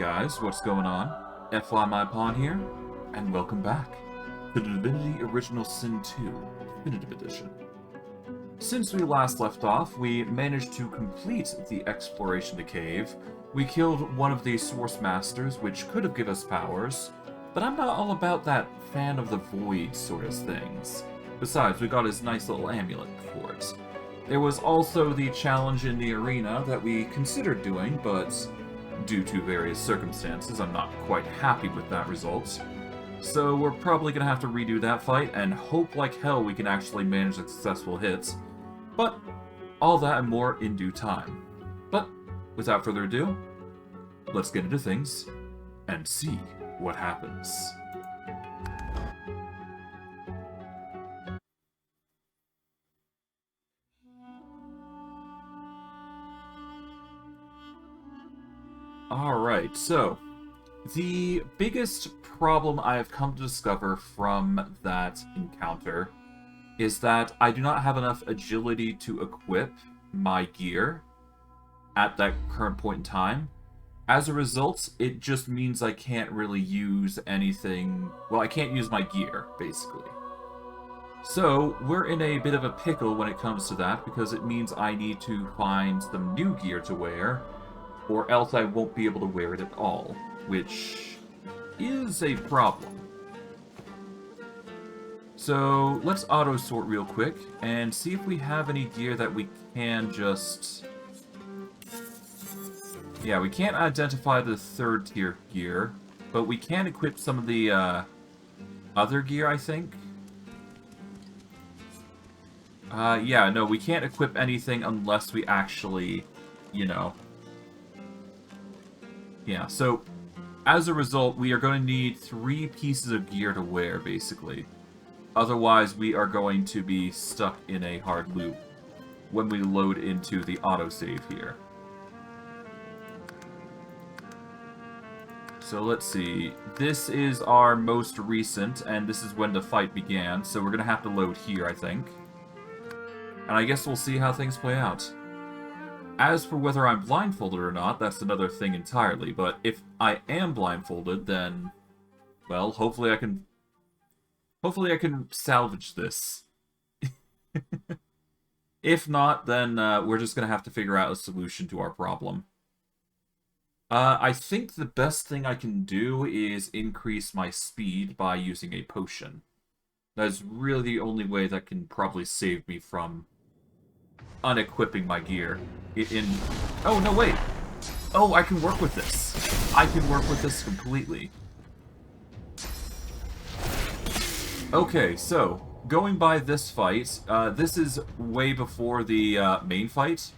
guys, what's going on? Fly My Pawn here, and welcome back to the Divinity Original Sin II Definitive Edition. Since we last left off, we managed to complete the exploration of the cave. We killed one of the Source Masters, which could have given us powers, but I'm not all about that fan of the void sort of things. Besides, we got his nice little amulet for it. There was also the challenge in the arena that we considered doing, but due to various circumstances, I'm not quite happy with that result. So we're probably going to have to redo that fight, and hope like hell we can actually manage a successful hit. But all that and more in due time. But without further ado, let's get into things and see what happens. Alright, so the biggest problem I have come to discover from that encounter is that I do not have enough agility to equip my gear at that current point in time. As a result, it just means I can't really use anything. Well, I can't use my gear, basically. So, we're in a bit of a pickle when it comes to that, because it means I need to find some new gear to wear, or else I won't be able to wear it at all, which is a problem. So, let's auto-sort real quick, and see if we have any gear that we can just... Yeah, we can't identify the third tier gear, but we can equip some of the other gear, I think. Yeah, no, we can't equip anything unless we actually, you know... Yeah, so as a result, we are going to need 3 pieces of gear to wear, basically. Otherwise, we are going to be stuck in a hard loop when we load into the autosave here. So let's see. This is our most recent, and this is when the fight began, so we're going to have to load here, I think. And I guess we'll see how things play out. As for whether I'm blindfolded or not, that's another thing entirely, but if I am blindfolded, then, well, hopefully I can salvage this. If not, then we're just going to have to figure out a solution to our problem. I think the best thing I can do is increase my speed by using a potion. That is really the only way that can probably save me from unequipping my gear. Oh, no, wait! Oh, I can work with this. I can work with this completely. Okay, so, going by this fight, this is way before the main fight.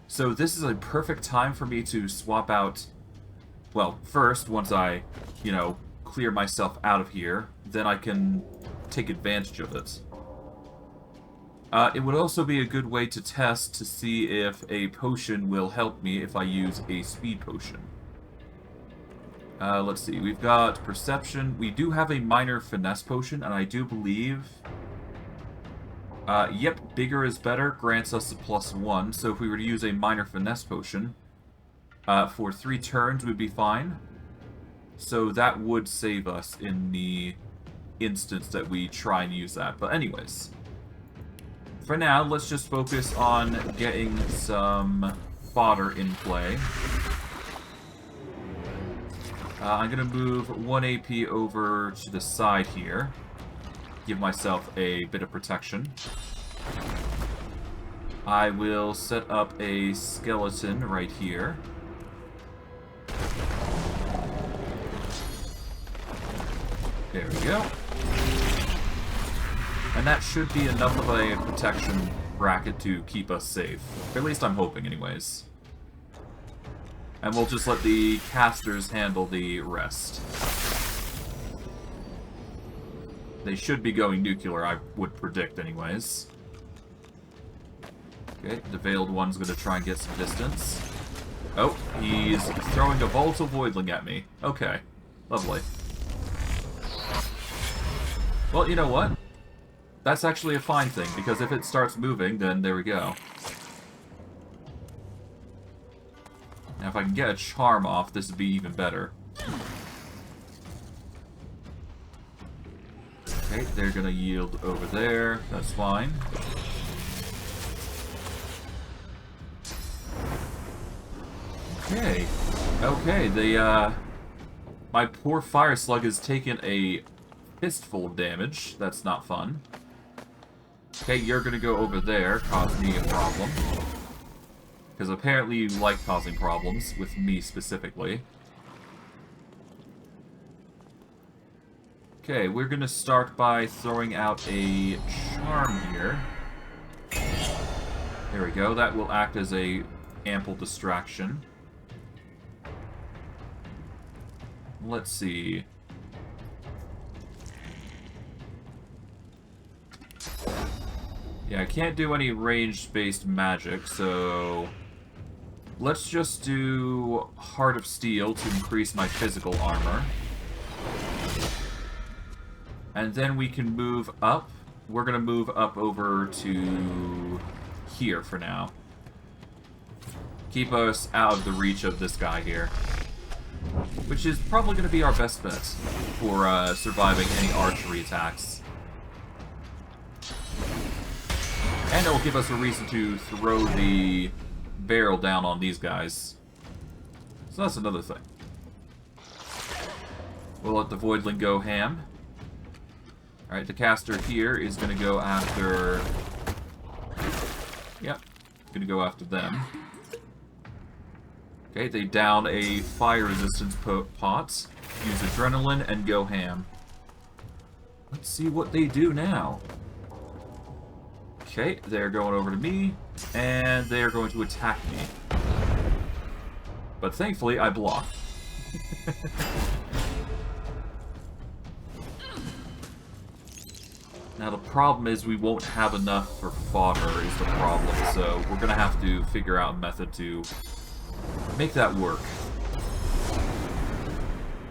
So this is a perfect time for me to swap out... Well, first, once I, you know, clear myself out of here, then I can take advantage of it. It would also be a good way to test to see if a potion will help me if I use a speed potion. Let's see, we've got Perception. We do have a minor finesse potion, and I do believe... yep, bigger is better, grants us a +1, so if we were to use a minor finesse potion, for 3 turns we'd be fine. So that would save us in the instance that we try and use that. But anyways... For now, let's just focus on getting some fodder in play. I'm going to move 1 AP over to the side here. Give myself a bit of protection. I will set up a skeleton right here. There we go. And that should be enough of a protection bracket to keep us safe. Or at least I'm hoping, anyways. And we'll just let the casters handle the rest. They should be going nuclear, I would predict, anyways. Okay, the Veiled One's gonna try and get some distance. Oh, he's throwing a volatile voidling at me. Okay, lovely. Well, you know what? That's actually a fine thing, because if it starts moving, then there we go. Now, if I can get a charm off, this would be even better. Okay, they're gonna yield over there. That's fine. Okay. Okay, my poor fire slug has taken a fistful of damage. That's not fun. Okay, you're gonna go over there, cause me a problem. Because apparently you like causing problems, with me specifically. Okay, we're gonna start by throwing out a charm here. There we go, that will act as a ample distraction. Let's see. Yeah, I can't do any range-based magic, so... let's just do Heart of Steel to increase my physical armor. And then we can move up. We're gonna move up over to here for now. Keep us out of the reach of this guy here. Which is probably gonna be our best bet for surviving any archery attacks. And it will give us a reason to throw the barrel down on these guys. So that's another thing. We'll let the Voidling go ham. Alright, the caster here is going to go after... yep, going to go after them. Okay, they down a fire resistance pot, use adrenaline, and go ham. Let's see what they do now. Okay, they're going over to me, and they're going to attack me. But thankfully, I block. Now the problem is we won't have enough for fodder is the problem, so we're gonna have to figure out a method to make that work.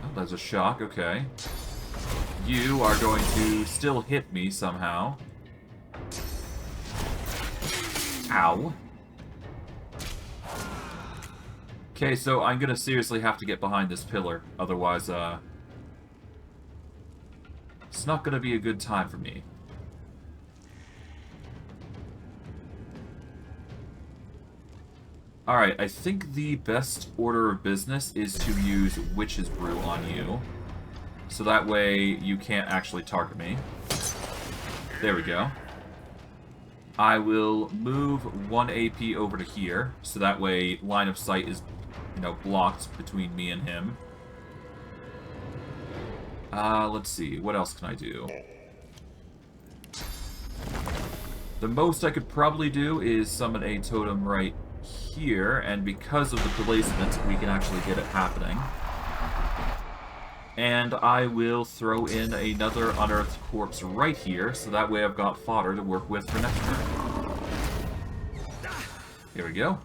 Oh, that's a shock, okay. You are going to still hit me somehow. Ow. Okay, so I'm gonna seriously have to get behind this pillar, otherwise, it's not gonna be a good time for me. Alright, I think the best order of business is to use Witch's Brew on you. So that way you can't actually target me. There we go. I will move 1 AP over to here, so that way line of sight is, you know, blocked between me and him. Let's see, what else can I do? The most I could probably do is summon a totem right here, and because of the placement, we can actually get it happening. And I will throw in another unearthed corpse right here, so that way I've got fodder to work with for next turn. Here we go.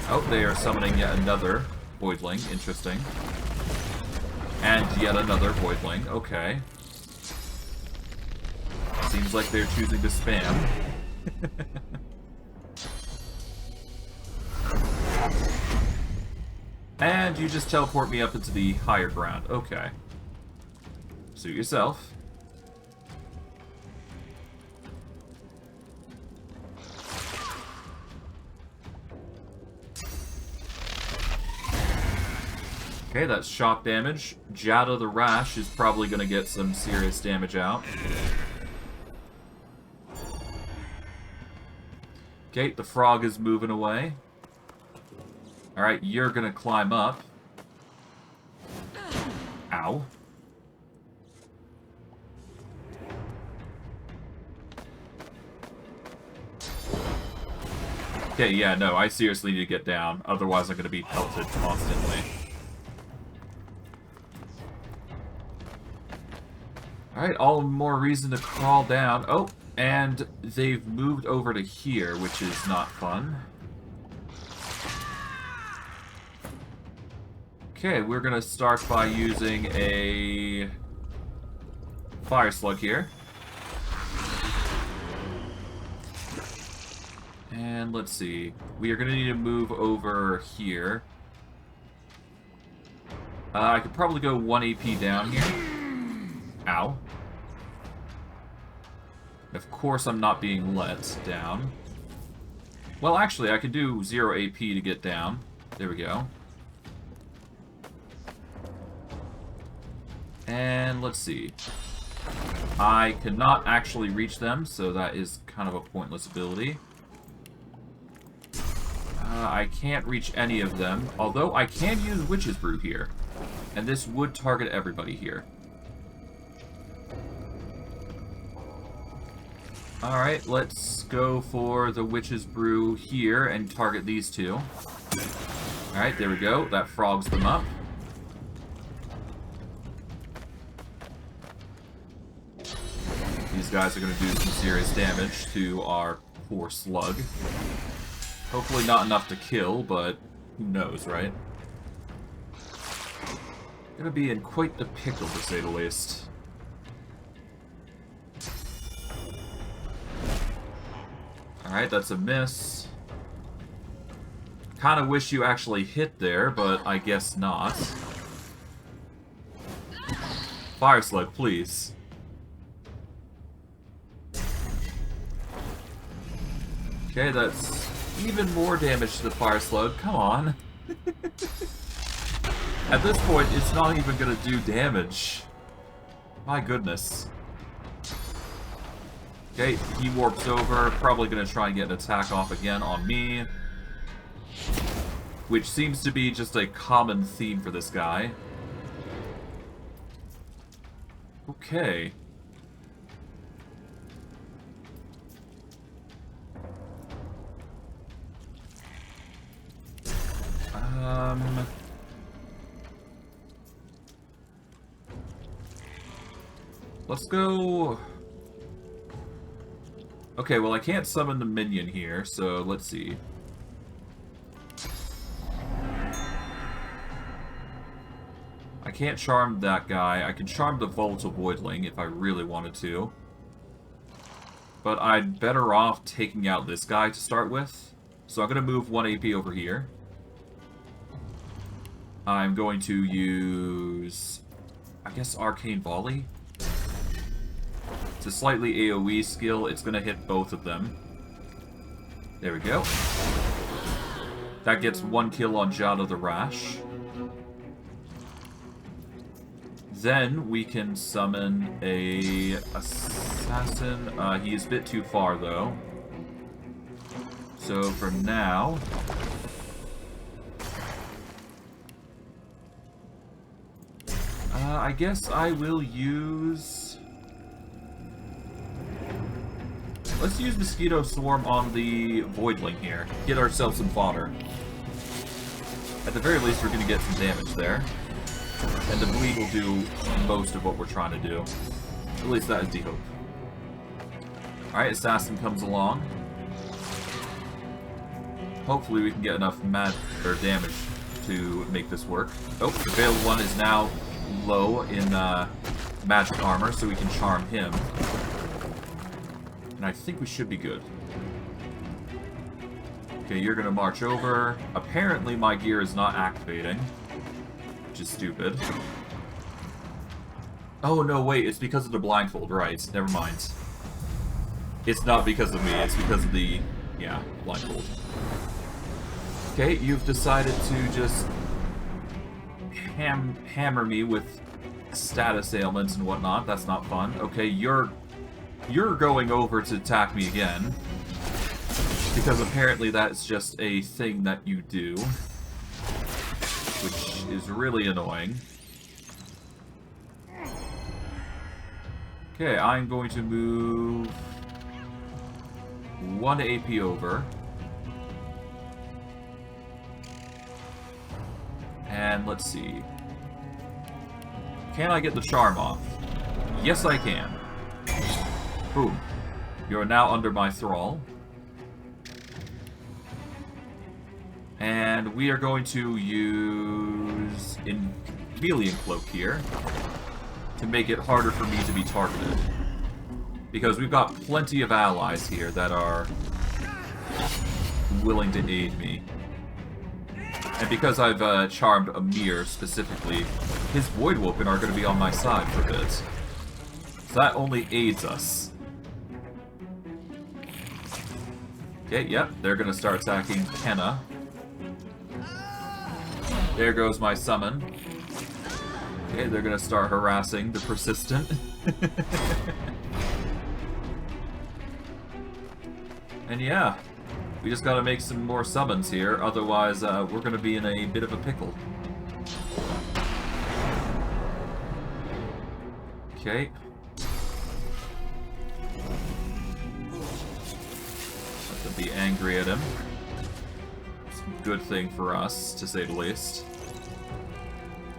Oh, they are summoning yet another Voidling. Interesting. And yet another Voidling. Okay. Seems like they're choosing to spam. And you just teleport me up into the higher ground. Okay. Suit yourself. Okay, that's shock damage. Jada the Rash is probably going to get some serious damage out. Okay, the frog is moving away. Alright, you're gonna climb up. Ow. Okay, yeah, no, I seriously need to get down. Otherwise I'm gonna be pelted constantly. Alright, all the more reason to crawl down. Oh, and they've moved over to here, which is not fun. Okay, we're gonna start by using a fire slug here. And let's see. We are going to need to move over here. I could probably go 1 AP down here. Ow. Of course I'm not being let down. Well, actually, I could do 0 AP to get down. There we go. And let's see. I cannot actually reach them, so that is kind of a pointless ability. I can't reach any of them, although I can use Witch's Brew here. And this would target everybody here. Alright, let's go for the Witch's Brew here and target these two. Alright, there we go. That frogs them up. These guys are going to do some serious damage to our poor slug. Hopefully not enough to kill, but who knows, right? Gonna be in quite the pickle, to say the least. Alright, that's a miss. Kinda wish you actually hit there, but I guess not. Fire slug, please. Okay, that's even more damage to the fire slug. Come on. At this point, it's not even gonna do damage. My goodness. Okay, he warps over. Probably gonna try and get an attack off again on me. Which seems to be just a common theme for this guy. Okay. Let's go... Okay, well I can't summon the minion here, so let's see. I can't charm that guy. I can charm the volatile voidling if I really wanted to. But I'd better off taking out this guy to start with. So I'm going to move 1 AP over here. I'm going to use... I guess Arcane Volley? It's a slightly AoE skill. It's going to hit both of them. There we go. That gets 1 kill on Jada the Rash. Then we can summon a assassin. He is a bit too far, though. So for now... I guess I will use... Let's use Mosquito Swarm on the Voidling here. Get ourselves some fodder. At the very least, we're going to get some damage there. And the bleed will do most of what we're trying to do. At least that is the hope. Alright, Assassin comes along. Hopefully we can get enough damage to make this work. Oh, the Veiled One is now low in magic armor, so we can charm him. And I think we should be good. Okay, you're gonna march over. Apparently my gear is not activating. Which is stupid. Oh, no, wait, it's because of the blindfold, right. Never mind. It's not because of me, it's because of the, yeah, blindfold. Okay, you've decided to just hammer me with status ailments and whatnot. That's not fun. Okay, you're going over to attack me again. Because apparently that's just a thing that you do. Which is really annoying. Okay, I'm going to move 1 AP over. And let's see. Can I get the charm off? Yes, I can. Boom. You're now under my thrall. And we are going to use Chameleon Cloak here to make it harder for me to be targeted. Because we've got plenty of allies here that are willing to aid me. And because I've charmed Amir specifically, his Voidwoken are going to be on my side for a bit. So that only aids us. Okay, yep, they're going to start attacking Kenna. There goes my summon. Okay, they're going to start harassing the Persistent. And yeah, we just gotta make some more summons here, otherwise we're gonna be in a bit of a pickle. Okay. Let them be angry at him. It's a good thing for us, to say the least.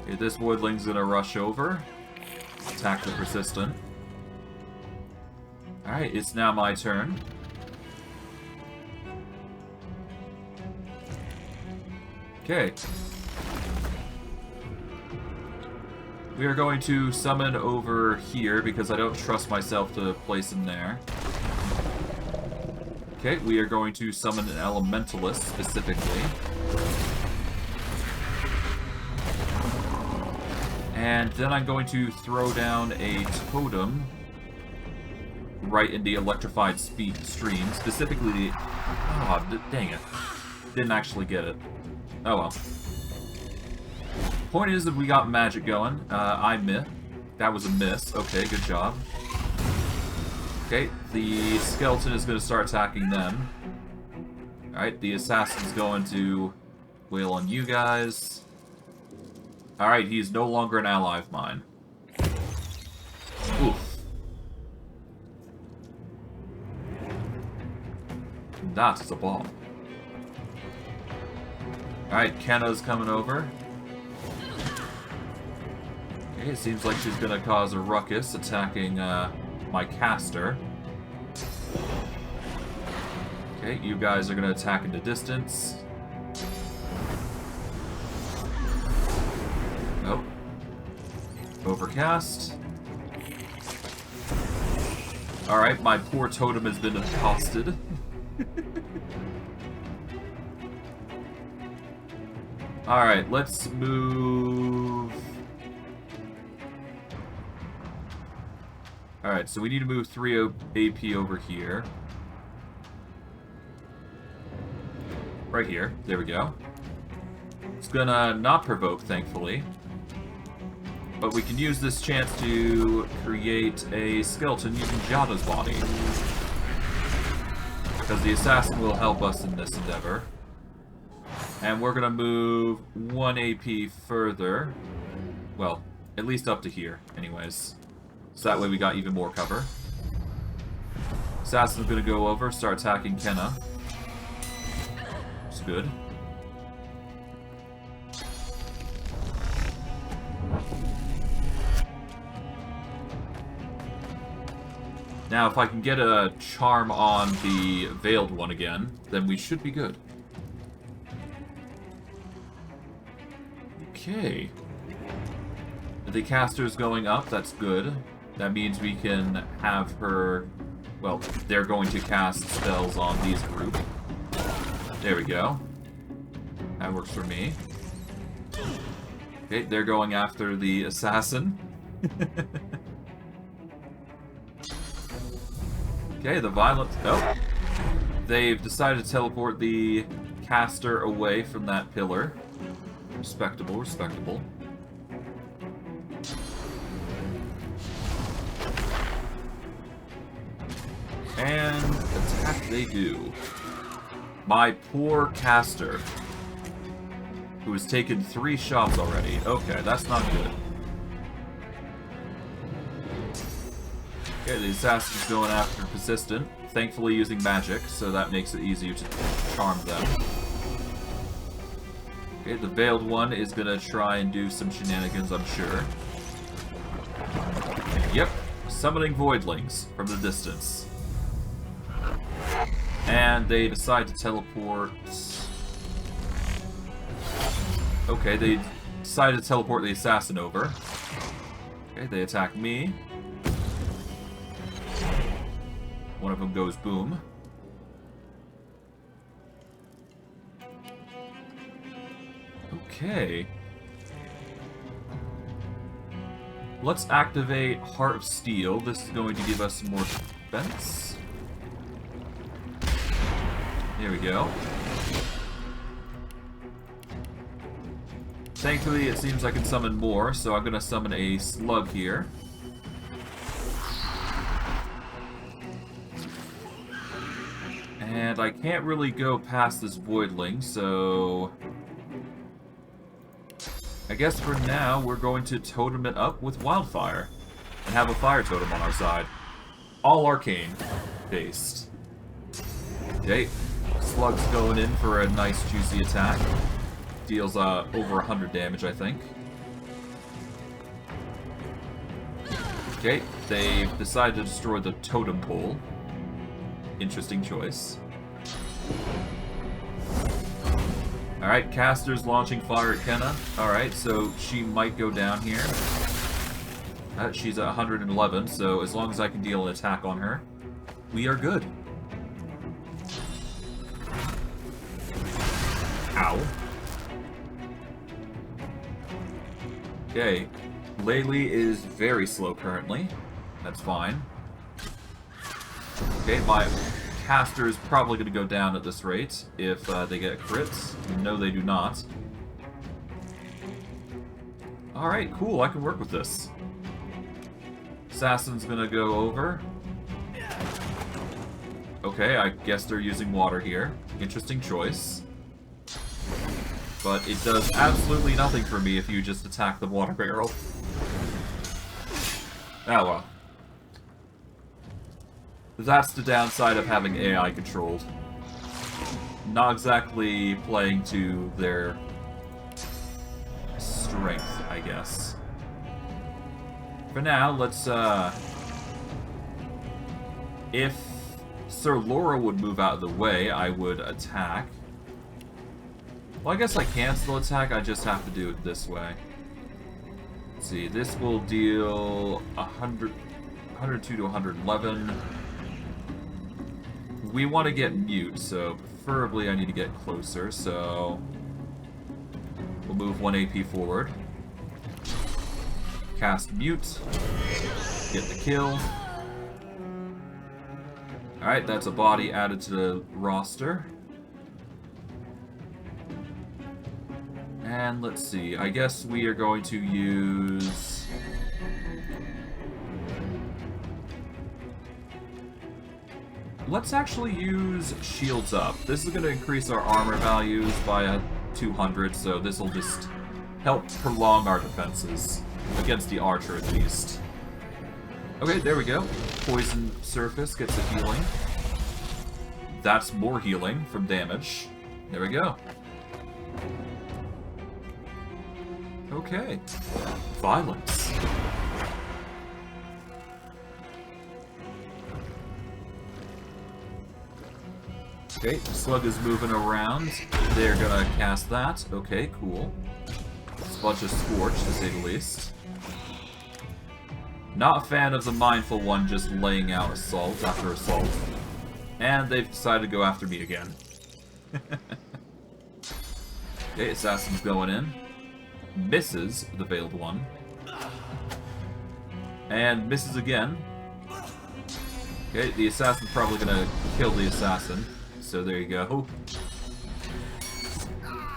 Okay, this woodling's gonna rush over. Attack the Persistent. Alright, it's now my turn. Okay. We are going to summon over here because I don't trust myself to place him there. Okay, we are going to summon an Elementalist specifically. And then I'm going to throw down a Totem right in the electrified stream, specifically the... Oh, dang it. Didn't actually get it. Oh well. Point is that we got magic going. I missed. That was a miss. Okay, good job. Okay, the skeleton is going to start attacking them. Alright, the assassin's going to wail on you guys. Alright, he's no longer an ally of mine. Oof. That is a bomb. Alright, Kenna's coming over. Okay, it seems like she's gonna cause a ruckus attacking my caster. Okay, you guys are gonna attack into distance. Nope. Overcast. Alright, my poor totem has been accosted. Alright, let's move... Alright, so we need to move 3 AP over here. Right here. There we go. It's gonna not provoke, thankfully. But we can use this chance to create a skeleton using Jada's body. Because the assassin will help us in this endeavor. And we're gonna move 1 AP further. Well, at least up to here, anyways. So that way we got even more cover. Assassin's gonna go over, start attacking Kenna. It's good. Now, if I can get a charm on the Veiled one again, then we should be good. Okay. The caster's going up, that's good. That means we can have her... Well, they're going to cast spells on these group. There we go. That works for me. Okay, they're going after the assassin. Okay, the violent... Oh! They've decided to teleport the caster away from that pillar. Respectable, respectable. And attack they do. My poor caster, who has taken 3 shots already. Okay, that's not good. Okay, the assassin's going after Persistent, thankfully using magic, so that makes it easier to charm them. Okay, the Veiled one is gonna try and do some shenanigans, I'm sure. Yep, summoning Voidlings from the distance. And they decide to teleport... Okay, they decided to teleport the assassin over. Okay, they attack me. One of them goes boom. Okay. Let's activate Heart of Steel. This is going to give us more defense. There we go. Thankfully, it seems I can summon more, so I'm going to summon a slug here. And I can't really go past this voidling, so I guess for now we're going to totem it up with wildfire and have a fire totem on our side. All arcane based. Okay, slug's going in for a nice juicy attack. Deals over 100 damage, I think. Okay, they've decided to destroy the totem pole. Interesting choice. Alright, caster's launching fire at Kenna. Alright, so she might go down here. She's at 111, so as long as I can deal an attack on her, we are good. Ow. Okay, Laylee is very slow currently. That's fine. Okay, my caster is probably going to go down at this rate if they get crits. No, they do not. Alright, cool, I can work with this. Assassin's going to go over. Okay, I guess they're using water here. Interesting choice. But it does absolutely nothing for me if you just attack the water barrel. Oh well. That's the downside of having AI controlled. Not exactly playing to their strength, I guess. For now, let's, if Sir Laura would move out of the way, I would attack. Well, I guess I can still attack, I just have to do it this way. Let's see, this will deal 102 to 111. We want to get mute, so preferably I need to get closer, so we'll move 1 AP forward. Cast mute. Get the kill. Alright, that's a body added to the roster. And let's see, I guess we are going to use... Let's actually use shields up. This is going to increase our armor values by 200, so this will just help prolong our defenses. Against the archer, at least. Okay, there we go. Poison surface gets a healing. That's more healing from damage. There we go. Okay. Violence. Okay, the slug is moving around. They're gonna cast that. Okay, cool. It's a bunch of Scorch, to say the least. Not a fan of the mindful one just laying out assault after assault. And they've decided to go after me again. Okay, Assassin's going in. Misses the Veiled One. And misses again. Okay, the Assassin's probably gonna kill the Assassin. So there you go.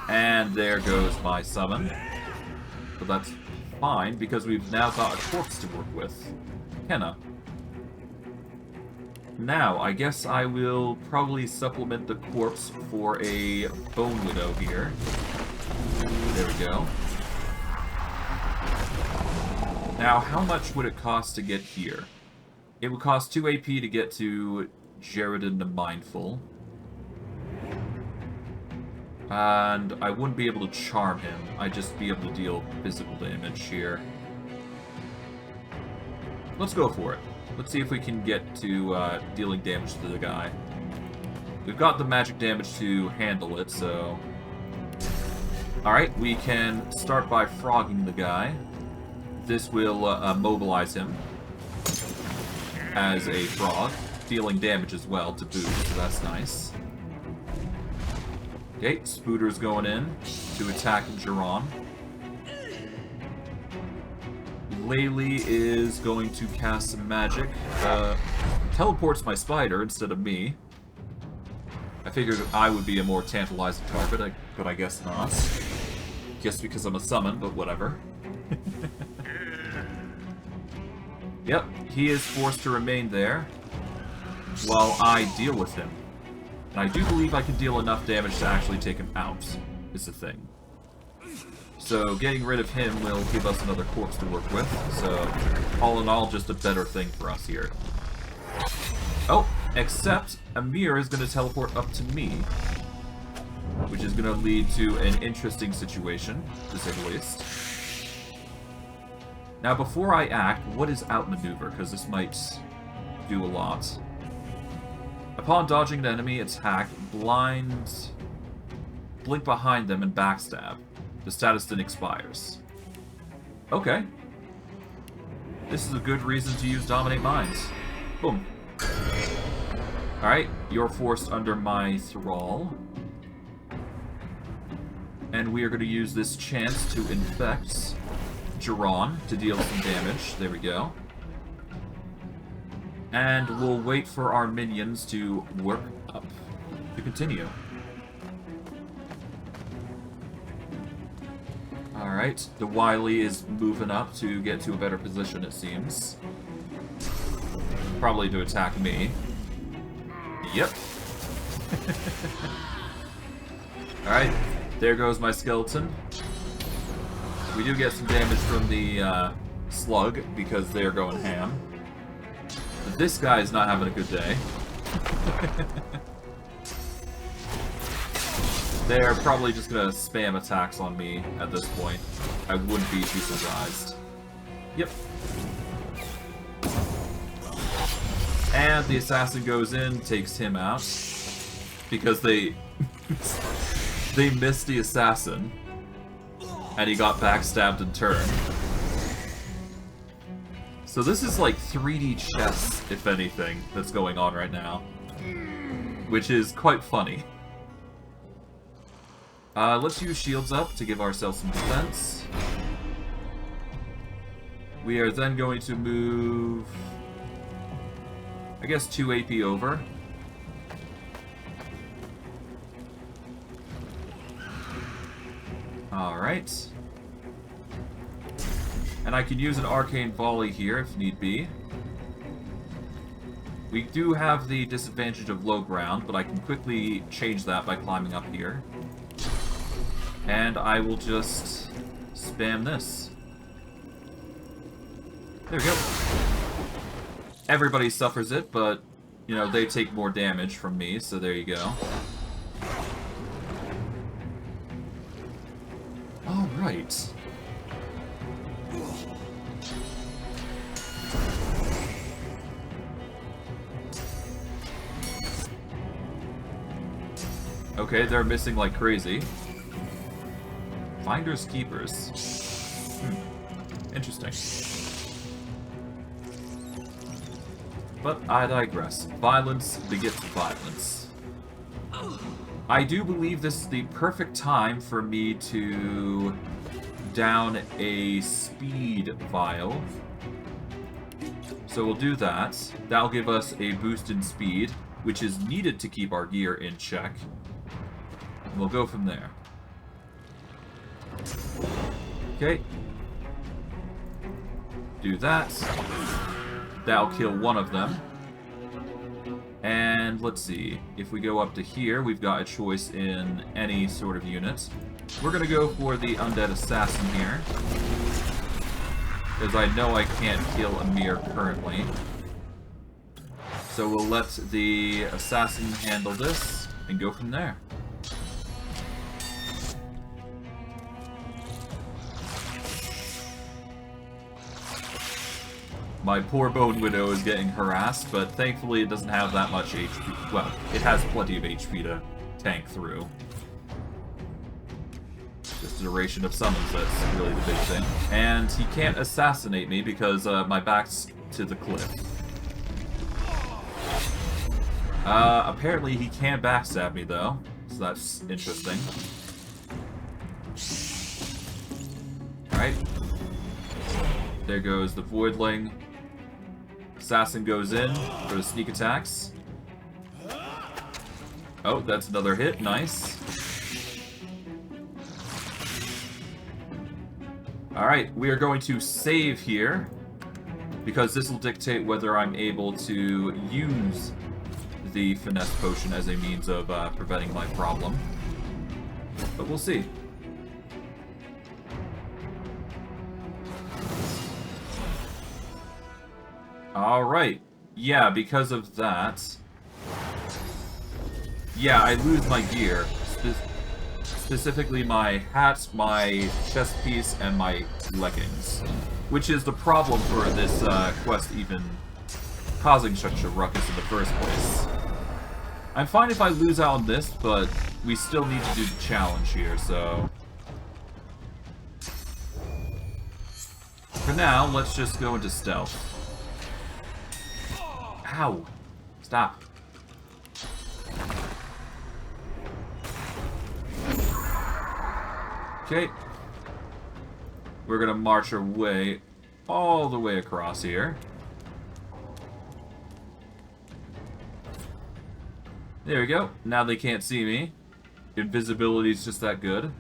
And there goes my summon. But that's fine, because we've now got a corpse to work with. Kenna. Now, I guess I will probably supplement the corpse for a Bone Widow here. There we go. Now, how much would it cost to get here? It would cost 2 AP to get to Jaredin the Mindful. And I wouldn't be able to charm him. I'd just be able to deal physical damage here. Let's go for it. Let's see if we can get to dealing damage to the guy. We've got the magic damage to handle it, so... Alright, we can start by frogging the guy. This will mobilize him as a frog, dealing damage as well to boot, so that's nice. Okay, Spooter's going in to attack Jiron. Laylee is going to cast some magic. Teleports my spider instead of me. I figured I would be a more tantalizing target, but I guess not. Just because I'm a summon, but whatever. Yep, he is forced to remain there while I deal with him. And I do believe I can deal enough damage to actually take him out, is the thing. So getting rid of him will give us another corpse to work with. So all in all, just a better thing for us here. Oh, except Amir is going to teleport up to me, which is going to lead to an interesting situation, to say the least. Now, before I act, what is outmaneuver? Because this might do a lot. Upon dodging an enemy attack, blink behind them and backstab. The status then expires. Okay. This is a good reason to use Dominate Minds. Boom. Alright, you're forced under my thrall. And we are going to use this chance to infect Jiron to deal some damage. There we go. And we'll wait for our minions to work up to continue. Alright, the Wily is moving up to get to a better position, it seems. Probably to attack me. Yep. Alright, there goes my skeleton. We do get some damage from the slug because they're going ham. But this guy is not having a good day. They're probably just gonna spam attacks on me at this point. I wouldn't be too surprised. Yep. And the assassin goes in, takes him out. Because they missed the assassin. And he got backstabbed in turn. So this is like 3D chess, if anything, that's going on right now. Which is quite funny. Let's use shields up to give ourselves some defense. We are then going to move, I guess, 2 AP over. Alright. And I can use an arcane volley here if need be. We do have the disadvantage of low ground, but I can quickly change that by climbing up here. And I will just spam this. There we go. Everybody suffers it, but, you know, they take more damage from me, so there you go. Alright. Okay, they're missing like crazy. Finders Keepers. Interesting. But I digress. Violence begets violence. I do believe this is the perfect time for me to down a speed vial. So we'll do that. That'll give us a boost in speed, which is needed to keep our gear in check. And we'll go from there. Okay. Do that. That'll kill one of them. And let's see. If we go up to here, we've got a choice in any sort of unit. We're going to go for the Undead Assassin here. Because I know I can't kill Amir currently. So we'll let the Assassin handle this and go from there. My poor Bone Widow is getting harassed, but thankfully it doesn't have that much HP. Well, it has plenty of HP to tank through. Just the duration of summons, that's really the big thing. And he can't assassinate me because my back's to the cliff. Apparently he can backstab me though, So that's interesting. Alright. There goes the Voidling. Assassin goes in for the sneak attacks. Oh, that's another hit. Nice. Alright, we are going to save here, because this will dictate whether I'm able to use the Finesse Potion as a means of preventing my problem. But we'll see. Alright. Yeah, because of that... Yeah, I lose my gear. Specifically my hat, my chest piece, and my leggings. Which is the problem for this quest even causing such a ruckus in the first place. I'm fine if I lose out on this, but we still need to do the challenge here, so... For now, let's just go into stealth. Ow! Stop. Okay. We're gonna march our way all the way across here. There we go. Now they can't see me. Invisibility's just that good.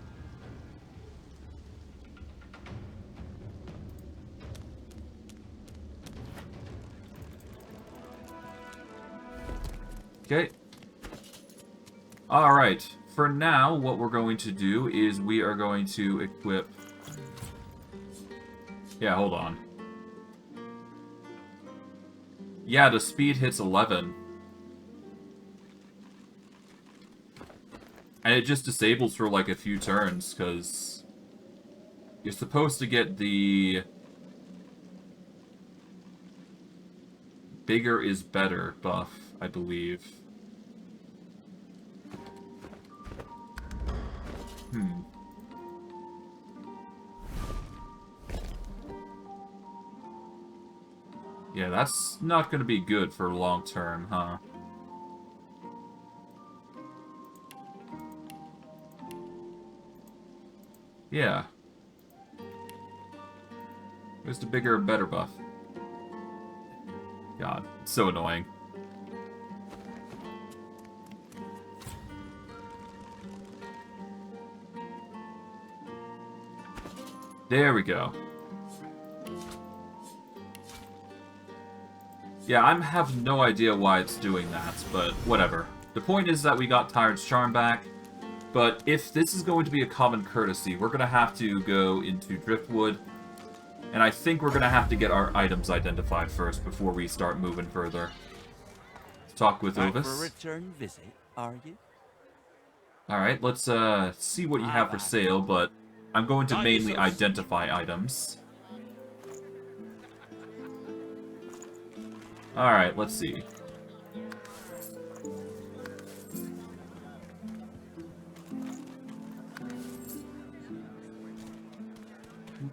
Okay. Alright. For now, what we're going to do is we are going to equip... Yeah, hold on. Yeah, the speed hits 11. And it just disables for like a few turns, because you're supposed to get the bigger is better buff, I believe. Yeah, that's not going to be good for long term, huh? Yeah. Where's the bigger and better buff? God, it's so annoying. There we go. Yeah, I have no idea why it's doing that, but whatever. The point is that we got Tired's Charm back, but if this is going to be a common courtesy, we're going to have to go into Driftwood, and I think we're going to have to get our items identified first before we start moving further. Talk with Ovis. For a return visit, are you? Alright, let's see what you have for sale, but I'm going to mainly identify items. Alright, let's see.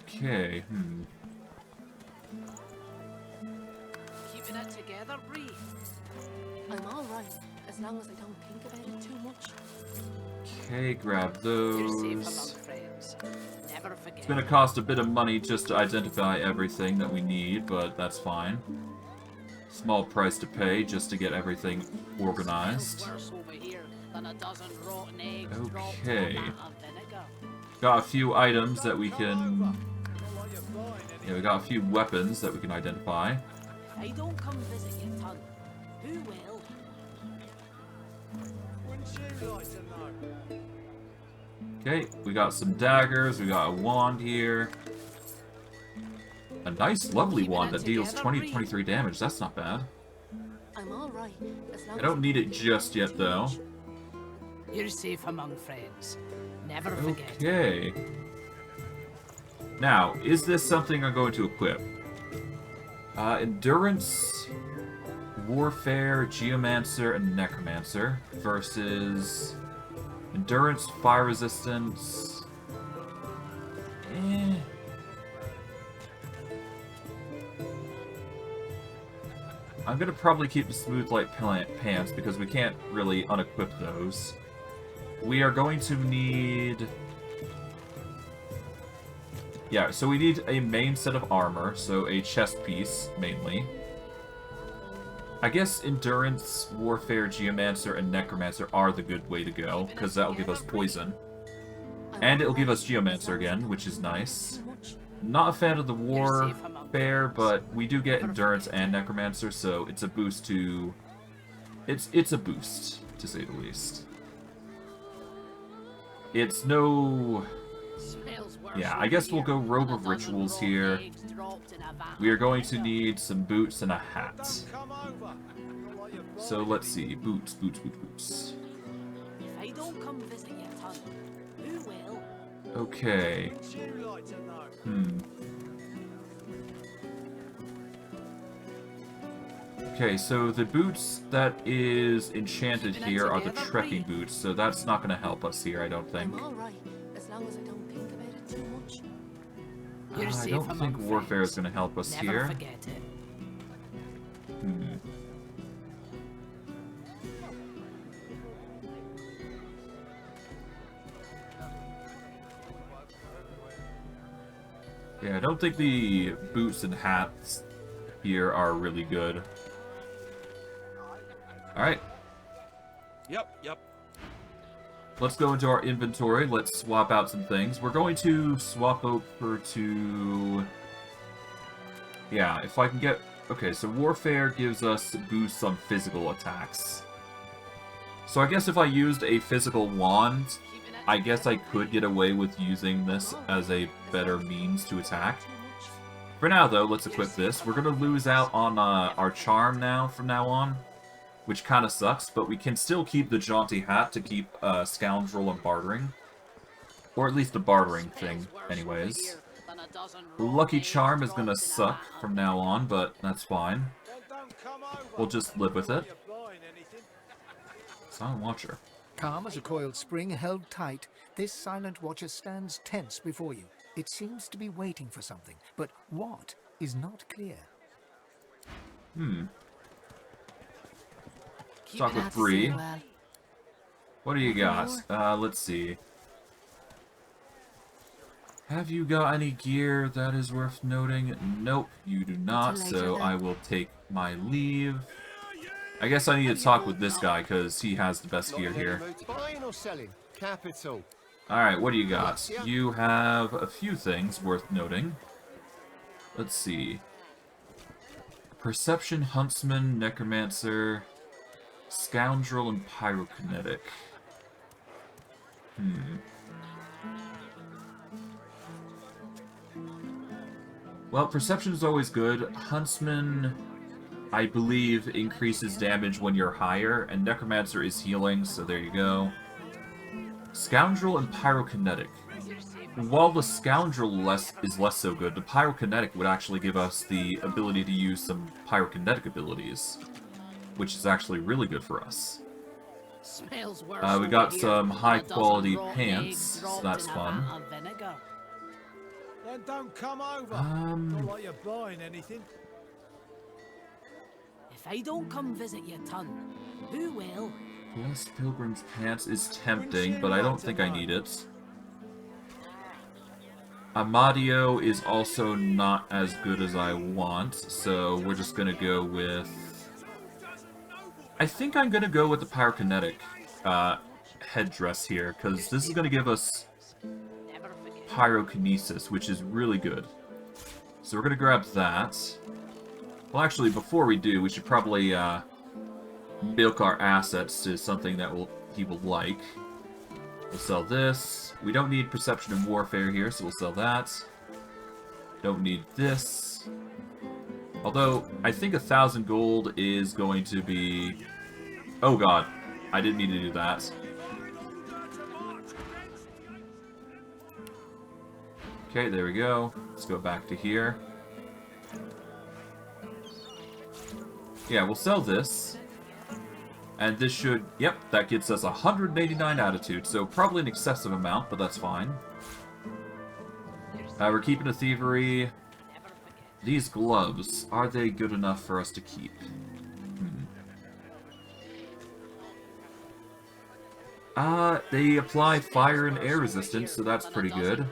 Okay, Keeping it together, Bree. I'm alright, as long as I don't think about it too much. Okay, grab You're safe those. among friends. Never forget. It's gonna cost a bit of money just to identify everything that we need, but that's fine. Small price to pay just to get everything organized. Worse over here than a dozen rotten eggs dropped Okay. in a vat of vinegar. Got a few items that we can... Yeah, we got a few weapons that we can identify. I don't come visit your tongue. Who will? Wouldn't you like to know? Okay, we got some daggers, we got a wand here. A nice, lovely wand that deals 20-23 damage, that's not bad. I'm alright, as long I don't need it just yet, though. You're safe among friends. Never forget. Okay. Now, is this something I'm going to equip? Endurance, Warfare, Geomancer, and Necromancer versus Endurance, Fire Resistance. I'm gonna probably keep the Smooth Light Pants because we can't really unequip those. we are going to need... Yeah, so we need a main set of armor, so a chest piece, mainly. I guess Endurance, Warfare, Geomancer, and Necromancer are the good way to go, because that'll give us poison. And it'll give us Geomancer again, which is nice. Not a fan of the Warfare, but we do get Endurance and Necromancer, so it's a boost to... It's a boost, to say the least. It's no... Yeah, I guess we'll go Robe of Rituals here. We are going to need some boots and a hat. So let's see. Boots, boots, boots, boots. If I don't come visit your ton, who will? Okay. Okay, so the boots that is enchanted here are the trekking boots, so that's not going to help us here, I don't think. I'm all right, as long as I don't think about it too much. I don't think Warfare is going to help us here. Forget it. Yeah, I don't think the boots and hats here are really good. Alright. Yep. Let's go into our inventory. Let's swap out some things. We're going to swap over to... Yeah, if I can get... Okay, so Warfare gives us boosts on physical attacks. So I guess if I used a physical wand, I guess I could get away with using this as a better means to attack. For now, though, let's equip this. We're going to lose out on our charm now from now on, which kind of sucks, but we can still keep the jaunty hat to keep scoundrel and bartering. Or at least a bartering thing, anyways. Lucky charm is going to suck from now on, but that's fine. We'll just live with it. Silent Watcher. Calm as a coiled spring held tight, this silent watcher stands tense before you. It seems to be waiting for something, but what is not clear. Talk with Bree. What do you got? Let's see. Have you got any gear that is worth noting? Nope, you do not, so I will take my leave. I guess I need to talk with this guy, because he has the best gear here. Alright, what do you got? You have a few things worth noting. Let's see. Perception, Huntsman, Necromancer, Scoundrel, and Pyrokinetic. Well, Perception is always good. Huntsman, I believe, increases damage when you're higher, and Necromancer is healing, so there you go. Scoundrel and Pyrokinetic. While the Scoundrel is less so good, the Pyrokinetic would actually give us the ability to use some Pyrokinetic abilities, which is actually really good for us. We got some high-quality pants, so that's fun. Then don't come over. Not like you're buying anything. If I don't come visit your ton, who will? Blessed Pilgrim's Pants is tempting, but I don't think I need it. Amadio is also not as good as I want, so we're just gonna go with... I think I'm gonna go with the Pyrokinetic headdress here, because this is gonna give us Pyrokinesis, which is really good. So we're gonna grab that. Well, actually, before we do, we should probably milk our assets to something that he will like. We'll sell this. We don't need Perception and Warfare here, so we'll sell that. Don't need this. Although, I think 1,000 gold is going to be... Oh god, I didn't mean to do that. Okay, there we go. Let's go back to here. Yeah, we'll sell this. And this should... Yep, that gets us 189 attitude, so probably an excessive amount, but that's fine. We're keeping a thievery. These gloves, are they good enough for us to keep? They apply fire and air resistance, so that's pretty good.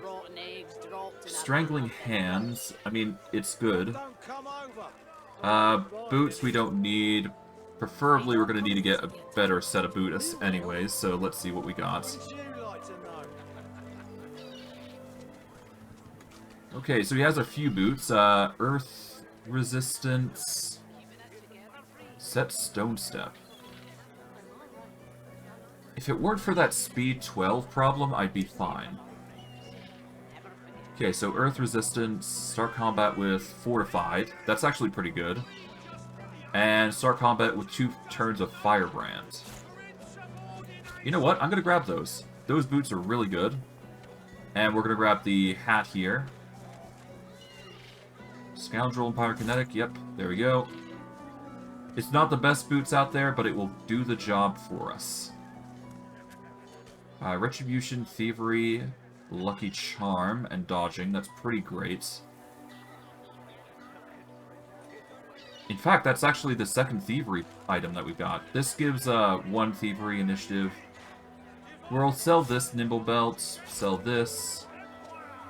Strangling hands, I mean, it's good. Don't come over. Boots we don't need. Preferably we're gonna need to get a better set of boots anyways, so let's see what we got. Wouldn't you like to know? Okay, so he has a few boots. Earth resistance. Set stone step. If it weren't for that speed 12 problem, I'd be fine. Okay, so earth resistance, start combat with fortified. That's actually pretty good. And start combat with 2 turns of firebrand. You know what? I'm gonna grab those. Those boots are really good. And we're gonna grab the hat here. Scoundrel and pyrokinetic, yep, there we go. It's not the best boots out there, but it will do the job for us. Retribution, Thievery, Lucky Charm, and Dodging. That's pretty great. In fact, that's actually the second Thievery item that we got. This gives 1 Thievery initiative. We'll sell this Nimble Belt, sell this.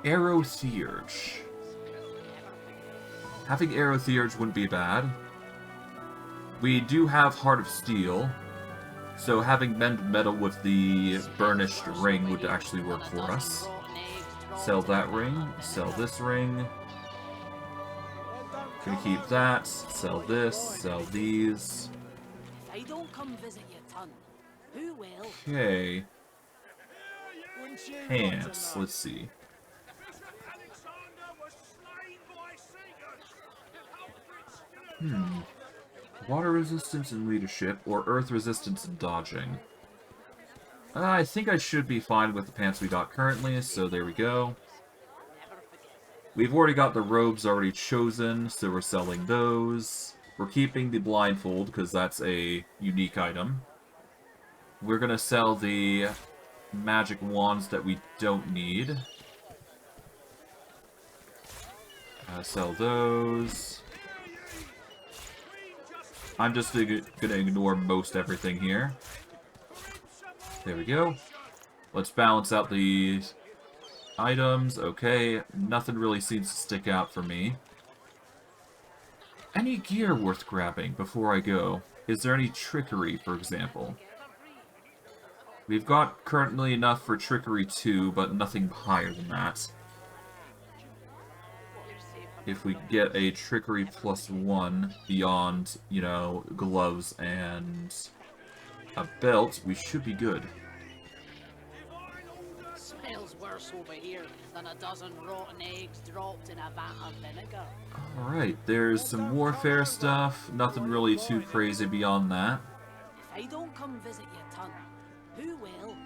Arrow Theurge. Having Arrow Theurge wouldn't be bad. We do have Heart of Steel. So having Mend Metal with the Burnished Ring would actually work for us. Sell that ring, sell this ring. Gonna keep that, sell this, sell these. If I don't come visit your ton, who will? Okay. Wouldn't you like Pants, to know? let's see. Water resistance and leadership, or earth resistance and dodging. I think I should be fine with the pants we got currently, so there we go. We've already got the robes already chosen, so we're selling those. We're keeping the blindfold, because that's a unique item. We're gonna sell the magic wands that we don't need. Sell those. I'm just gonna ignore most everything here. There we go. Let's balance out these items. Okay, nothing really seems to stick out for me. Any gear worth grabbing before I go? Is there any trickery, for example? We've got currently enough for trickery 2, but nothing higher than that. If we get a trickery +1 beyond, you know, gloves and a belt, we should be good. Smells worse over here than a dozen rotten eggs dropped in a vat of vinegar. Alright, there's some warfare stuff. Nothing really too crazy beyond that. If I don't come visit your ton, who will?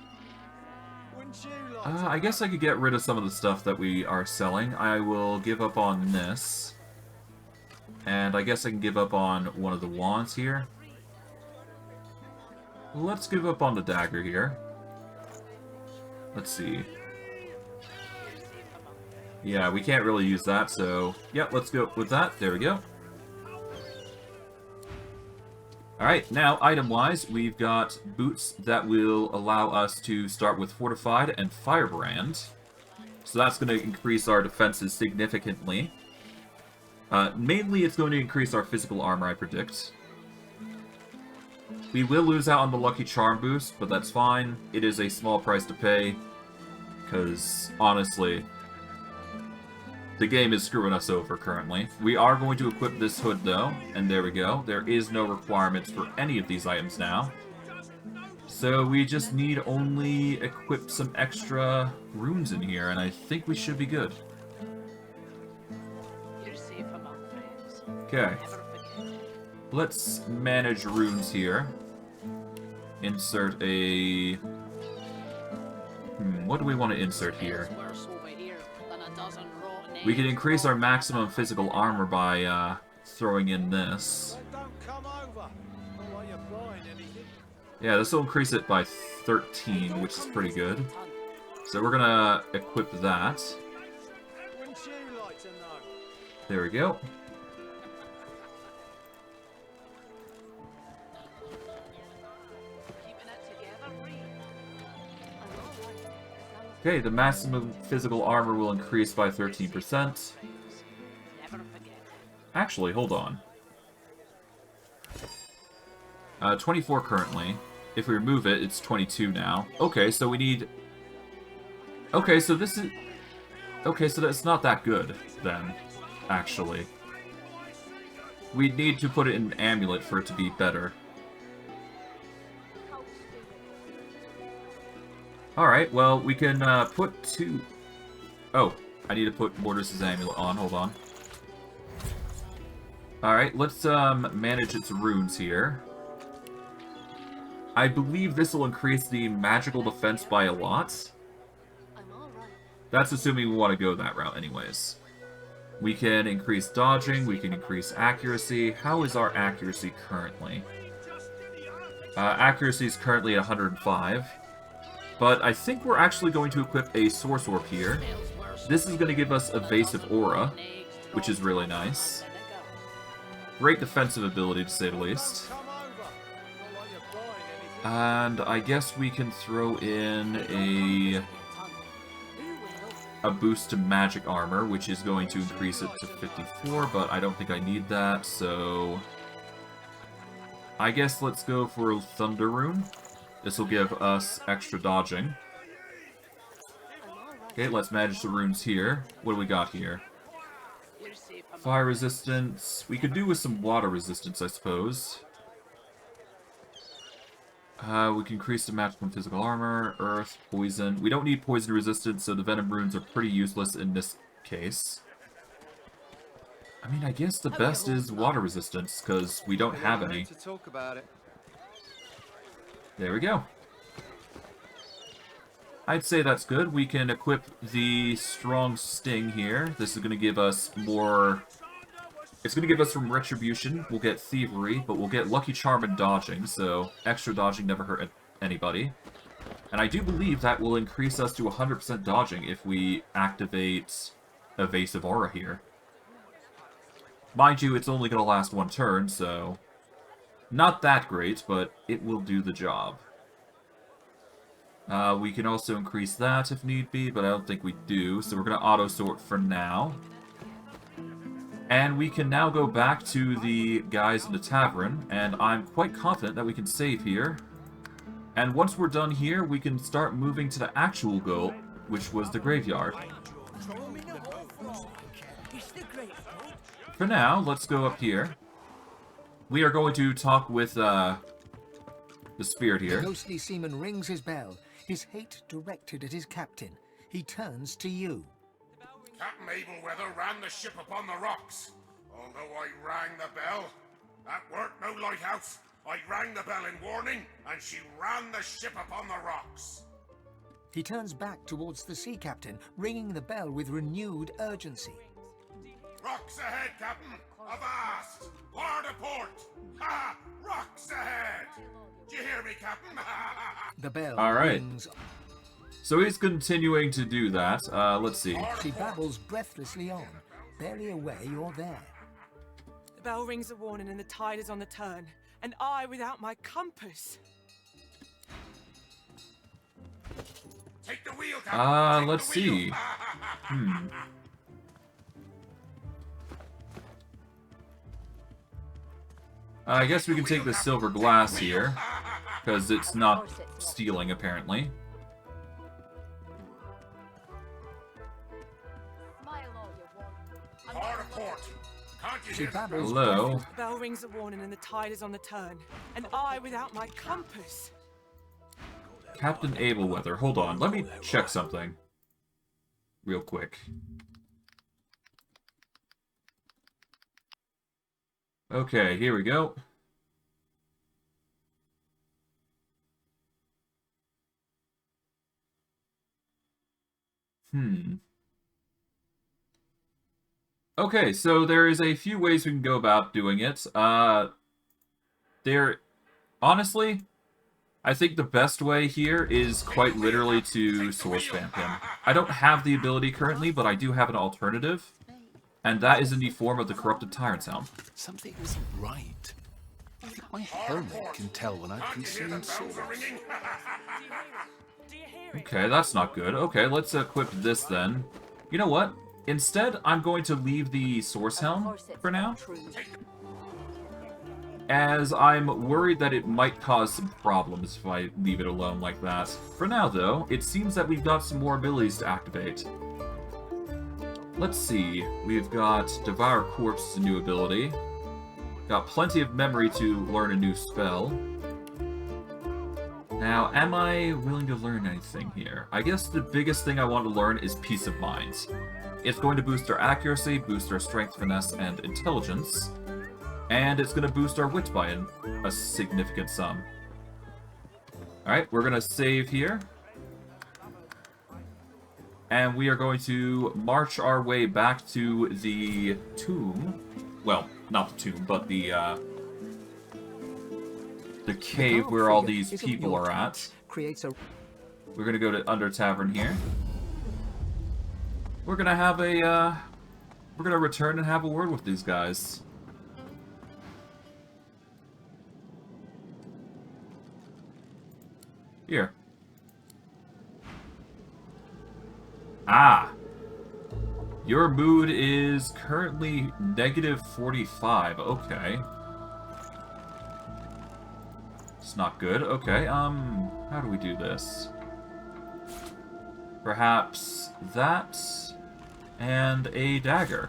Wouldn't you like to I guess I could get rid of some of the stuff that we are selling. I will give up on this. And I guess I can give up on one of the wands here. Let's give up on the dagger here. Let's see. Yeah, we can't really use that, so... Yep, let's go with that. There we go. Alright, now, item-wise, we've got boots that will allow us to start with Fortified and Firebrand. So that's going to increase our defenses significantly. Mainly, it's going to increase our physical armor, I predict. We will lose out on the Lucky Charm boost, but that's fine. It is a small price to pay, because, honestly, the game is screwing us over currently. We are going to equip this hood, though, and there we go. There is no requirements for any of these items now. So we just need only equip some extra runes in here, and I think we should be good. You're safe among friends. Okay. Never forget. Let's manage runes here. Insert a... what do we want to insert here? Smells worse over here than a dozen rotten We can eggs increase our dropped maximum physical armor by throwing in this. Well, don't come over. Not like you're buying anything. Yeah, this will increase it by 13, which is pretty good. So we're gonna equip that. Wouldn't you like to know? There we go. Keeping it together, Bree. Okay, the maximum physical armor will increase by 13%. Never forget. Actually, hold on. 24 currently. If we remove it, it's 22 now. Okay, so we need... Okay, so this is... Okay, so that's not that good, then, actually. We need to put it in an amulet for it to be better. Alright, well, we can put two... Oh, I need to put Mortis' amulet on, hold on. Alright, let's manage its runes here. I believe this will increase the magical defense by a lot. I'm all right. That's assuming we want to go that route anyways. We can increase dodging, we can increase accuracy. How is our accuracy currently? Accuracy is currently at 105. But I think we're actually going to equip a Source Orb here. This is going to give us Evasive Aura, which is really nice. Great defensive ability, to say the least. And I guess we can throw in a boost to magic armor, which is going to increase it to 54, but I don't think I need that, so... I guess let's go for Thunder Rune. This will give us extra dodging. Okay, let's manage the runes here. What do we got here? Fire resistance. We could do with some water resistance, I suppose. We can increase the magical and physical armor, earth, poison. We don't need poison resistance, so the venom runes are pretty useless in this case. I mean, I guess the best is water resistance, because we don't have any. There we go. I'd say that's good. We can equip the strong sting here. This is going to give us more... It's going to give us some retribution. We'll get thievery, but we'll get lucky charm and dodging, so extra dodging never hurt anybody. And I do believe that will increase us to 100% dodging if we activate Evasive Aura here. Mind you, it's only going to last one turn, so... Not that great, but it will do the job. We can also increase that if need be, but I don't think we do, so we're going to auto-sort for now. And we can now go back to the guys in the tavern, and I'm quite confident that we can save here. And once we're done here, we can start moving to the actual goal, which was the graveyard. For now, let's go up here. We are going to talk with the spirit here. The ghostly seaman rings his bell, his hate directed at his captain. He turns to you. Captain Abelweather ran the ship upon the rocks. Although I rang the bell, that weren't no lighthouse. I rang the bell in warning, and she ran the ship upon the rocks. He turns back towards the sea captain, ringing the bell with renewed urgency. Rocks ahead, Captain! Avast! Hard a port! Ha! Rocks ahead! Do you hear me, Captain? The bell rings. So he's continuing to do that. Let's see. She babbles breathlessly on. Barely aware you're there. The bell rings a warning and the tide is on the turn. And I without my compass. Take the wheel, Captain! Let's see. I guess we can take the silver glass here, because it's not stealing, apparently. Hard a port! Can't you She hear? babbles. Hello? The bell rings a warning and the tide is on the turn. And I without my compass. Captain Abelweather. Hold on, let me check something. Real quick. Okay, here we go. Okay, so there is a few ways we can go about doing it. Honestly, I think the best way here is quite literally to source spam him. I don't have the ability currently, but I do have an alternative. And that is in the form of the Corrupted Tyrant's Helm. Something isn't right. I think my helmet can tell when I've Can't you hear the consumed bells are swords. ringing? Do you hear it? Okay, that's not good. Okay, let's equip this then. You know what? Instead, I'm going to leave the Source Helm for now, as I'm worried that it might cause some problems if I leave it alone like that. For now, though, it seems that we've got some more abilities to activate. Let's see. We've got Devour Corpse as a new ability. Got plenty of memory to learn a new spell. Now, am I willing to learn anything here? I guess the biggest thing I want to learn is Peace of Mind. It's going to boost our accuracy, boost our strength, finesse, and intelligence. And it's going to boost our wit by a significant sum. Alright, we're going to save here. And we are going to march our way back to the tomb. Well, not the tomb, but the cave where all these people are at. We're going to go to Under Tavern here. We're going to have a, we're going to return and have a word with these guys. Here. Ah! Your mood is currently -45. Okay. It's not good. Okay, how do we do this? Perhaps that and a dagger.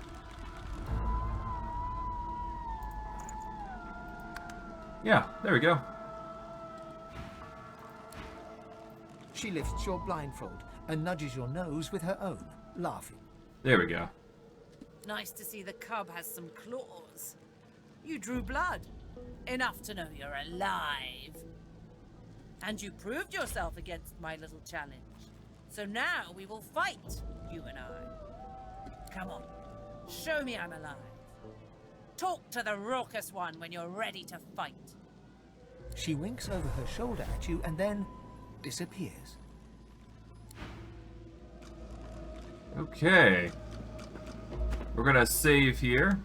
Yeah, there we go. She lifts your blindfold and nudges your nose with her own, laughing. There we go. Nice to see the cub has some claws. You drew blood. Enough to know you're alive. And you proved yourself against my little challenge. So now we will fight, you and I. Come on, show me I'm alive. Talk to the raucous one when you're ready to fight. She winks over her shoulder at you and then disappears. Okay. We're gonna save here.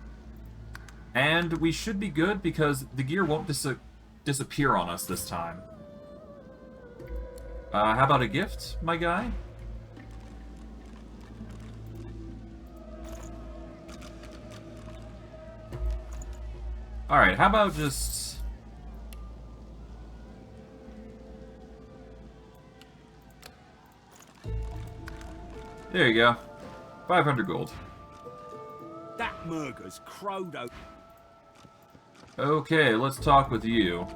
And we should be good because the gear won't disappear on us this time. How about a gift, my guy? Alright, how about just... There you go. 500 gold. That murder's crowed out. Okay, let's talk with you.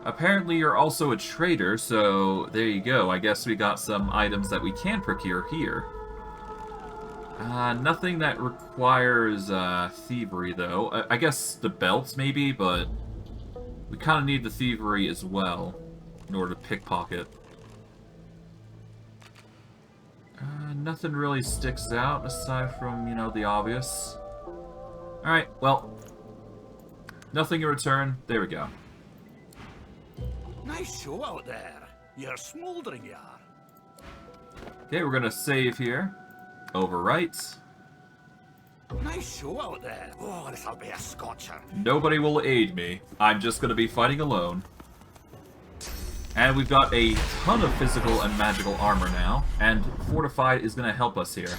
Apparently you're also a trader, so there you go. I guess we got some items that we can procure here. Nothing that requires thievery, though. I guess the belts, maybe, but we kind of need the thievery as well in order to pickpocket. Nothing really sticks out aside from, you know, the obvious. Alright, well, nothing in return. There we go. Nice show out there. You're smouldering, you are. Okay, we're gonna save here. Overwrite. Nice show out there. Oh, this'll be a scotcher. Nobody will aid me. I'm just gonna be fighting alone. And we've got a ton of physical and magical armor now, and Fortified is gonna help us here.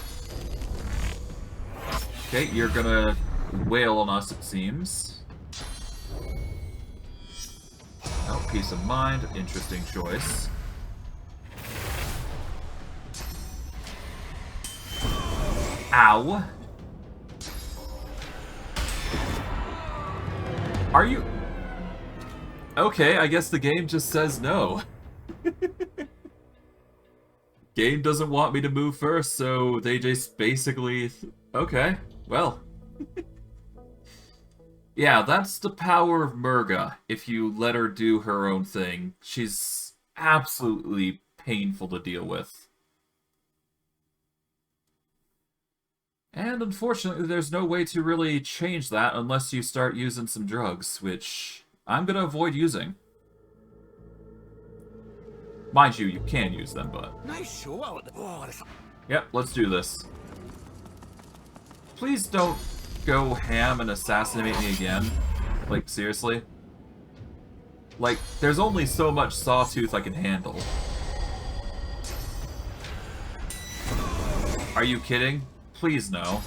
Okay, you're gonna wail on us, it seems. Oh, Peace of Mind. Interesting choice. Ow. Are you... Okay, I guess the game just says no. Game doesn't want me to move first, so they just basically... Okay, well... Yeah, that's the power of Murga, if you let her do her own thing. She's absolutely painful to deal with. And unfortunately, there's no way to really change that unless you start using some drugs, which I'm gonna avoid using. Mind you, you can use them, but... Nice show out there. Oh, Yep, let's do this. Please don't go ham and assassinate me again. Like, seriously? Like, there's only so much sawtooth I can handle. Are you kidding? Please no.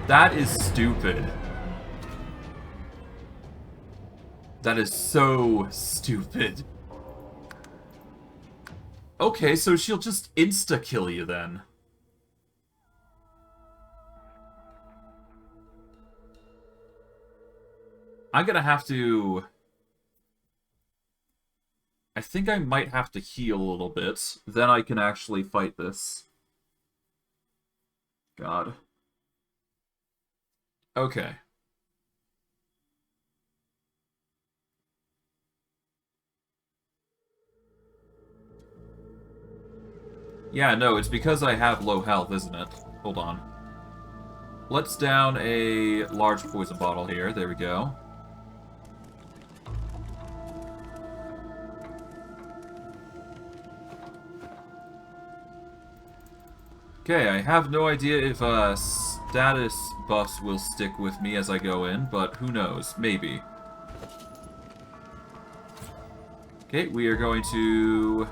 That is stupid. That is so stupid. Okay, so she'll just insta-kill you then. I'm gonna have to... I think I might have to heal a little bit. Then I can actually fight this. God. Okay. Yeah, no, it's because I have low health, isn't it? Hold on. Let's down a large poison bottle here. There we go. Okay, I have no idea if status buffs will stick with me as I go in, but who knows? Maybe. Okay, we are going to...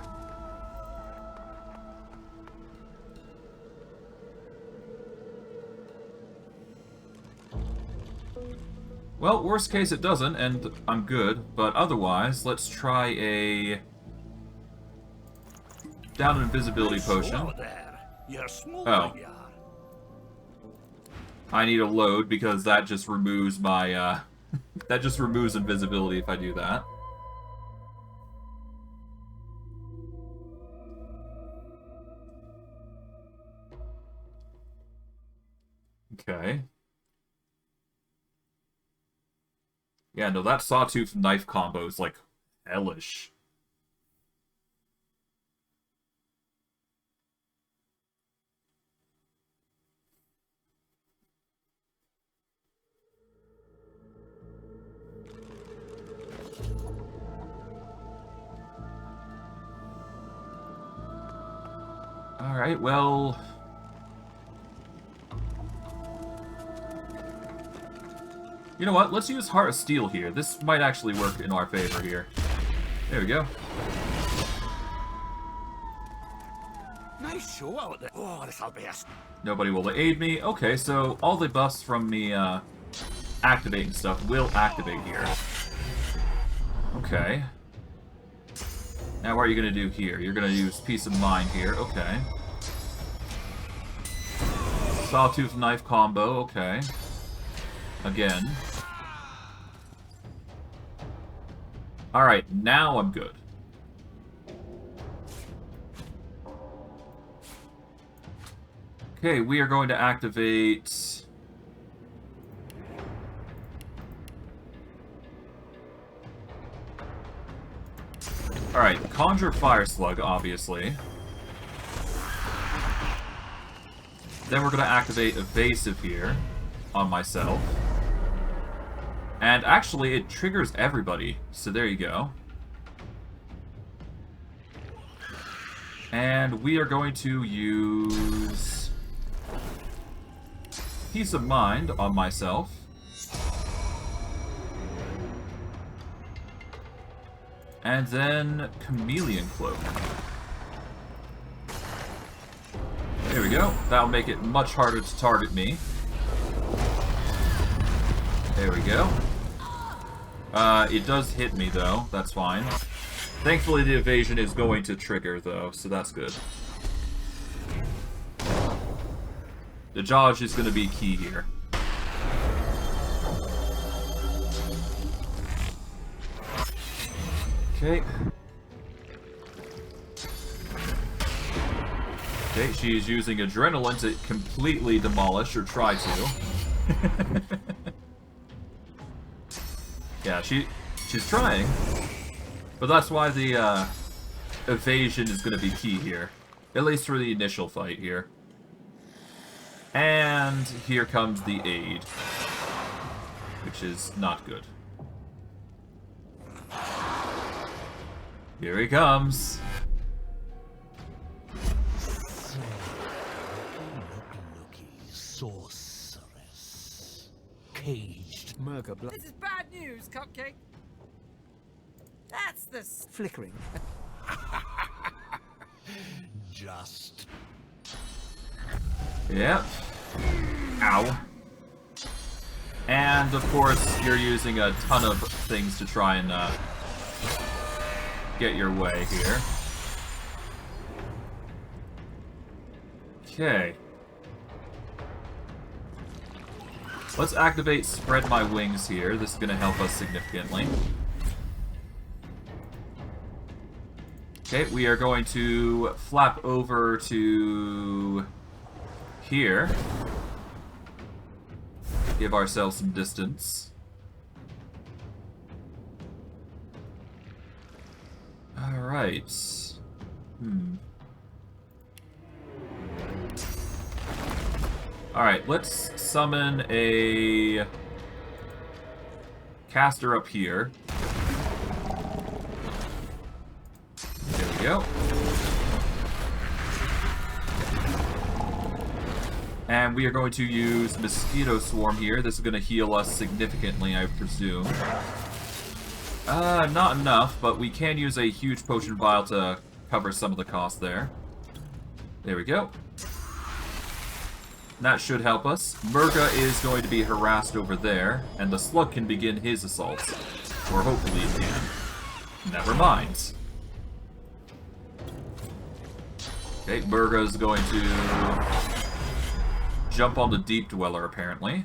Well, worst case it doesn't, and I'm good, but otherwise, let's try a... down an invisibility potion. Oh. I need a load because that just removes my, that just removes invisibility if I do that. Okay. Yeah, no, that sawtooth knife combo is, like, hellish. Alright, well... You know what? Let's use Heart of Steel here. This might actually work in our favor here. There we go. Nice show out there. Oh, this'll be a... Nobody will aid me. Okay, so all the buffs from me activating stuff will activate here. Okay. Now what are you going to do here? You're going to use Peace of Mind here. Okay. Sawtooth Knife combo. Okay. Again. Alright, now I'm good. Okay, we are going to activate... Alright, Conjure Fire Slug, obviously. Then we're going to activate Evasive here on myself. And actually, it triggers everybody. So there you go. And we are going to use Peace of Mind on myself. And then Chameleon Cloak. There we go. That'll make it much harder to target me. There we go. It does hit me, though. That's fine. Thankfully, the evasion is going to trigger, though, so that's good. The dodge is going to be key here. Okay. Okay, she's using Adrenaline to completely demolish, or try to. Yeah, she's trying. But that's why the evasion is going to be key here. At least for the initial fight here. And here comes the aid. Which is not good. Here he comes. sorceress. Caged. Murga This is bad news, Cupcake. That's the flickering. Just. Yep. Ow. And, of course, you're using a ton of things to try and, get your way here. Okay. Let's activate Spread My Wings here. This is going to help us significantly. Okay, we are going to flap over to here. Give ourselves some distance. Alright. Alright, let's summon a caster up here. There we go. And we are going to use Mosquito Swarm here. This is going to heal us significantly, I presume. Not enough, but we can use a huge potion vial to cover some of the cost there. There we go. That should help us. Murga is going to be harassed over there, and the slug can begin his assault. Or hopefully it can. Never mind. Okay, Murga is going to jump on the Deep Dweller, apparently.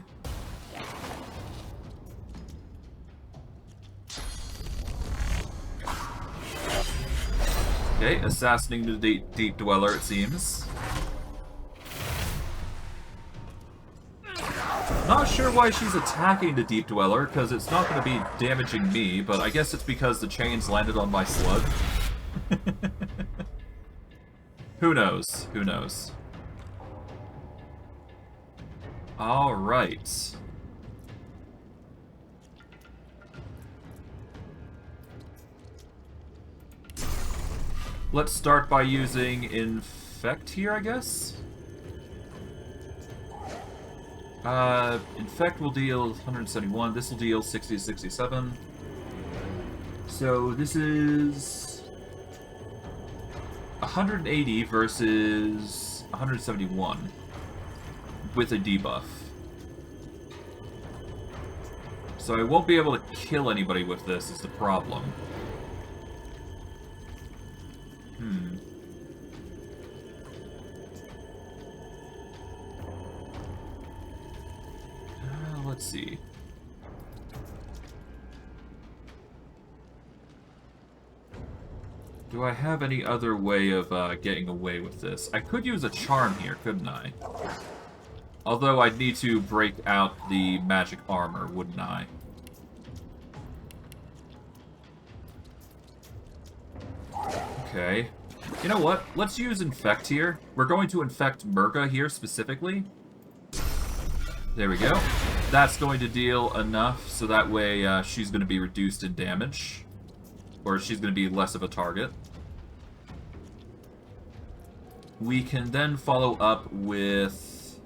Okay, assassinating the Deep Dweller, it seems. Not sure why she's attacking the Deep Dweller, because it's not going to be damaging me, but I guess it's because the chains landed on my slug. Who knows? Who knows? Alright. Let's start by using Infect here, I guess? Infect will deal 171, this will deal 60 to 67. So this is 180 versus 171 with a debuff. So I won't be able to kill anybody with this is the problem. Let's see. Do I have any other way of getting away with this? I could use a charm here, couldn't I? Although I'd need to break out the magic armor, wouldn't I? Okay. You know what? Let's use Infect here. We're going to infect Murga here specifically. There we go. That's going to deal enough, so that way she's going to be reduced in damage. Or she's going to be less of a target. We can then follow up with...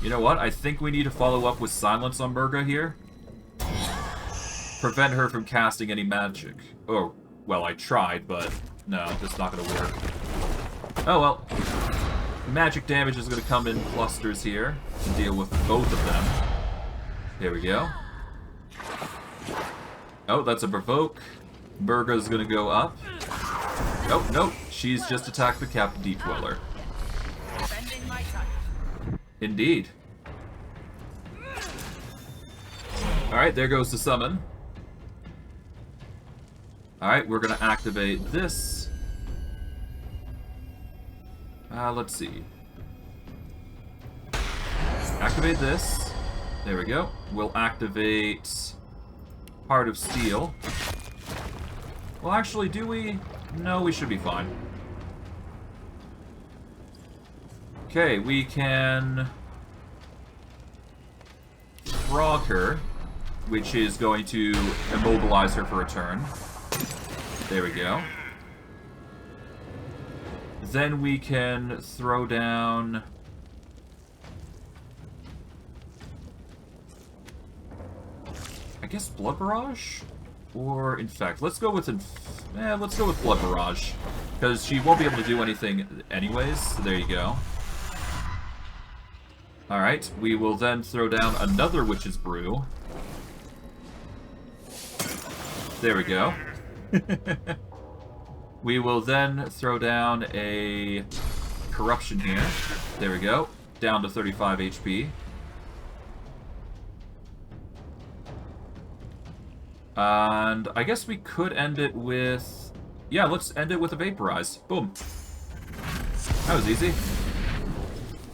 You know what? I think we need to follow up with Silence on Murga here. Prevent her from casting any magic. Oh, well, I tried, but no, that's not going to work. Oh well. Magic damage is going to come in clusters here to deal with both of them. There we go. Oh, that's a provoke. Murga's going to go up. Oh, nope. She's just attacked the Captain Deep Dweller. Indeed. Alright, there goes the summon. Alright, we're going to activate this. Let's see. Activate this. There we go. We'll activate Heart of Steel. Well, actually, do we? No, we should be fine. Okay, we can frog her, which is going to immobilize her for a turn. There we go. then we can throw down... I guess Blood Barrage? Or Infect. Let's go with let's go with Blood Barrage. Because she won't be able to do anything anyways, so there you go. Alright, we will then throw down another Witch's Brew. There we go. We will then throw down a Corruption here. There we go. Down to 35 HP. And I guess we could end it with... Yeah, let's end it with a Vaporize. Boom. That was easy.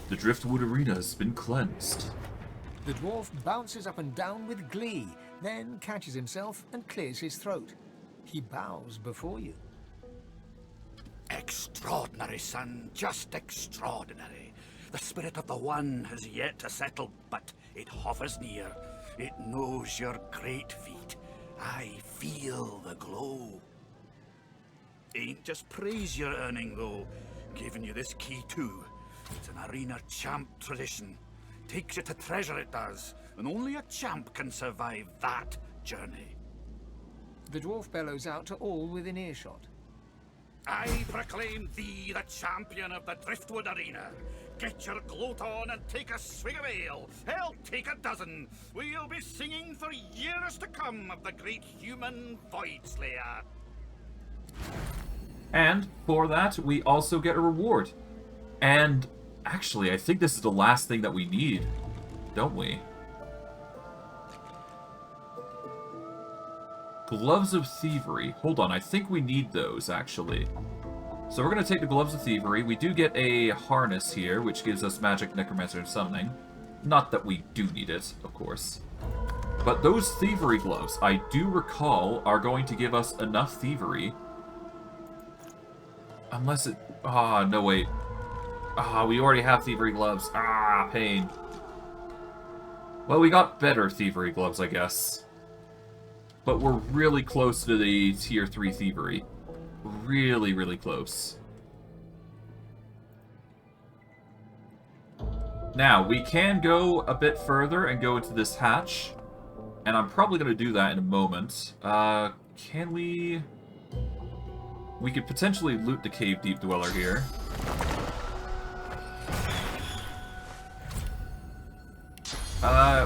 The Driftwood Arena has been cleansed. The dwarf bounces up and down with glee, then catches himself and clears his throat. He bows before you. Extraordinary, son. Just extraordinary. The spirit of the One has yet to settle, but it hovers near. It knows your great feat. I feel the glow. Ain't just praise you're earning, though. Giving you this key, too. It's an arena champ tradition. Takes you to treasure, it does. And only a champ can survive that journey. The dwarf bellows out to all within earshot. I proclaim thee the champion of the Driftwood Arena. Get your gloat on and take a swig of ale. Hell, take a dozen. We'll be singing for years to come of the great human Void Slayer. And for that, we also get a reward. And actually, I think this is the last thing that we need, don't we? Gloves of Thievery. Hold on, I think we need those, actually. So we're going to take the Gloves of Thievery. We do get a harness here, which gives us magic, necromancer, and summoning. Not that we do need it, of course. But those Thievery gloves, I do recall, are going to give us enough Thievery. Unless it... Ah, no, wait. Ah, we already have Thievery gloves. Ah, pain. Well, we got better Thievery gloves, I guess. But we're really close to the Tier 3 Thievery. Really, really close. Now, we can go a bit further and go into this hatch. And I'm probably going to do that in a moment. Can we... We could potentially loot the Cave Deep Dweller here.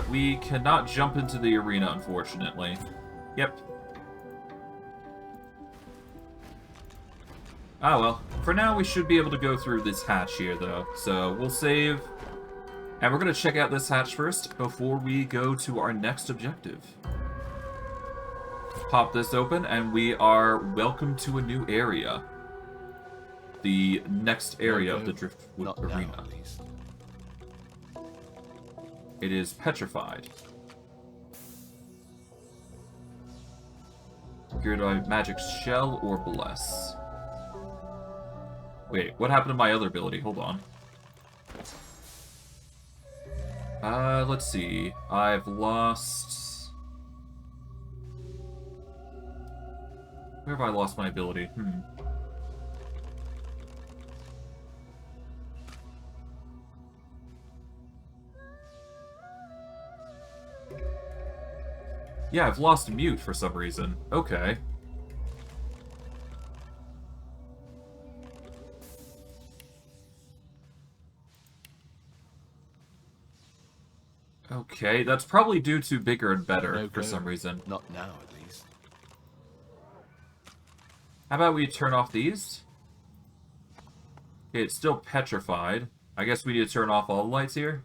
We cannot jump into the arena, unfortunately. Yep. Ah, well. For now, we should be able to go through this hatch here, though. So, we'll save. And we're going to check out this hatch first before we go to our next objective. Pop this open, and we are welcome to a new area. The next area of the Driftwood Arena. Now, at least. It is petrified. Geared by magic shell or bless. Wait, what happened to my other ability? Hold on. Let's see. I've lost... Where have I lost my ability? Yeah, I've lost mute for some reason. Okay. Okay, that's probably due to bigger and better No for go. some reason. Not now, at least. How about we turn off these? Okay, it's still petrified. I guess we need to turn off all the lights here.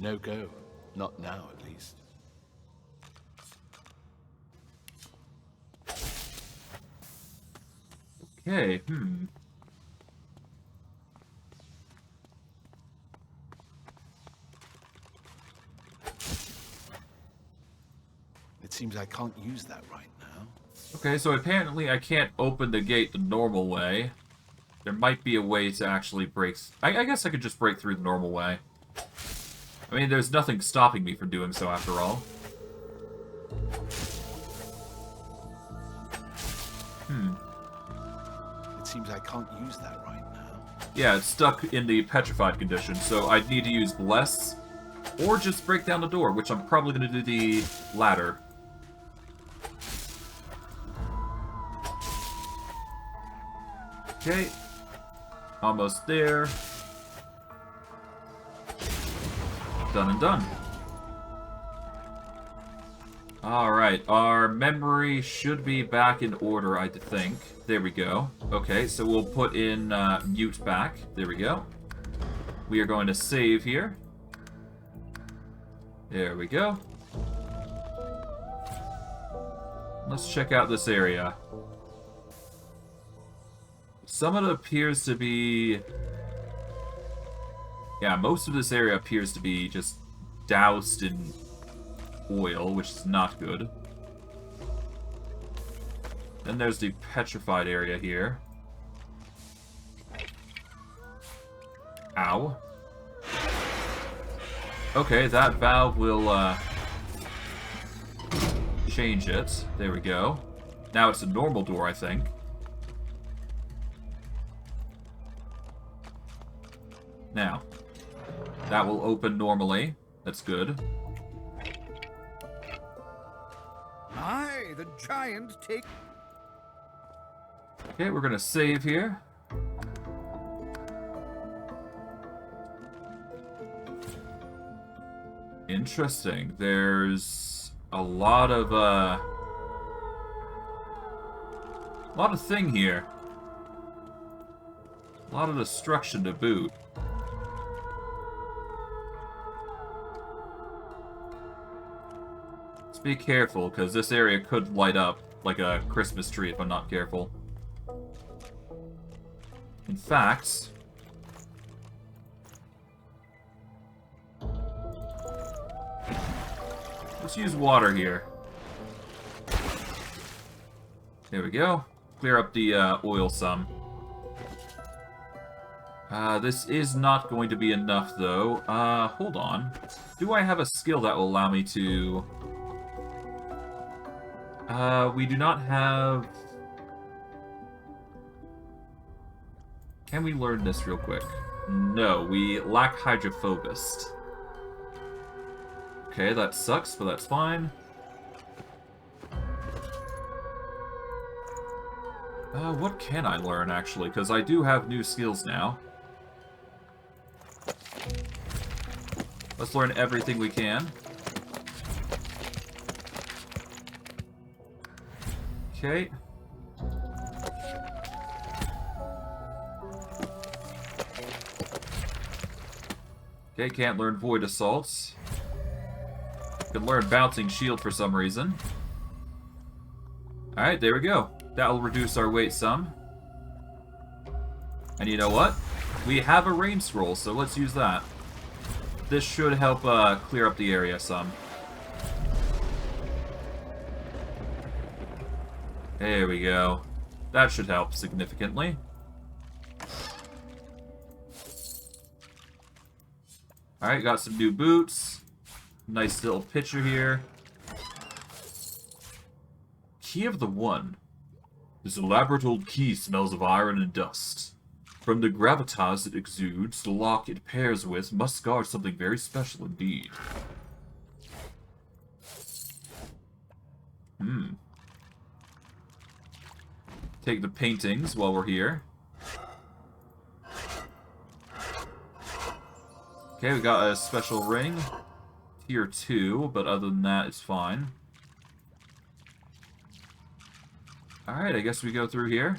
No go. Not now, at least. Okay, It seems I can't use that right now. Okay, so apparently I can't open the gate the normal way. there might be a way to actually break... I guess I could just break through the normal way. I mean, there's nothing stopping me from doing so after all. It seems I can't use that right now. Yeah, it's stuck in the petrified condition, so I'd need to use Bless, or just break down the door, which I'm probably going to do the latter. Okay. Almost there. Done and done. Alright, our memory should be back in order, I think. There we go. Okay, so we'll put in mute back. There we go. We are going to save here. There we go. Let's check out this area. Some of it appears to be... Yeah, most of this area appears to be just doused in oil, which is not good. Then there's the petrified area here. Ow. Okay, that valve will change it. There we go. Now it's a normal door, I think. Now, that will open normally. That's good. Aye, the giant take... Okay, we're gonna save here. Interesting. There's a lot of thing here. A lot of destruction to boot. Let's be careful, because this area could light up like a Christmas tree if I'm not careful. In fact... let's use water here. There we go. Clear up the oil some. This is not going to be enough, though. Hold on. Do I have a skill that will allow me to... we do not have... Can we learn this real quick? No, we lack Hydrophobist. Okay, that sucks, but that's fine. What can I learn, actually? Because I do have new skills now. Let's learn everything we can. Okay. Okay, can't learn Void Assaults. Can learn Bouncing Shield for some reason. Alright, there we go. That'll reduce our weight some. And you know what? We have a rain scroll, so let's use that. This should help clear up the area some. There we go. That should help significantly. Alright, got some new boots. Nice little picture here. Key of the One. This elaborate old key smells of iron and dust. From the gravitas it exudes, the lock it pairs with must guard something very special indeed. Take the paintings while we're here. Okay, we got a special ring. Tier 2, but other than that, it's fine. Alright, I guess we go through here.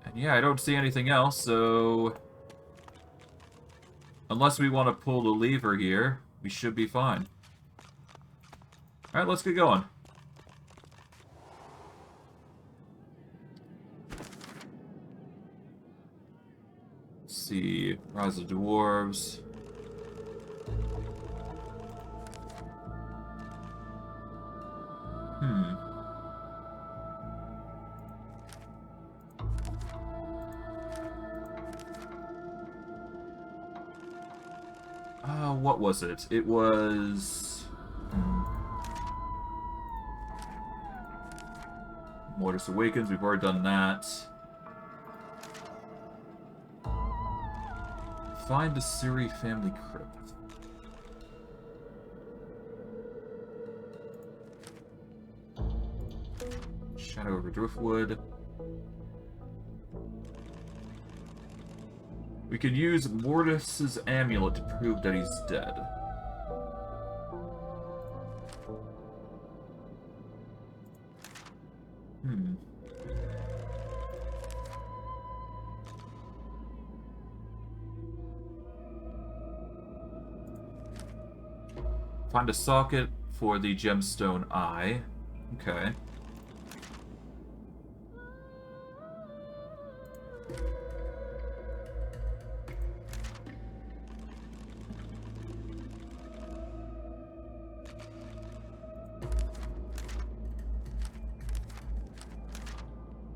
And yeah, I don't see anything else, so... unless we want to pull the lever here, we should be fine. Alright, let's get going. Let's see, Rise of Dwarves. what was it? It was... Mortis Awakens, we've already done that. Find a Siri family crypt. Shadow over Driftwood. We could use Mortis's amulet to prove that he's dead. Find a socket for the gemstone eye. Okay.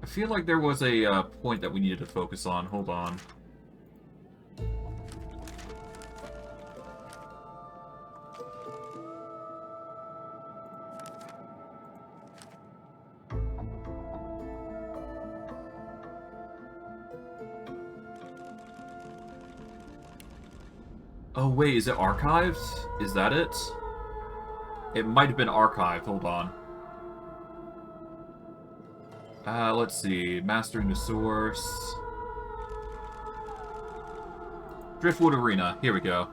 I feel like there was a point that we needed to focus on. Hold on. Oh wait, is it archived? Is that it? It might have been archived. Hold on. Let's see. Mastering the source. Driftwood Arena. Here we go.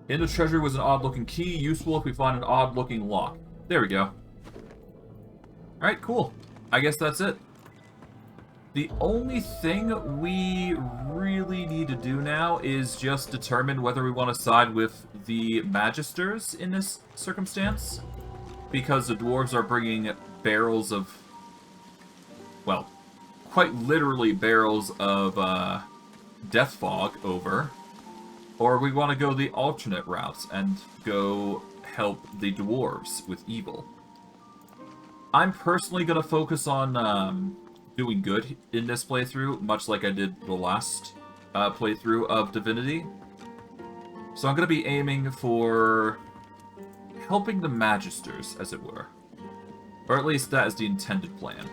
In the treasure was an odd-looking key, useful if we find an odd-looking lock. There we go. Alright, cool. I guess that's it. The only thing we really need to do now is just determine whether we want to side with the Magisters in this circumstance. Because the dwarves are bringing barrels of... well, quite literally barrels of death fog over. Or we want to go the alternate route and go help the dwarves with evil. I'm personally going to focus on doing good in this playthrough, much like I did the last playthrough of Divinity. So I'm going to be aiming for helping the Magisters, as it were. Or at least that is the intended plan.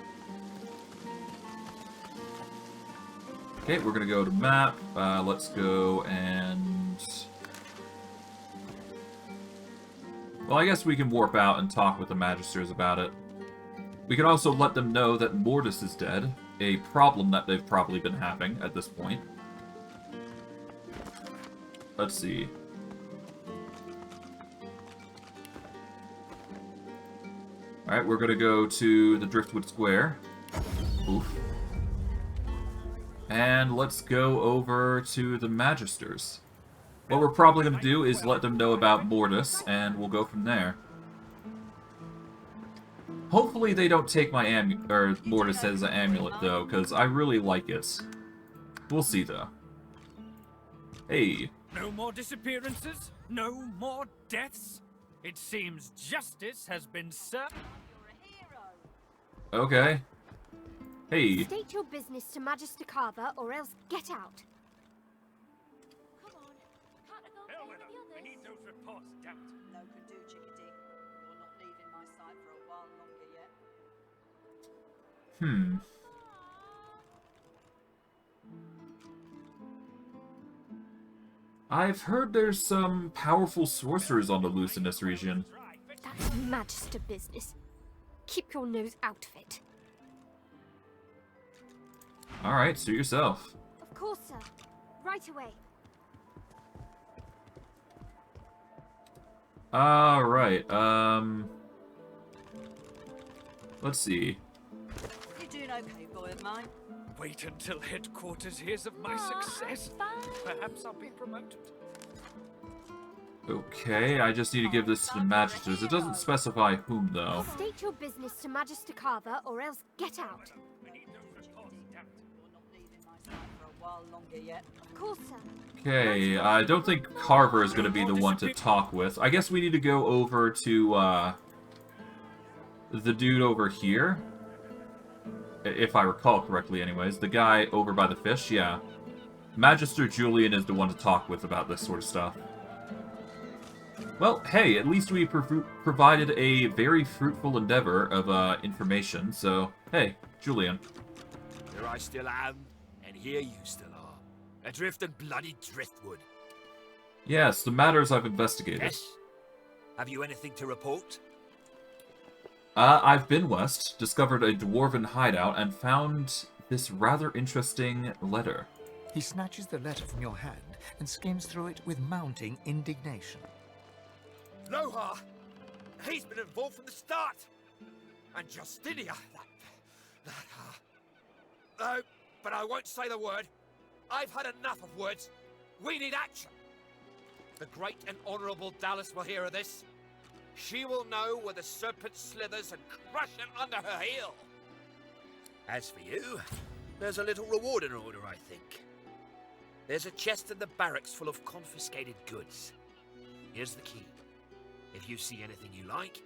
Okay, we're going to go to map. Let's go and... well, I guess we can warp out and talk with the Magisters about it. We can also let them know that Mortis is dead, a problem that they've probably been having at this point. Let's see. Alright, we're gonna go to the Driftwood Square. Oof. And let's go over to the Magisters. What we're probably gonna do is let them know about Mortis, and we'll go from there. Hopefully they don't take my Mortis as an amulet, though, because I really like it. We'll see, though. Hey. No more disappearances? No more deaths? It seems justice has been served. Okay. Hey. State your business to Magister Carver, or else get out. Come on. Can't I go Hell with with the her. others? We need those reports, damn it. No can do, chickadee. You're not leaving my side for a while longer yet. I've heard there's some powerful sorcerers on the loose in this region. That's Magister business. Keep your nose out of it. Alright, suit yourself. Of course, sir. Right away. Alright, let's see. You're doing okay, boy of mine. Wait until headquarters hears of my success. Perhaps I'll be promoted. Okay, I just need to give this to the Magisters. It doesn't specify whom, though. State your business to Magister Carver, or else get out. We need those reports, damn it. You're not leaving my side for a while longer yet. Of course, sir. Okay, I don't think Carver is going to be the one to talk with. I guess we need to go over to, the dude over here. If I recall correctly, anyways. The guy over by the fish, yeah. Magister Julian is the one to talk with about this sort of stuff. Well, hey, at least we provided a very fruitful endeavor of information, so hey, Julian. Here I still am, and here you still are. Adrift in bloody driftwood. Yes, the matters I've investigated. Yes? Have you anything to report? I've been west, discovered a dwarven hideout, and found this rather interesting letter. He snatches the letter from your hand and skims through it with mounting indignation. Lohar! He's been involved from the start! And Justinia, No, but I won't say the word. I've had enough of words. We need action. The great and honourable Dallas will hear of this. She will know where the serpent slithers and crush it under her heel. As for you, there's a little reward in order, I think. There's a chest in the barracks full of confiscated goods. Here's the key. If you see anything you like,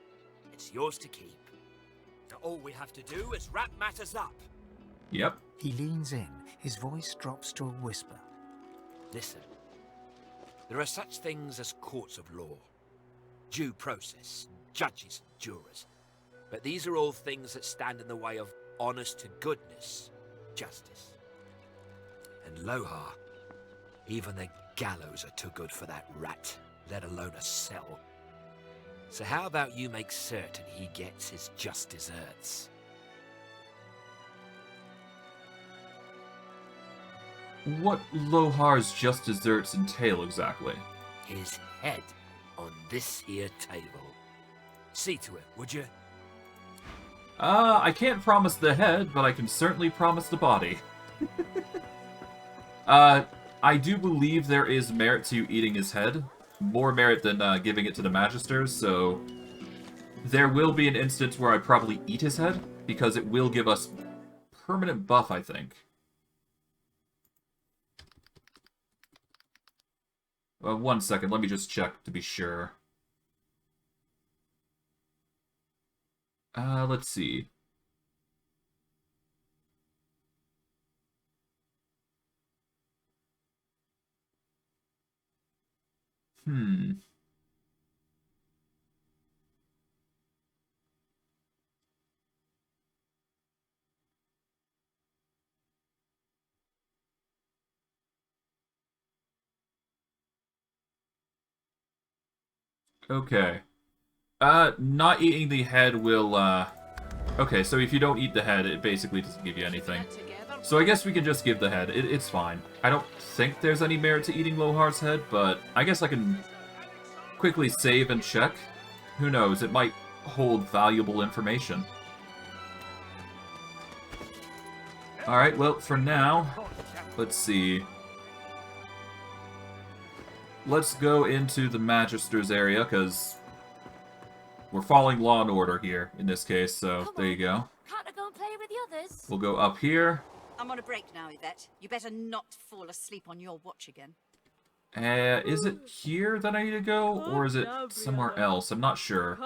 it's yours to keep. Now all we have to do is wrap matters up. Yep. He leans in. His voice drops to a whisper. Listen. There are such things as courts of law. Due process, judges, jurors. But these are all things that stand in the way of honest to goodness, justice. And Lohar, even the gallows are too good for that rat, let alone a cell. So how about you make certain he gets his just desserts? What Lohar's just desserts entail exactly? His head on this here table. See to it, would you? I can't promise the head, but I can certainly promise the body. I do believe there is merit to eating his head. More merit than giving it to the Magisters, so... There will be an instance where I probably eat his head, because it will give us permanent buff, I think. 1 second, let me just check to be sure. Let's see. Okay. Not eating the head will, Okay, so if you don't eat the head, it basically doesn't give you anything. So I guess we can just give the head. It's fine. I don't think there's any merit to eating Lohar's head, but I guess I can quickly save and check. Who knows, it might hold valuable information. Alright, well, for now, let's see. Let's go into the Magister's area, because we're following law and order here, in this case, so there you go. Can't I go and play with the others? We'll go up here. I'm on a break now, Yvette. You better not fall asleep on your watch again. Is it here that I need to go, or is it somewhere else? I'm not sure.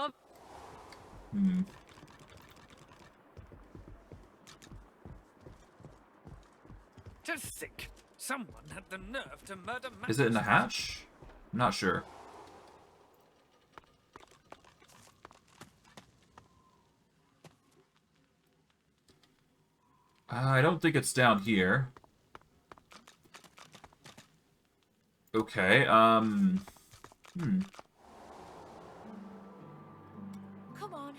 To think, someone had the nerve to murder. Is it in the hatch? I'm not sure. I don't think it's down here. Okay, Come on,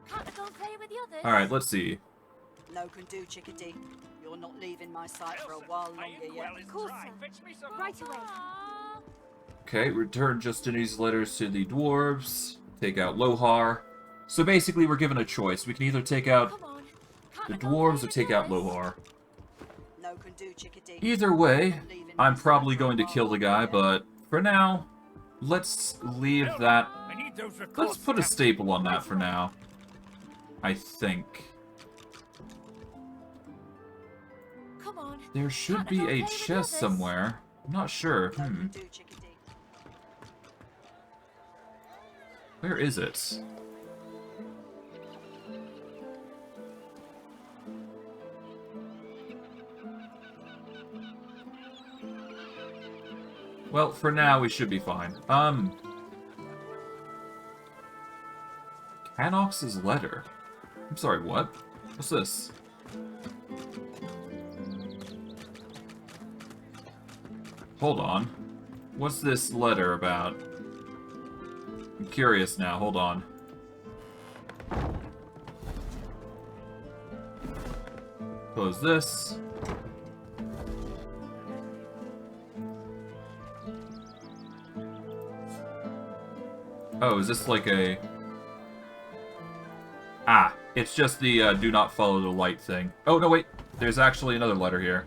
can't I go and play with the others? Alright, let's see. No can do, Chickadee. You're not leaving my sight for a while longer yet. Of course, sir. Right away. Okay, return Justinian's letters to the dwarves. Take out Lohar. So basically, we're given a choice. We can either take out the dwarves or take out Lohar. No can do, Chickadee. Either way, I'm probably going to kill the guy, but for now, let's leave that. Let's put a staple on that for now. I think. Come on. There should be a chest somewhere. I'm not sure. Where is it? Well, for now, we should be fine. Canox's letter. I'm sorry, what? What's this? Hold on. What's this letter about? I'm curious now, hold on. Close this. Oh, is this like a... Ah, it's just the do not follow the light thing. Oh, no, wait. There's actually another letter here.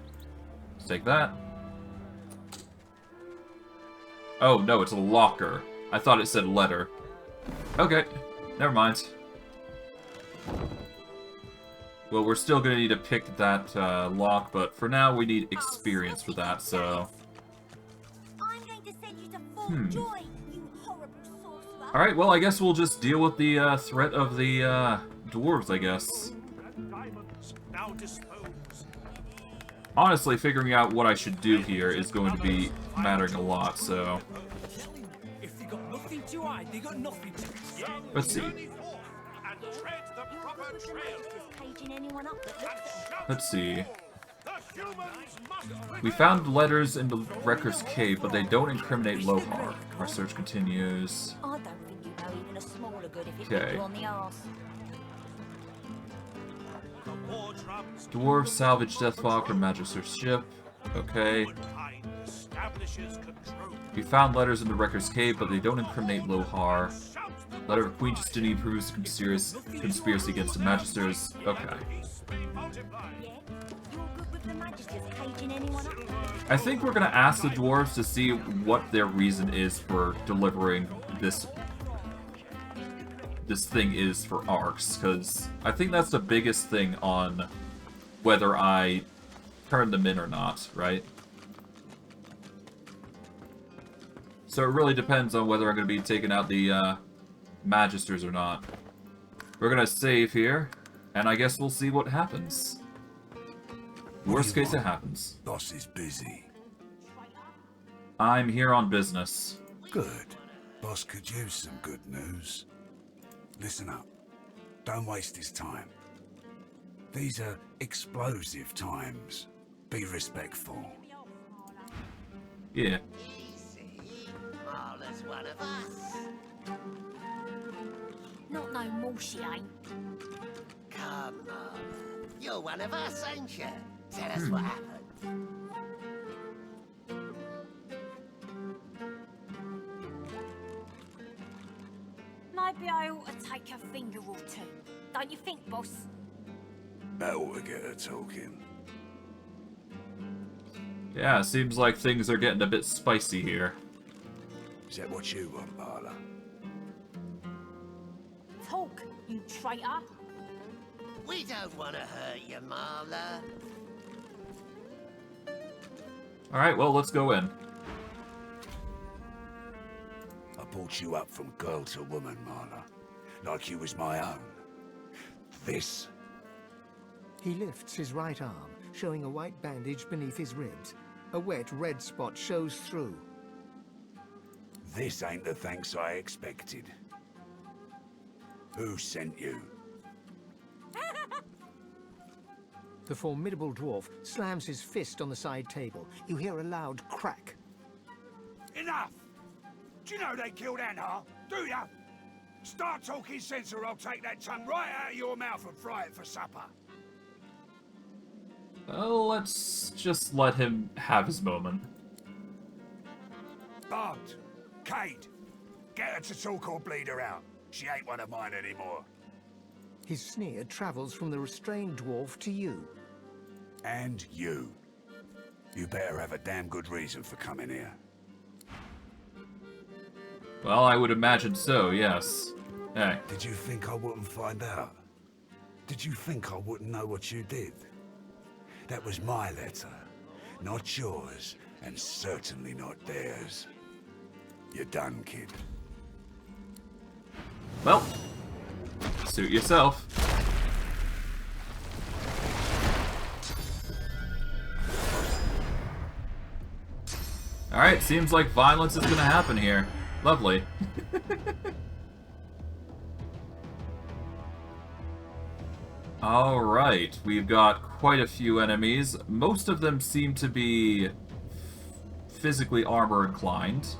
Let's take that. Oh, no, it's a locker. I thought it said letter. Okay, never mind. Well, we're still going to need to pick that lock, but for now we need experience for that, so... I'm going to send you to full joy, you horrible sorcerer. Alright, well, I guess we'll just deal with the threat of the dwarves, I guess. Honestly, figuring out what I should do here is going to be mattering a lot, so... If they got nothing to hide, they got nothing to... Let's see. Let's see. We found letters in the Wrecker's Cave, but they don't incriminate Lohar. Our search continues. I don't think you know even a smaller good if it Okay. hit you on the arse. Dwarves salvage Deathwalker from Magister's ship. Okay. We found letters in the Wrecker's Cave, but they don't incriminate Lohar. Letter of Queen Justinian proves conspiracy against the Magisters. Okay. I think we're gonna ask the dwarves to see what their reason is for delivering this thing is for Arcs, because I think that's the biggest thing on whether I turn them in or not, right? So it really depends on whether I'm going to be taking out the Magisters or not. We're going to save here, and I guess we'll see what happens. Worst case, it happens. Boss is busy. I'm here on business. Good. Boss could use some good news. Listen up. Don't waste his time. These are explosive times. Be respectful. Yeah. Marla's one of us. Not no more, she ain't. Come, Marla. You're one of us, ain't you? Tell us what happened. Maybe I ought to take a finger or two. Don't you think, boss? That ought to get her talking. Yeah, seems like things are getting a bit spicy here. Is that what you want, Marla? Talk, you traitor. We don't want to hurt you, Marla. Alright, well, let's go in. I brought you up from girl to woman, Marla. Like you was my own. This. He lifts his right arm, showing a white bandage beneath his ribs. A wet red spot shows through. This ain't the thanks I expected. Who sent you? The formidable dwarf slams his fist on the side table. You hear a loud crack. Enough! Do you know they killed Anhar? Do ya? Start talking sense or I'll take that tongue right out of your mouth and fry it for supper. Well, let's just let him have his moment. Bart, Cade, get her to talk or bleed her out. She ain't one of mine anymore. His sneer travels from the restrained dwarf to you. And you. You better have a damn good reason for coming here. Well, I would imagine so, yes. Hey. Did you think I wouldn't find out? Did you think I wouldn't know what you did? That was my letter, not yours, and certainly not theirs. You're done, kid. Well, suit yourself. Alright, seems like violence is gonna happen here. Lovely. Alright, we've got quite a few enemies. Most of them seem to be physically armor inclined.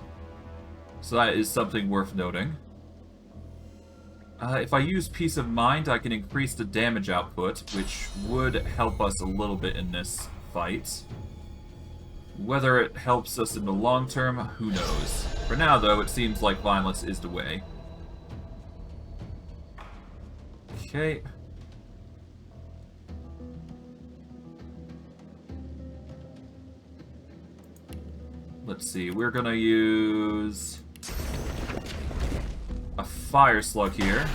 So that is something worth noting. If I use Peace of Mind, I can increase the damage output, which would help us a little bit in this fight. Whether it helps us in the long term, who knows. For now, though, it seems like violence is the way. Okay. Let's see, we're gonna use a fire slug here.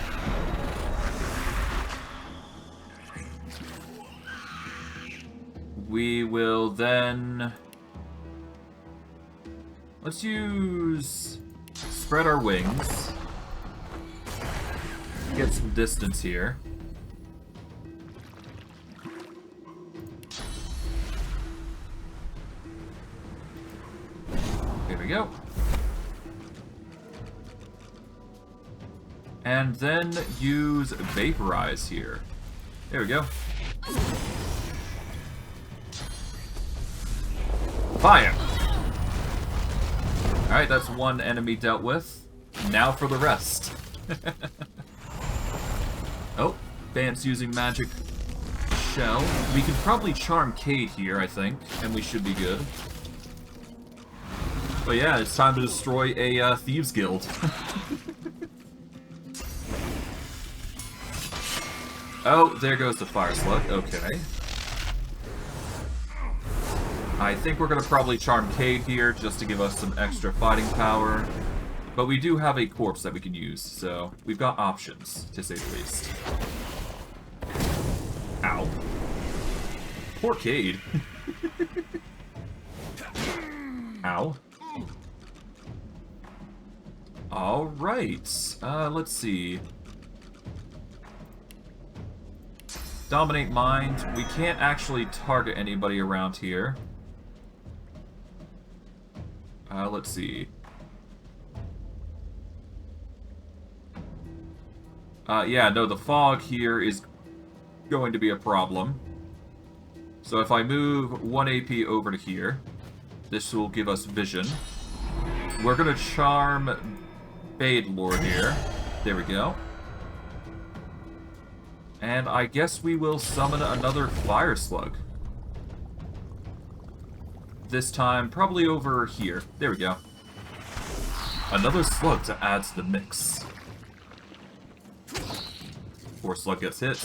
We will then... let's use... spread our wings. Get some distance here. Here we go. And then use Vaporize here. There we go. Fire! Alright, that's one enemy dealt with. Now for the rest. Oh, Bant's using magic shell. We can probably charm Cade here, I think, and we should be good. But yeah, it's time to destroy a Thieves Guild. Oh, there goes the Fire Slug. Okay. I think we're gonna probably charm Cade here just to give us some extra fighting power. But we do have a corpse that we can use, so we've got options, to say the least. Ow. Poor Cade. Ow. Alright, let's see. Dominate Mind. We can't actually target anybody around here. Let's see. Yeah, no, the fog here is going to be a problem. So if I move 1 AP over to here, this will give us vision. We're gonna charm Badelord here. There we go. And I guess we will summon another Fire Slug. This time, probably over here. There we go. Another slug to add to the mix. Poor slug gets hit.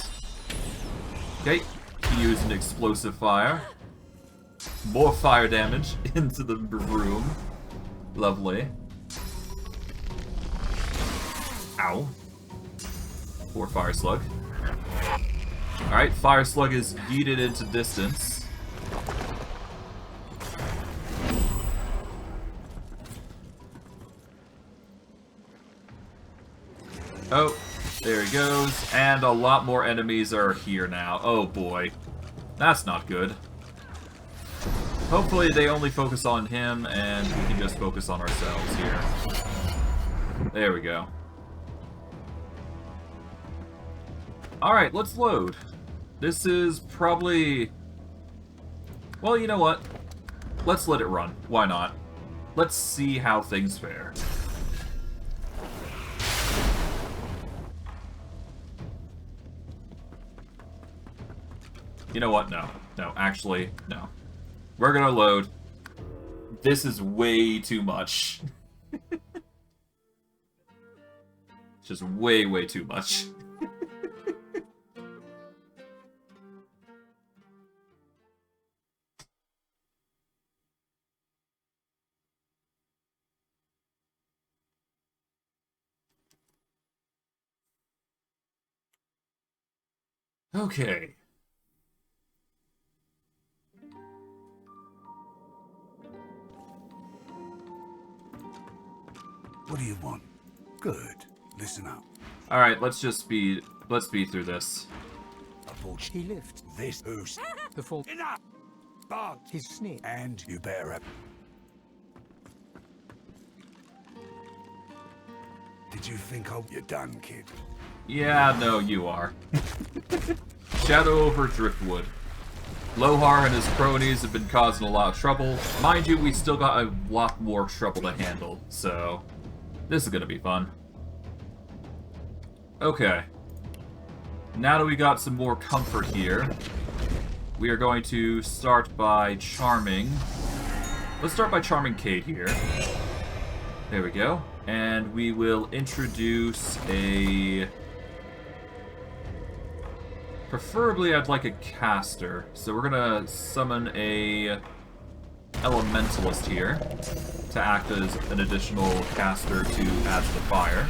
Okay, he used an explosive fire. More fire damage into the room. Lovely. Ow. Poor Fire Slug. Alright, Fire Slug is yeeted into distance. Oh, there he goes. And a lot more enemies are here now. Oh boy. That's not good. Hopefully they only focus on him and we can just focus on ourselves here. There we go. Alright, let's load. This is probably... well, you know what? Let's let it run. Why not? Let's see how things fare. You know what? No. No, actually, no. We're gonna load. This is way too much. Just way, way too much. Okay. What do you want? Good. Listen up. Alright, let's speed through this. He lived. This who's the fault. Enough! Bog! His sneak. And you better have... Did you think you're done, kid? Yeah, no, you are. Shadow over Driftwood. Lohar and his cronies have been causing a lot of trouble. Mind you, we still got a lot more trouble to handle, so this is gonna be fun. Okay. Now that we got some more comfort here, we are going to start by charming. Let's start by charming Cade here. There we go. And we will introduce a... Preferably, I'd like a caster. So we're gonna summon a elementalist here to act as an additional caster to add to the fire.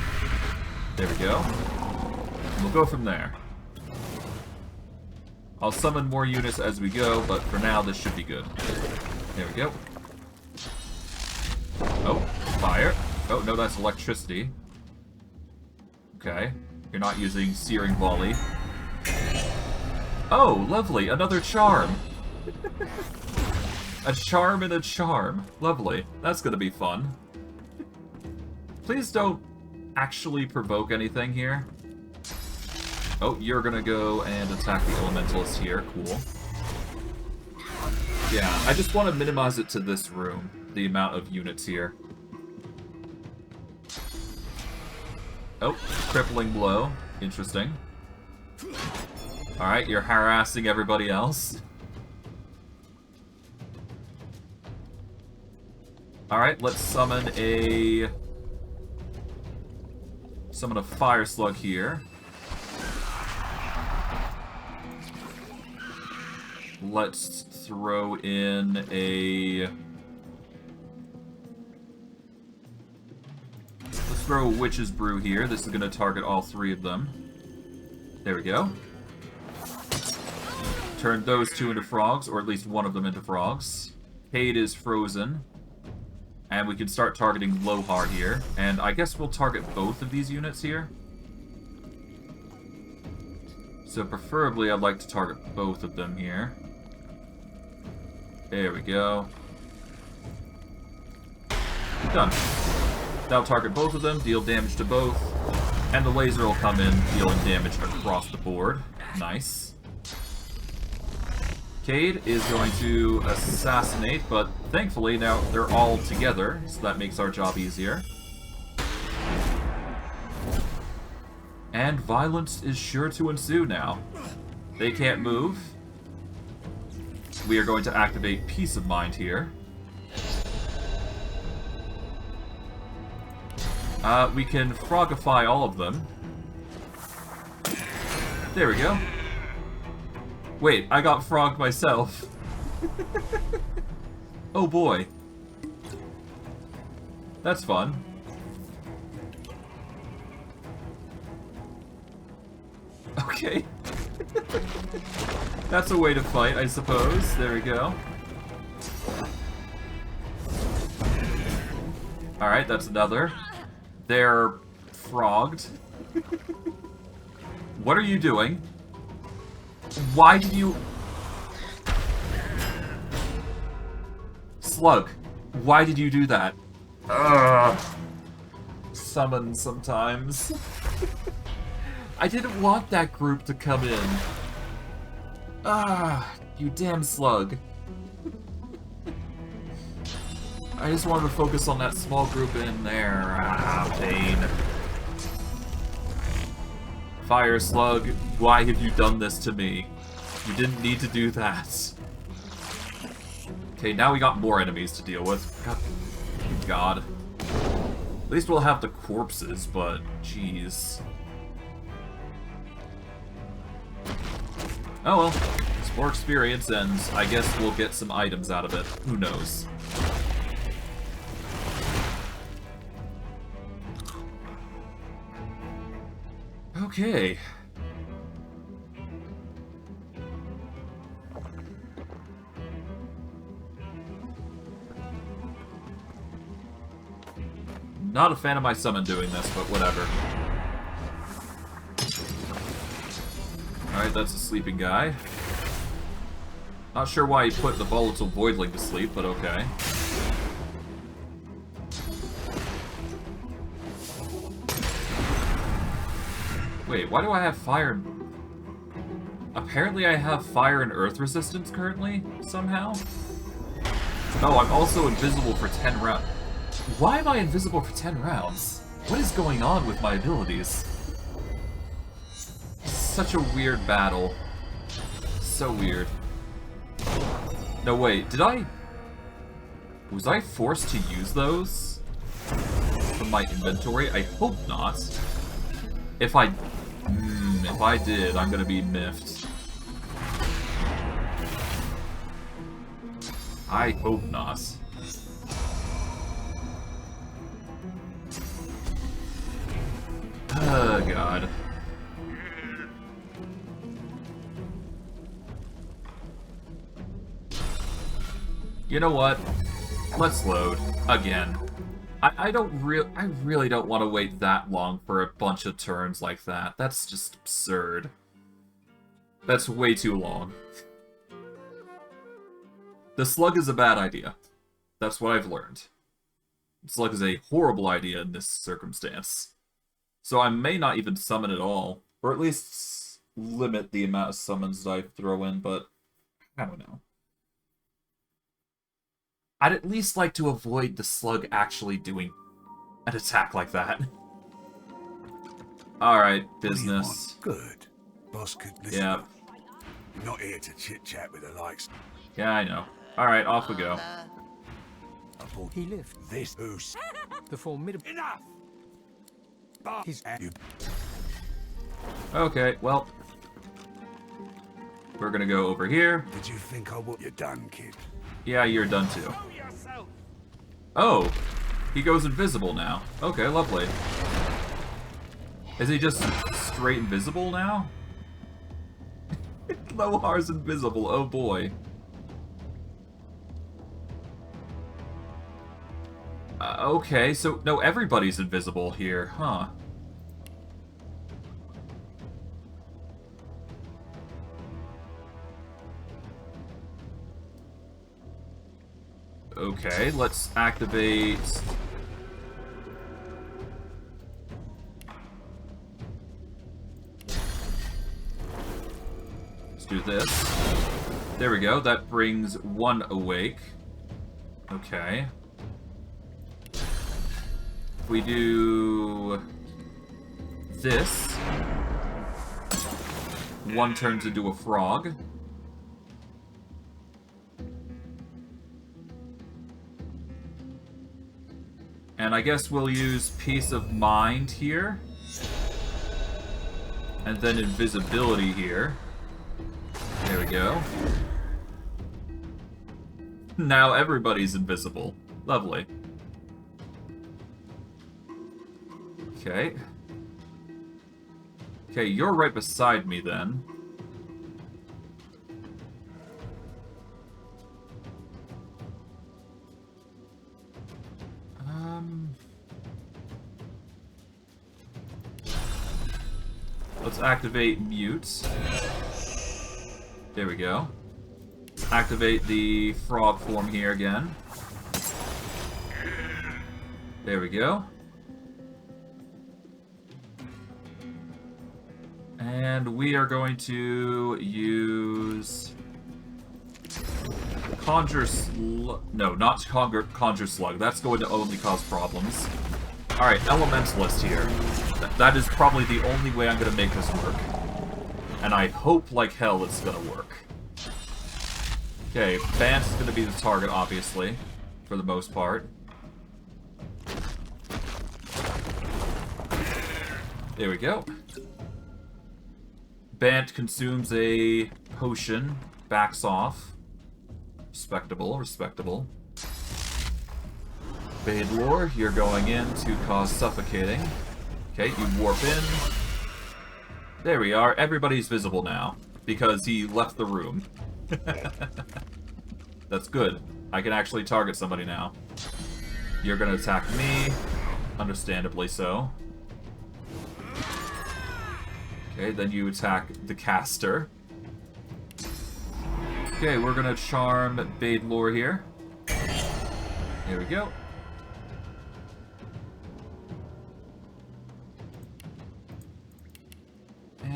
There we go. And we'll go from there. I'll summon more units as we go, but for now, this should be good. There we go. Oh, fire. Oh, no, that's electricity. Okay. You're not using Searing Volley. Oh, lovely. Another charm. A charm and a charm. Lovely. That's gonna be fun. Please don't actually provoke anything here. Oh, you're gonna go and attack the elementalist here. Cool. Yeah, I just want to minimize it to this room, the amount of units here. Oh, crippling blow. Interesting. Alright, you're harassing everybody else. Alright, let's summon a fire slug here. Let's throw in a... Let's throw a Witch's Brew here. This is going to target all three of them. There we go. Turn those two into frogs, or at least one of them into frogs. Cade is frozen. And we can start targeting Lohar here. And I guess we'll target both of these units here. So preferably I'd like to target both of them here. There we go. Done. Now target both of them, deal damage to both. And the laser will come in, dealing damage across the board. Nice. Cade is going to assassinate, but thankfully now they're all together, so that makes our job easier. And violence is sure to ensue now. They can't move. We are going to activate Peace of Mind here. We can frogify all of them. There we go. Wait, I got frogged myself. Oh boy. That's fun. Okay. That's a way to fight, I suppose. There we go. Alright, that's another. They're frogged. What are you doing? Why did you... Slug, why did you do that? Summon sometimes. I didn't want that group to come in. You damn slug. I just wanted to focus on that small group in there. Pain. Fire slug, why have you done this to me? You didn't need to do that. Okay, now we got more enemies to deal with. God. At least we'll have the corpses, but jeez. Oh well, it's more experience, and I guess we'll get some items out of it. Who knows? Okay. Not a fan of my summon doing this, but whatever. Alright, that's a sleeping guy. Not sure why he put the volatile voidling to sleep, but okay. Wait, why do I have fire? Apparently I have fire and earth resistance currently, somehow? Oh, I'm also invisible for 10 rounds. Why am I invisible for 10 rounds? What is going on with my abilities? Such a weird battle. So weird. No, wait, did I... Was I forced to use those from my inventory? I hope not. If I did, I'm gonna be miffed. I hope not. Oh, God. You know what? Let's load. Again. I really don't want to wait that long for a bunch of turns like that. That's just absurd. That's way too long. The slug is a bad idea. That's what I've learned. Slug is a horrible idea in this circumstance. So I may not even summon at all. Or at least limit the amount of summons that I throw in, but I don't know. I'd at least like to avoid the slug actually doing an attack like that. Alright, business. Good. Boss could listen. Yeah. You're not here to chit-chat with the likes. Yeah, I know. Alright, off we go. He lived. This boost. The formidable... Enough! His Okay, well. We're gonna go over here. Did you think I would? You're done, kid. Yeah, you're done too. Oh! He goes invisible now. Okay, lovely. Is he just straight invisible now? Lohar's invisible, oh boy. Okay, so no, everybody's invisible here, huh? Okay, let's activate... Let's do this. There we go, that brings one awake. Okay. If we do... this... one turns into a frog. And I guess we'll use Peace of Mind here. And then Invisibility here. There we go. Now everybody's invisible. Lovely. Okay. Okay, you're right beside me then. Let's activate mute. There we go. Activate the frog form here again. There we go. And we are going to use... Conjure Slug... No, not Conjure Slug. That's going to only cause problems. Alright, Elementalist here. That is probably the only way I'm going to make this work. And I hope like hell it's going to work. Okay, Bant is going to be the target, obviously. For the most part. There we go. Bant consumes a potion, backs off. Respectable, respectable. Badelore, you're going in to cause suffocating. Okay, you warp in. There we are. Everybody's visible now, because he left the room. That's good. I can actually target somebody now. You're gonna attack me. Understandably so. Okay, then you attack the caster. Okay, we're gonna charm Badelore here. There we go.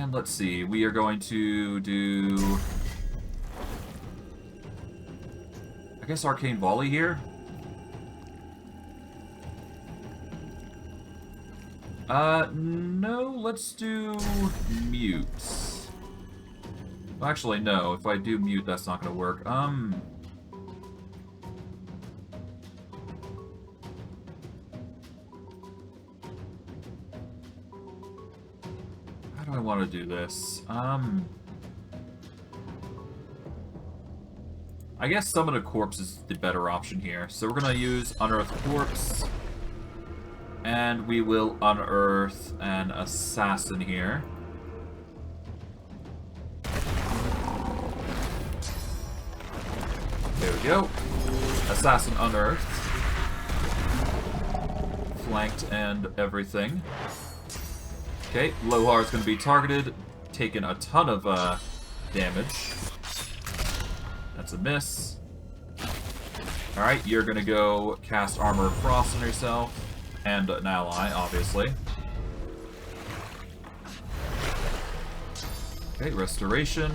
And let's see, we are going to do... I guess Arcane Volley here? No, let's do Mute. Well, actually, no, if I do Mute, that's not gonna work. How do I want to do this? I guess Summon a Corpse is the better option here. So we're gonna use Unearth Corpse. And we will unearth an assassin here. There we go. Assassin unearthed. Flanked and everything. Okay, Lohar is going to be targeted, taking a ton of damage. That's a miss. Alright, you're going to go cast Armor of Frost on yourself. And an ally, obviously. Okay, Restoration.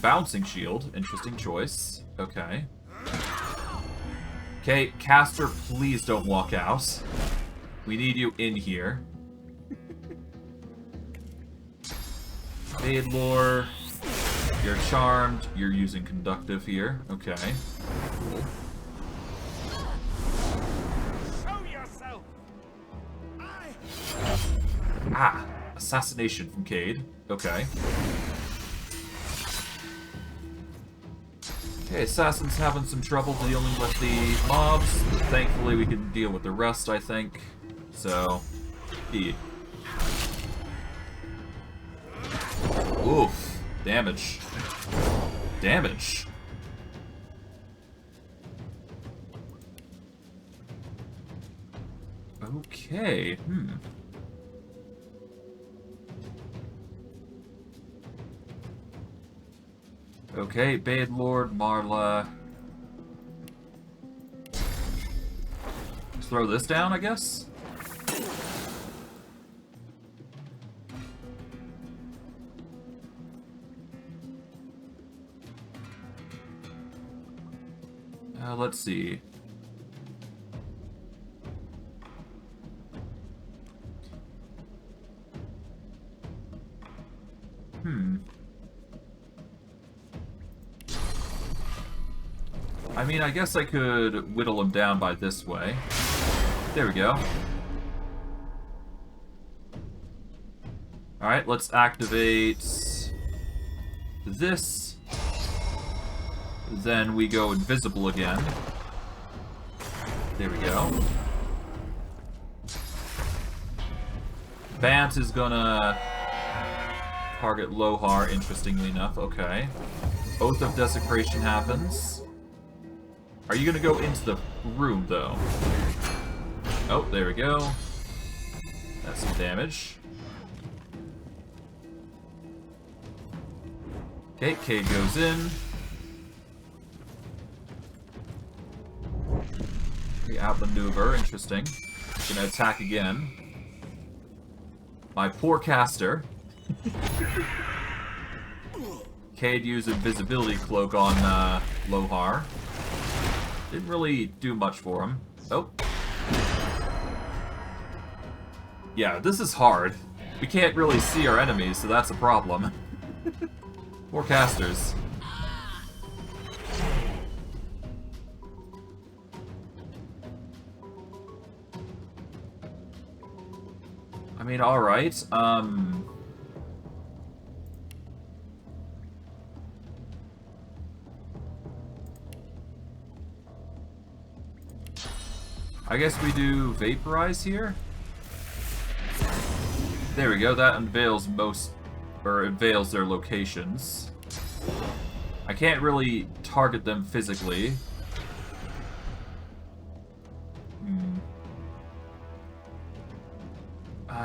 Bouncing Shield. Interesting choice. Okay. Okay, Caster, please don't walk out. We need you in here. Aidlore. You're charmed. You're using Conductive here. Okay. Cool. Ah, assassination from Cade. Okay. Okay, Assassin's having some trouble dealing with the mobs. Thankfully, we can deal with the rest, I think. So, oof. Damage. Damage. Okay, Okay, Bade Lord, Marla. Let's throw this down, I guess? Let's see. I mean, I guess I could whittle him down by this way. There we go. Alright, let's activate this. Then we go invisible again. There we go. Bant is gonna target Lohar, interestingly enough. Okay. Oath of Desecration happens. Are you gonna go into the room, though? Oh, there we go. That's some damage. Okay, Cade goes in. Okay, outmaneuver, interesting. Gonna attack again. My poor caster. Cade used Invisibility Cloak on Lohar. Didn't really do much for him. Oh. Yeah, this is hard. We can't really see our enemies, so that's a problem. Poor casters. I mean, alright, I guess we do Vaporize here? There we go, that unveils unveils their locations. I can't really target them physically.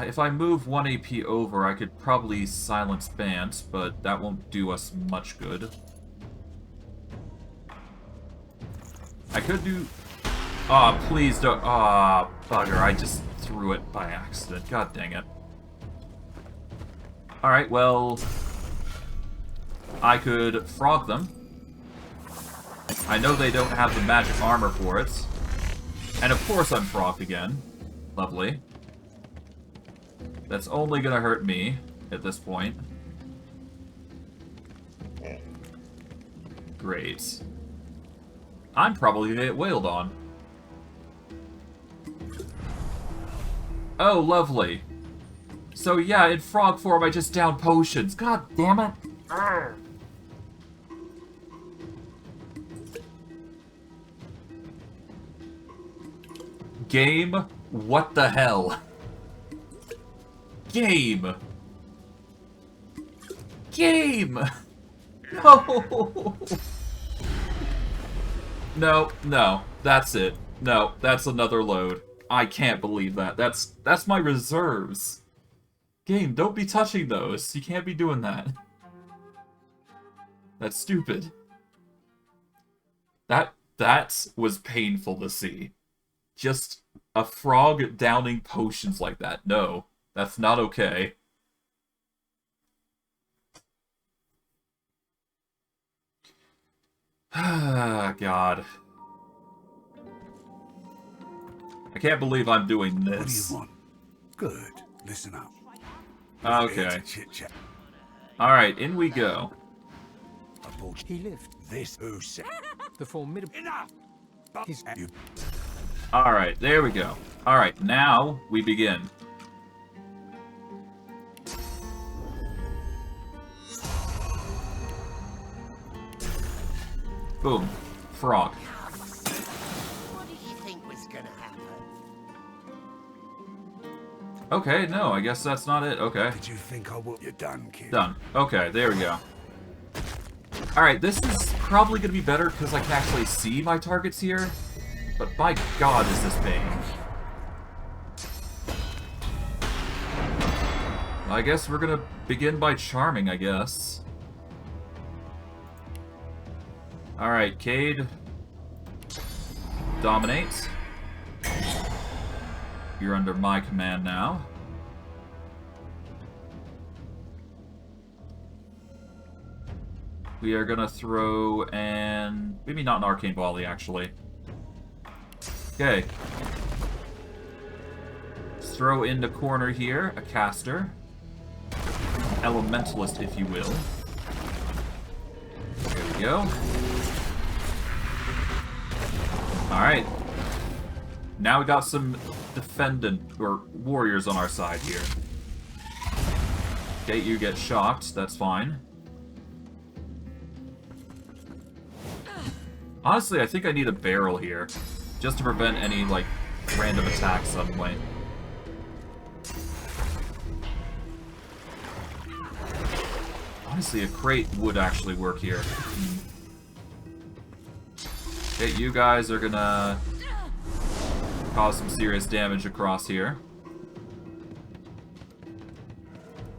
If I move 1 AP over, I could probably silence Bant, but that won't do us much good. I could do... Aw, oh, please don't... Aw, oh, bugger, I just threw it by accident. God dang it. Alright, well... I could frog them. I know they don't have the magic armor for it. And of course I'm frogged again. Lovely. That's only gonna hurt me at this point. Great. I'm probably gonna get wailed on. Oh, lovely. So yeah, in frog form I just downed potions. God damn it. Arrgh. Game? What the hell? Game! Game! No! No, no, that's it. No, that's another load. I can't believe that. That's my reserves. Game, don't be touching those. You can't be doing that. That's stupid. That was painful to see. Just a frog downing potions like that. No, that's not okay. Ah, God. I can't believe I'm doing this. What do you want? Good. Listen up. Okay. Alright, in we go. He lived. This who said The formidable. enough. You Alright, there we go. Alright, now we begin. Boom. Frog. What did you think was gonna happen? Okay, no, I guess that's not it. Okay. Did you think I would? You're done, kid. Done. Okay, there we go. Alright, this is probably going to be better because I can actually see my targets here. But by God, is this pain. I guess we're going to begin by charming, I guess. Alright, Cade. Dominate. You're under my command now. We are gonna throw an... maybe not an arcane volley, actually. Okay. Let's throw in the corner here a caster. Elementalist, if you will. There we go. Alright. Now we got some defendant, or warriors on our side here. Okay, you get shocked, that's fine. Honestly, I think I need a barrel here, just to prevent any, like, random attacks suddenly. Honestly, a crate would actually work here. Okay, you guys are gonna cause some serious damage across here.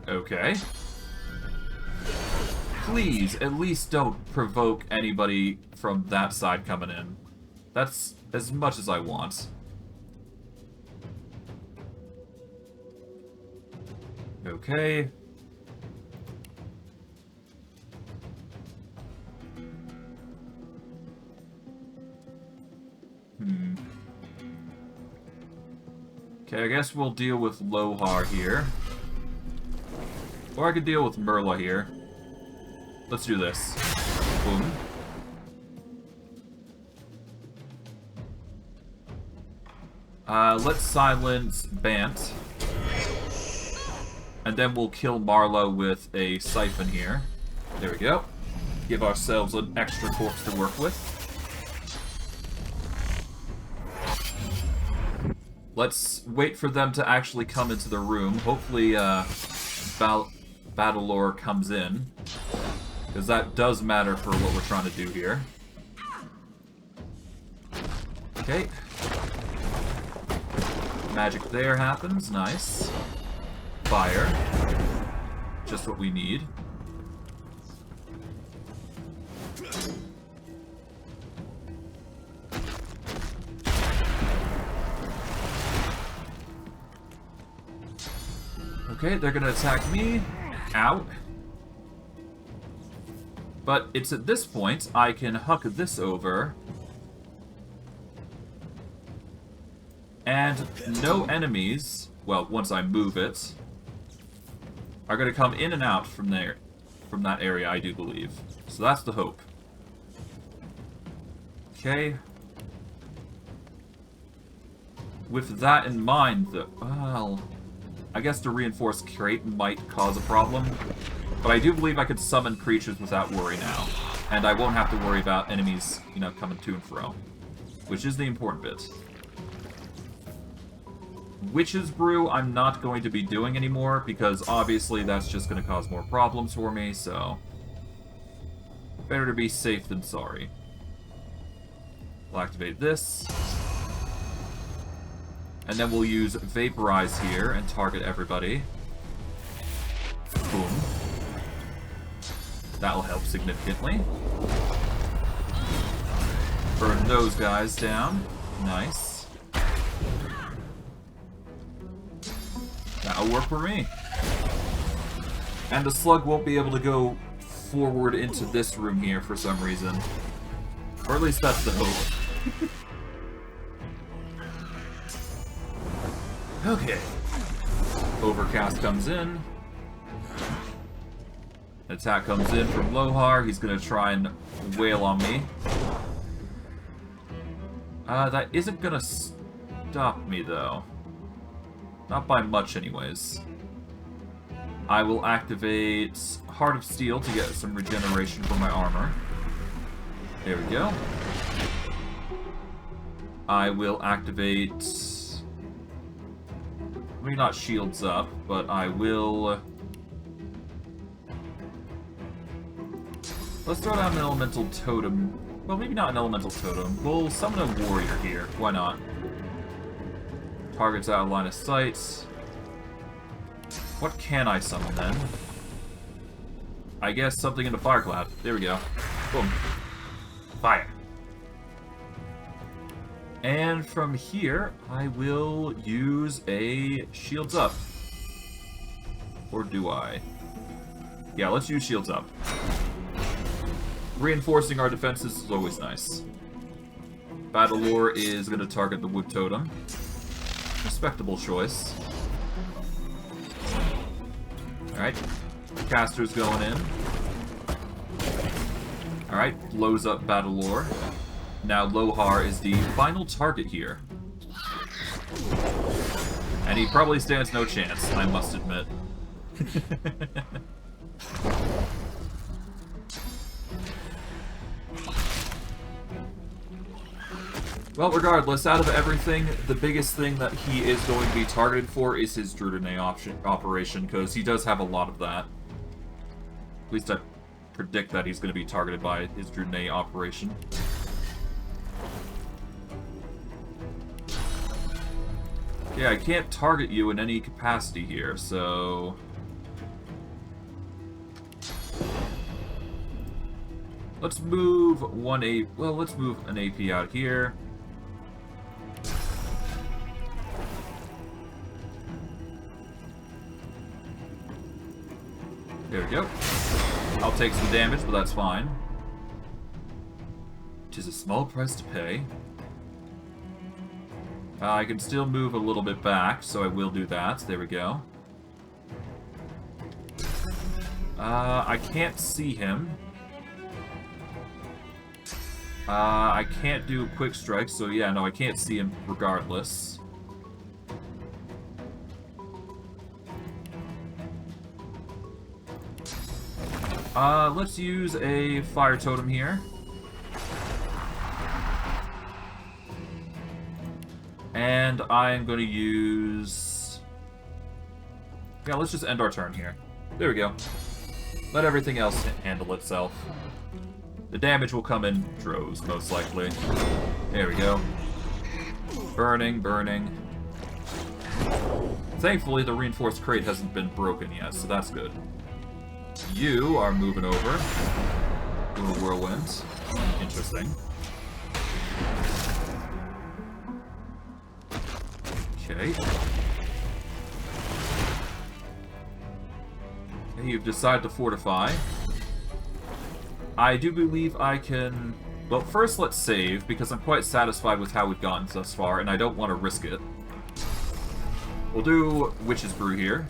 Okay. Please, at least don't provoke anybody from that side coming in. That's as much as I want. Okay. Okay, I guess we'll deal with Lohar here. Or I could deal with Merla here. Let's do this. Boom. Let's silence Bant. And then we'll kill Marlowe with a siphon here. There we go. Give ourselves an extra corpse to work with. Let's wait for them to actually come into the room. Hopefully, Battlelore comes in. Because that does matter for what we're trying to do here. Okay. Magic there happens. Nice. Fire. Just what we need. Okay, they're gonna attack me. out. But it's at this point I can huck this over. And no enemies, well, once I move it, are going to come in and out from there, from that area, I do believe. So that's the hope. Okay. With that in mind, well, I guess the reinforced crate might cause a problem. But I do believe I could summon creatures without worry now. And I won't have to worry about enemies, you know, coming to and fro. Which is the important bit. Witch's Brew I'm not going to be doing anymore, because obviously that's just going to cause more problems for me, so... better to be safe than sorry. We'll activate this. And then we'll use Vaporize here and target everybody. Boom. That'll help significantly. Burn those guys down. Nice. That'll work for me. And the slug won't be able to go forward into this room here for some reason. Or at least that's the hope. Okay. Overcast comes in. Attack comes in from Lohar. He's gonna try and wail on me. That isn't gonna stop me, though. Not by much, anyways. I will activate Heart of Steel to get some regeneration for my armor. There we go. I will activate... maybe not shields up, but I will... let's throw down an elemental totem. Well, maybe not an elemental totem. We'll summon a warrior here. Why not? Target's out of line of sight. What can I summon then? I guess something into Fire Cloud. There we go. Boom. Fire. And from here, I will use a Shields Up. Or do I? Yeah, let's use Shields Up. Reinforcing our defenses is always nice. Battlelore is going to target the Wood Totem. Respectable choice. Alright. Caster's going in. Alright, blows up Battlelore. Now Lohar is the final target here. And he probably stands no chance, I must admit. Well, regardless, out of everything, the biggest thing that he is going to be targeted for is his Drudene operation, because he does have a lot of that. At least I predict that he's going to be targeted by his Drudene operation. Yeah, I can't target you in any capacity here, so... let's move one AP... well, let's move an AP out here. There we go. I'll take some damage, but that's fine. Tis a small price to pay. I can still move a little bit back, so I will do that. There we go. I can't see him. I can't do a quick strike, so yeah, no, I can't see him regardless. Let's use a fire totem here. And I'm going to use... yeah, let's just end our turn here. There we go. Let everything else handle itself. The damage will come in droves, most likely. There we go. Burning, burning. Thankfully, the reinforced crate hasn't been broken yet, so that's good. You are moving over. Doing a whirlwind. Interesting. Okay. Okay, you've decided to fortify. I do believe I can... Well, first let's save, because I'm quite satisfied with how we've gotten thus far, and I don't want to risk it. We'll do Witch's Brew here.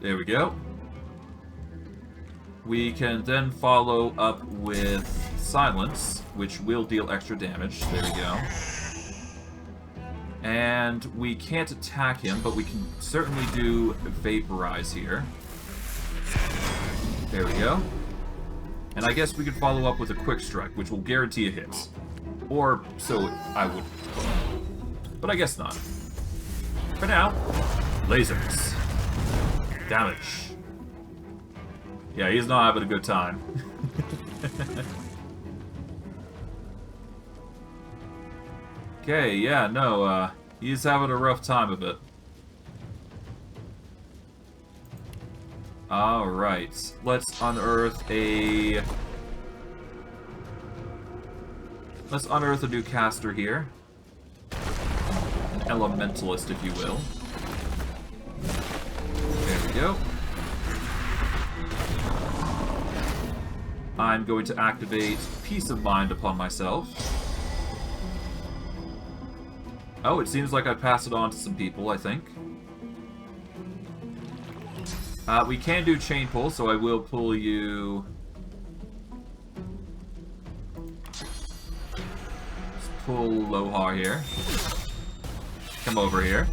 There we go. We can then follow up with Silence, which will deal extra damage. There we go. And we can't attack him, but we can certainly do Vaporize here. There we go. And I guess we could follow up with a Quick Strike, which will guarantee a hit. Or so I would hope. But I guess not. For now, lasers. Damage. Yeah, he's not having a good time. Okay, yeah, no, he's having a rough time of it. Alright, let's unearth a... Let's unearth a new caster here. An elementalist, if you will. There we go. I'm going to activate Peace of Mind upon myself. Oh, it seems like I passed it on to some people, I think. We can do chain pull, so I will pull you... Let's pull Lohar here. Come over here.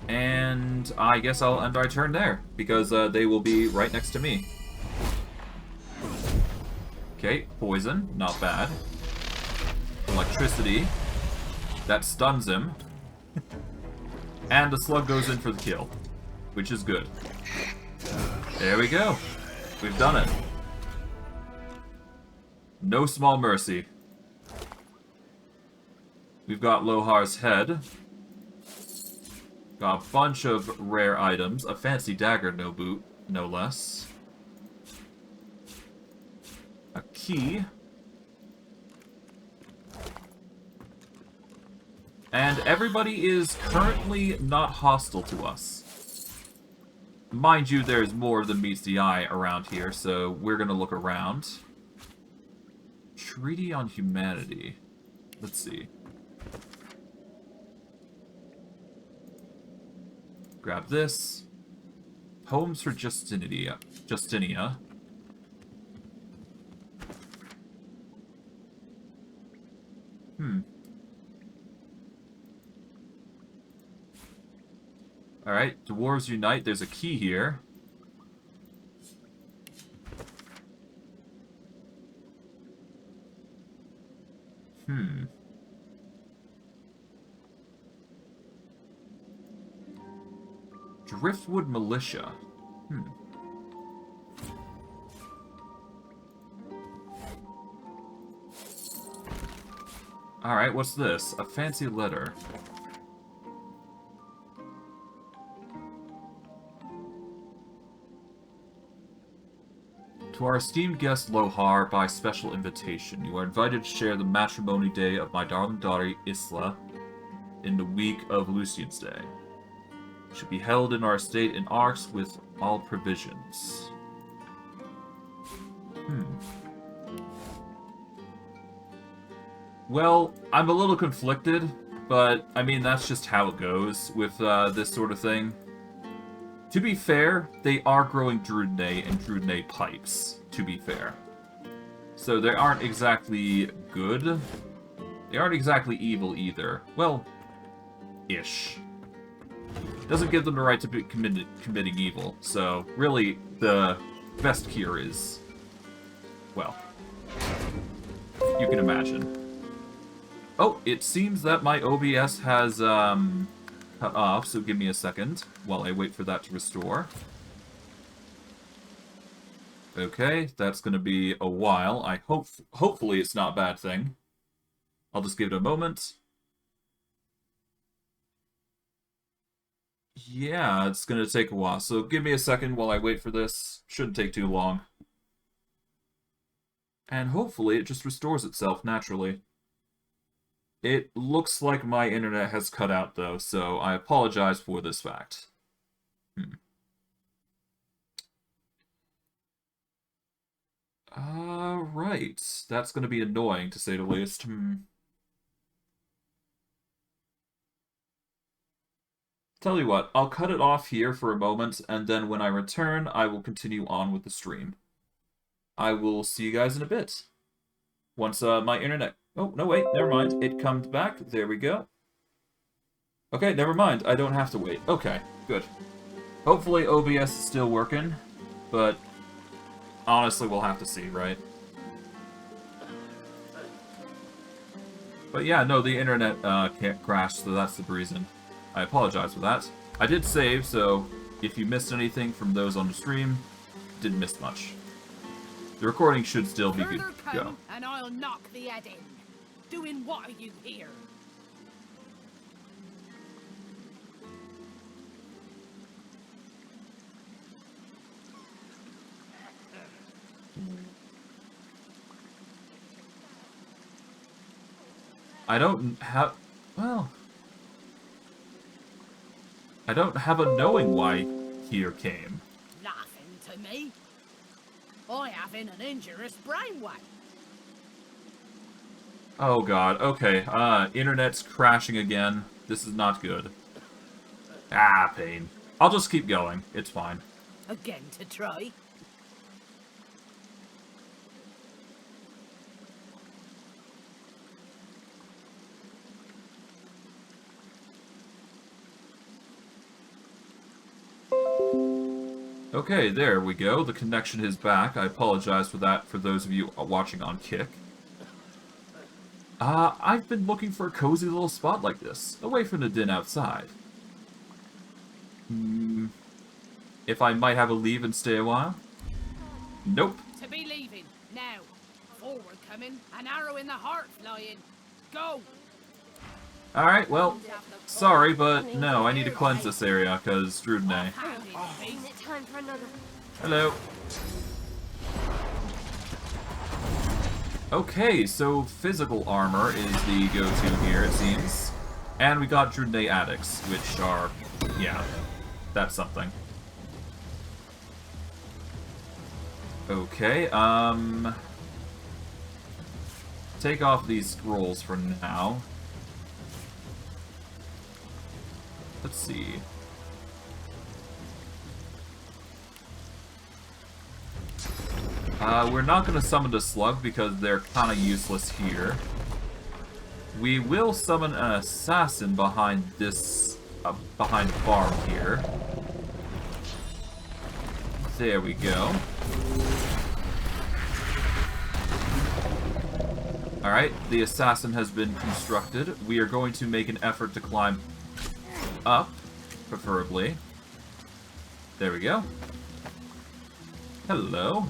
And I guess I'll end our turn there, because they will be right next to me. Okay, poison, not bad. Electricity. That stuns him. And the slug goes in for the kill, which is good. There we go. We've done it. No small mercy. We've got Lohar's head. Got a bunch of rare items. A fancy dagger, no boot, no less. A key. And everybody is currently not hostile to us. Mind you, there's more than meets the eye around here, so we're gonna look around. Treaty on Humanity. Let's see. Grab this. Poems for Justinia. Alright, Dwarves Unite. There's a key here. Driftwood Militia. Alright, what's this? A fancy letter. To our esteemed guest Lohar, by special invitation, you are invited to share the matrimony day of my darling daughter Isla in the week of Lucian's Day. It should be held in our estate in Arx with all provisions. Well, I'm a little conflicted, but I mean, that's just how it goes with this sort of thing. To be fair, they are growing Druidnay and Druidnay pipes, to be fair. So they aren't exactly good. They aren't exactly evil either. Well, ish. Doesn't give them the right to be committing evil, so really the best cure is, well, you can imagine. Oh, it seems that my OBS has cut off, so give me a second while I wait for that to restore. Okay, that's going to be a while. Hopefully it's not a bad thing. I'll just give it a moment. Yeah, it's going to take a while, so give me a second while I wait for this. Shouldn't take too long. And hopefully it just restores itself naturally. It looks like my internet has cut out, though, so I apologize for this fact. Right. That's going to be annoying, to say the least. Tell you what, I'll cut it off here for a moment, and then when I return, I will continue on with the stream. I will see you guys in a bit. Once my internet... Oh, no, wait, never mind. It comes back. There we go. Okay, never mind. I don't have to wait. Okay, good. Hopefully OBS is still working, but honestly, we'll have to see, right? But yeah, no, the internet can't crash, so that's the reason. I apologize for that. I did save, so if you missed anything from those on the stream, didn't miss much. The recording should still be good to go. And I'll knock the head in. Doing what are you here? I don't have... Well... I don't have a knowing why here came. Laughing to me? I having an injurious brainwave. Oh god, okay. Internet's crashing again. This is not good. Ah, pain. I'll just keep going. It's fine. Again to try? Okay, there we go. The connection is back. I apologize for that for those of you watching on Kick. I've been looking for a cozy little spot like this, away from the din outside. If I might have a leave and stay a while? Nope. To be leaving, now. Forward coming, an arrow in the heart flying. Go! Alright, well, sorry, but no, I need to cleanse this area, because Drudene. Isn't it time for another? Hello. Okay, so physical armor is the go-to here, it seems. And we got Drudene addicts, which are, yeah, that's something. Okay, take off these scrolls for now. Let's see. We're not going to summon the slug because they're kind of useless here. We will summon an assassin behind this, behind the farm here. There we go. Alright, the assassin has been constructed. We are going to make an effort to climb up, preferably. There we go. Hello.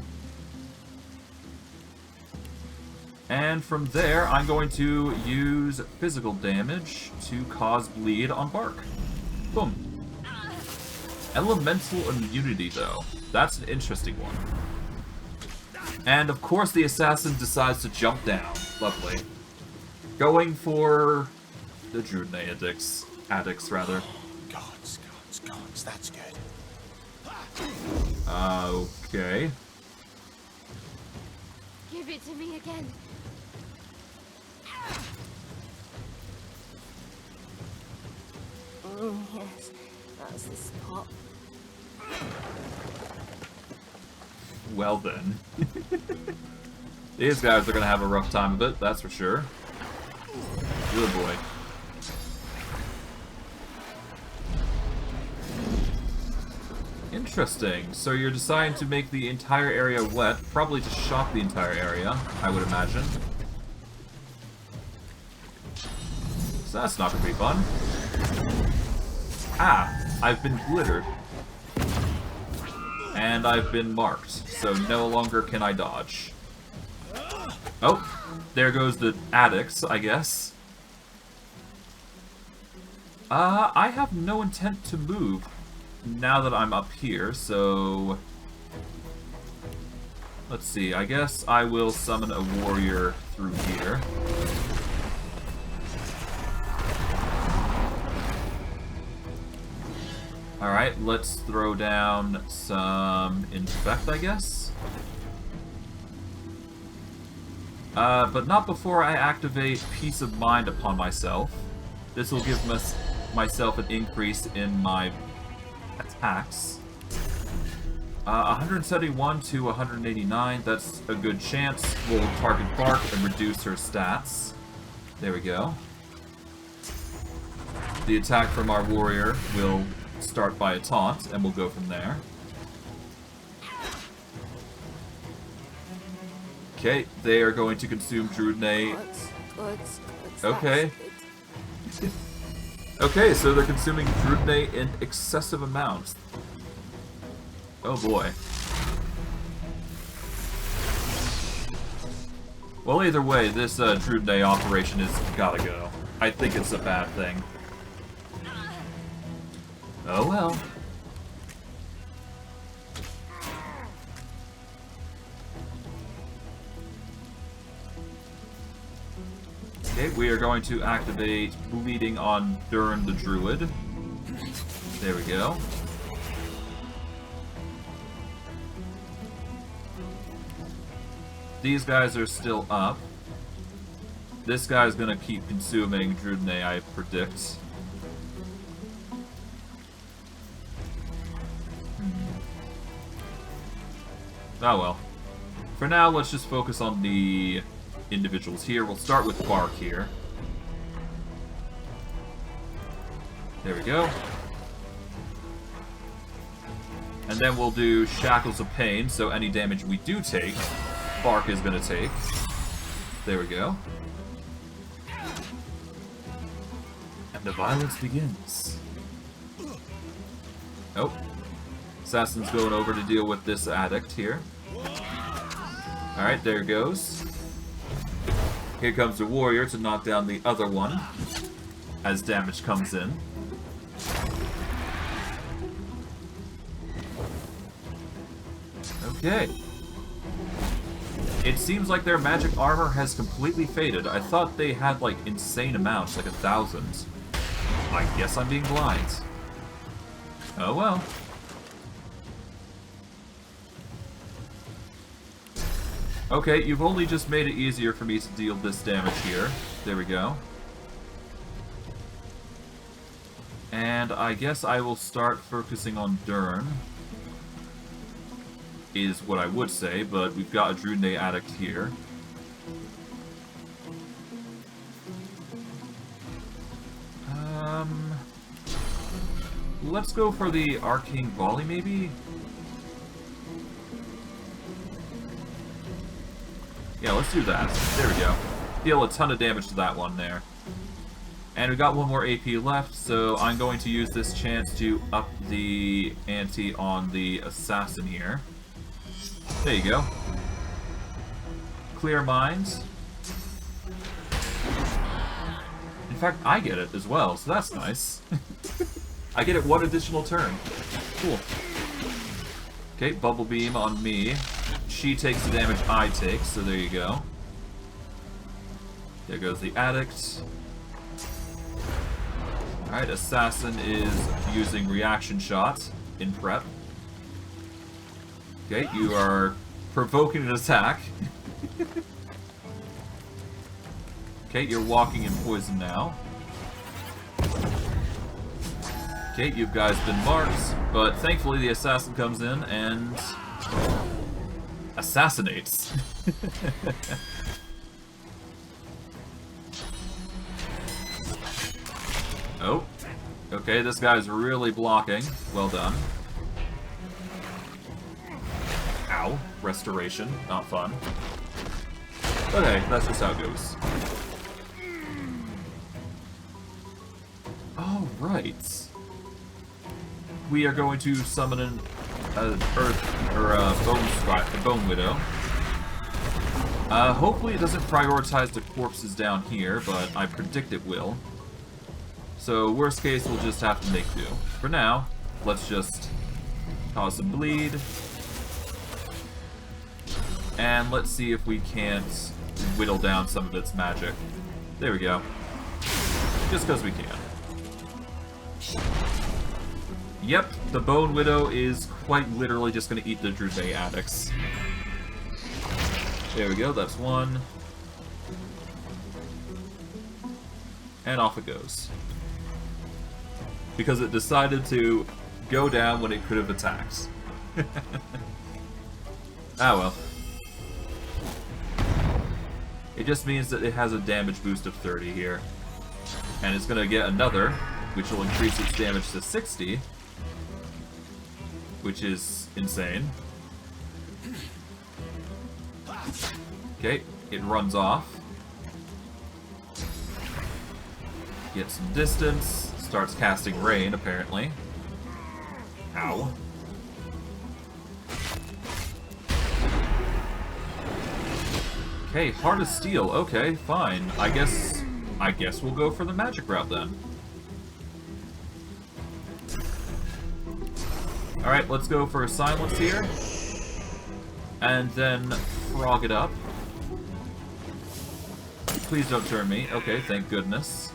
And from there, I'm going to use physical damage to cause bleed on Bark. Boom. Elemental immunity, though. That's an interesting one. And, of course, the assassin decides to jump down. Lovely. Going for the Drudene addicts, rather. Gods, that's good. Okay. Give it to me again. Yes, that's the spot. Well then. These guys are gonna have a rough time of it, that's for sure. Good boy. Interesting. So you're deciding to make the entire area wet, probably to shock the entire area, I would imagine. So that's not gonna be fun. Ah, I've been glittered. And I've been marked, so no longer can I dodge. Oh, there goes the addicts, I guess. I have no intent to move now that I'm up here, so... Let's see, I guess I will summon a warrior through here. Alright, let's throw down some infect, I guess. But not before I activate Peace of Mind upon myself. This will give myself an increase in my attacks. 171 to 189, that's a good chance. We'll target Bark and reduce her stats. There we go. The attack from our warrior will start by a taunt, and we'll go from there. Okay, they are going to consume Druidnay. Okay. Okay, so they're consuming Druidnay in excessive amounts. Oh boy. Well, either way, this Druidnay operation has gotta go. I think it's a bad thing. Oh well. Okay, we are going to activate Bleeding on Durin the Druid. There we go. These guys are still up. This guy's gonna keep consuming Druidnay, I predict. Oh well. For now, let's just focus on the individuals here. We'll start with Bark here. There we go. And then we'll do Shackles of Pain, so any damage we do take, Bark is going to take. There we go. And the violence begins. Oh. Assassin's going over to deal with this addict here. Alright, there it goes. Here comes the warrior to knock down the other one as damage comes in. Okay. It seems like their magic armor has completely faded. I thought they had, like, insane amounts, like 1,000. I guess I'm being blind. Oh well. Okay, you've only just made it easier for me to deal this damage here. There we go. And I guess I will start focusing on Durin. Is what I would say, but we've got a Druidnay addict here. Let's go for the Arcane Volley, maybe? Yeah, let's do that. There we go. Deal a ton of damage to that one there. And we got one more AP left, so I'm going to use this chance to up the ante on the assassin here. There you go. Clear minds. In fact, I get it as well, so that's nice. I get it one additional turn. Cool. Okay, Bubble Beam on me. She takes the damage I take, so there you go. There goes the addict. Alright, Assassin is using Reaction Shot in prep. Okay, you are provoking an attack. Okay, you're walking in poison now. Okay, you guys been marked, but thankfully the assassin comes in and assassinates. Oh, okay, this guy's really blocking. Well done. Ow, restoration, not fun. But hey, that's just how it goes. All right. We are going to summon an Bone Widow. Hopefully it doesn't prioritize the corpses down here, but I predict it will. So worst case, we'll just have to make do. For now, let's just cause some bleed. And let's see if we can't whittle down some of its magic. There we go. Just because we can. Yep, the Bone Widow is quite literally just going to eat the Druze addicts. There we go, that's one. And off it goes. Because it decided to go down when it could have attacked. Ah well. It just means that it has a damage boost of 30 here. And it's going to get another, which will increase its damage to 60. Which is insane. Okay, it runs off. Gets some distance. Starts casting rain, apparently. Ow. Okay, Heart of Steel. Okay, fine. I guess we'll go for the magic route then. Alright, let's go for Silence here. And then frog it up. Please don't turn me. Okay, thank goodness.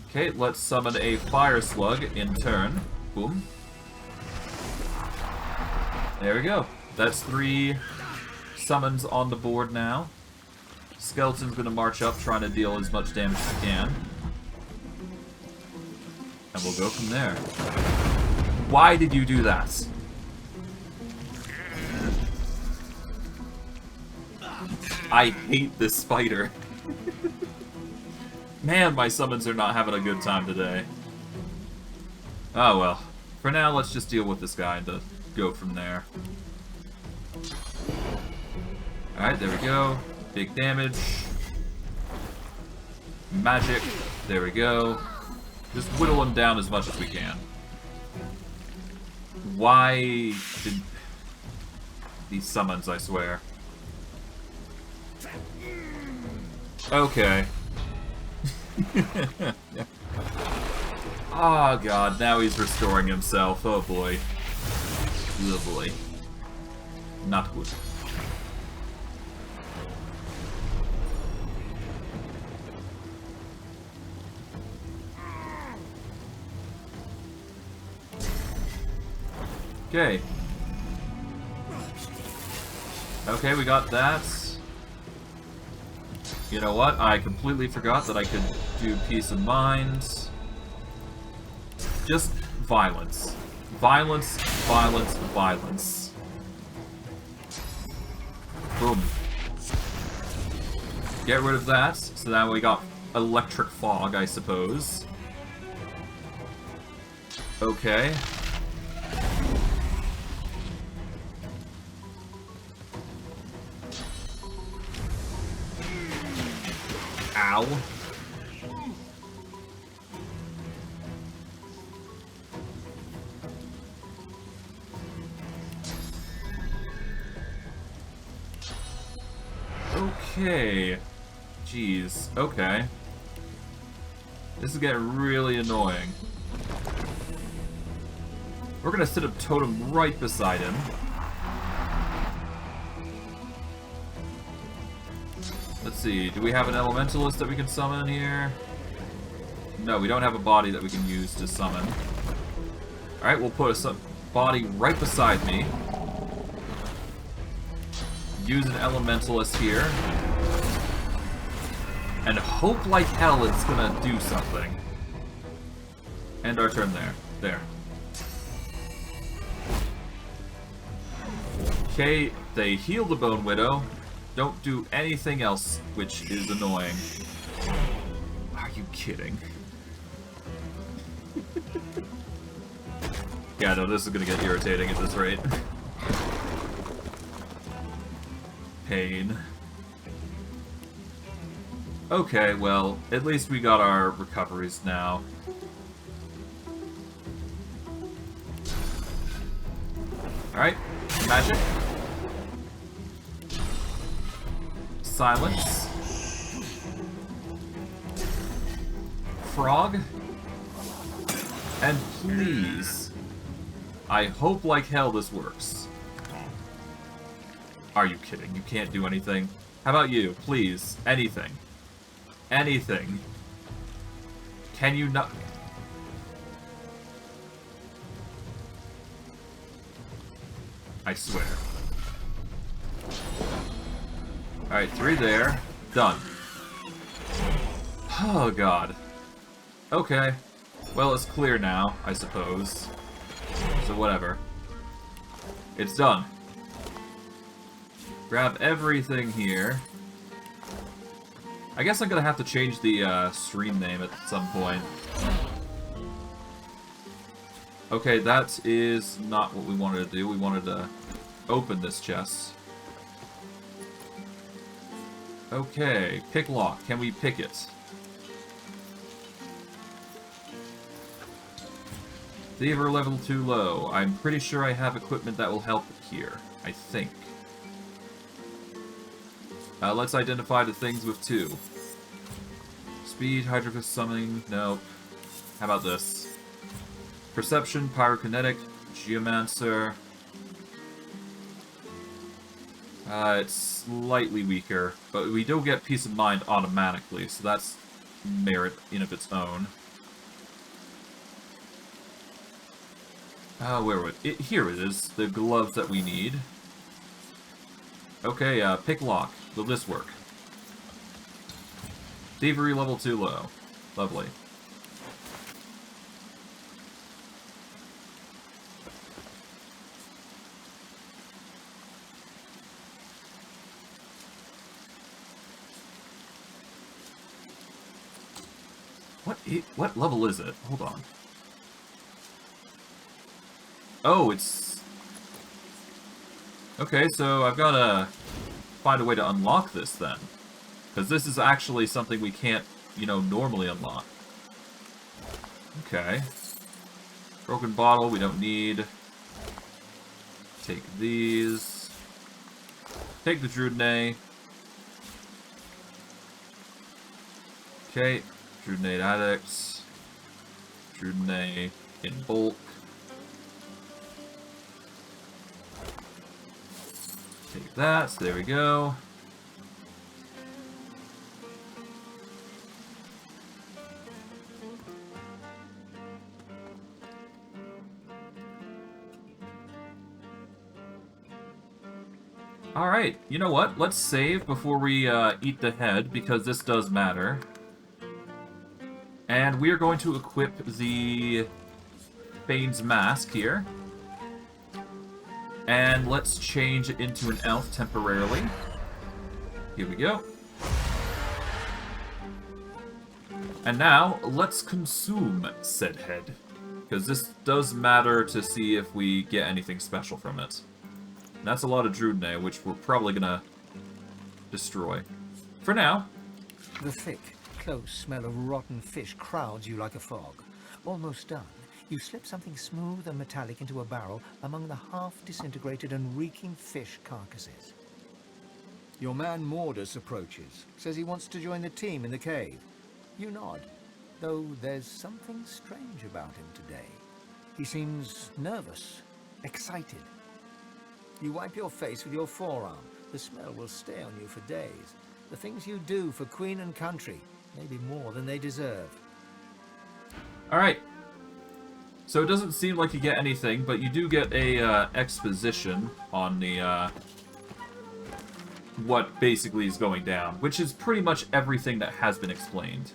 Okay, let's summon a Fire Slug in turn. Boom. There we go. That's 3 summons on the board now. Skeleton's gonna march up, trying to deal as much damage as he can. And we'll go from there. Why did you do that? I hate this spider. Man, my summons are not having a good time today. Oh well. For now, let's just deal with this guy and go from there. Alright, there we go. Big damage. Magic. There we go. Just whittle him down as much as we can. Why did... These summons, I swear. Okay. Oh god, now he's restoring himself. Oh boy. Oh boy. Not good. Okay. Okay, we got that. You know what? I completely forgot that I could do Peace of Mind. Just violence. Violence, violence, violence. Boom. Get rid of that. So now we got Electric Fog, I suppose. Okay. Ow. Okay. Jeez. Okay. This is getting really annoying. We're gonna set up Totem right beside him. Let's see, do we have an Elementalist that we can summon here? No, we don't have a body that we can use to summon. Alright, we'll put a body right beside me. Use an Elementalist here. And hope like hell it's gonna do something. End our turn there. There. Okay, they heal the Bone Widow. Don't do anything else, which is annoying. Are you kidding? Yeah, no, this is gonna get irritating at this rate. Pain. Okay, well, at least we got our recoveries now. Alright, magic. Silence. Frog. And please, I hope like hell this works. Are you kidding? You can't do anything? How about you? Please. Anything. Anything. Can you not... I swear. Alright, 3 there. Done. Oh, God. Okay. Well, it's clear now, I suppose. So whatever. It's done. Grab everything here. I guess I'm gonna have to change the stream name at some point. Okay, that is not what we wanted to do. We wanted to open this chest. Okay, pick lock. Can we pick it? Thiever level too low. I'm pretty sure I have equipment that will help here. I think. Let's identify the things with 2. Speed, Hydrophist summoning, nope. How about this? Perception, Pyrokinetic, Geomancer. It's slightly weaker, but we do get Peace of Mind automatically, so that's merit in of its own. Where would it? Here it is, the gloves that we need. Okay, pick lock. Will this work? Thievery level too low. Lovely. What level is it? Hold on. Oh, it's... Okay, so I've gotta find a way to unlock this then. Because this is actually something we can't, you know, normally unlock. Okay. Broken bottle, we don't need. Take these. Take the Drudnay. Okay. Drudnay Addicts. Drudnay in bulk. Take that, so there we go. Alright, you know what? Let's save before we eat the head, because this does matter. And we are going to equip the Bane's Mask here. And let's change it into an elf temporarily. Here we go. And now, let's consume said head. Because this does matter to see if we get anything special from it. And that's a lot of Drudnay, which we're probably gonna destroy. For now. The thick, close smell of rotten fish crowds you like a fog. Almost done. You slip something smooth and metallic into a barrel among the half-disintegrated and reeking fish carcasses. Your man Mordus approaches, says he wants to join the team in the cave. You nod, though there's something strange about him today. He seems nervous, excited. You wipe your face with your forearm. The smell will stay on you for days. The things you do for Queen and country, maybe more than they deserve. Alright. So it doesn't seem like you get anything, but you do get a exposition on the what basically is going down, which is pretty much everything that has been explained.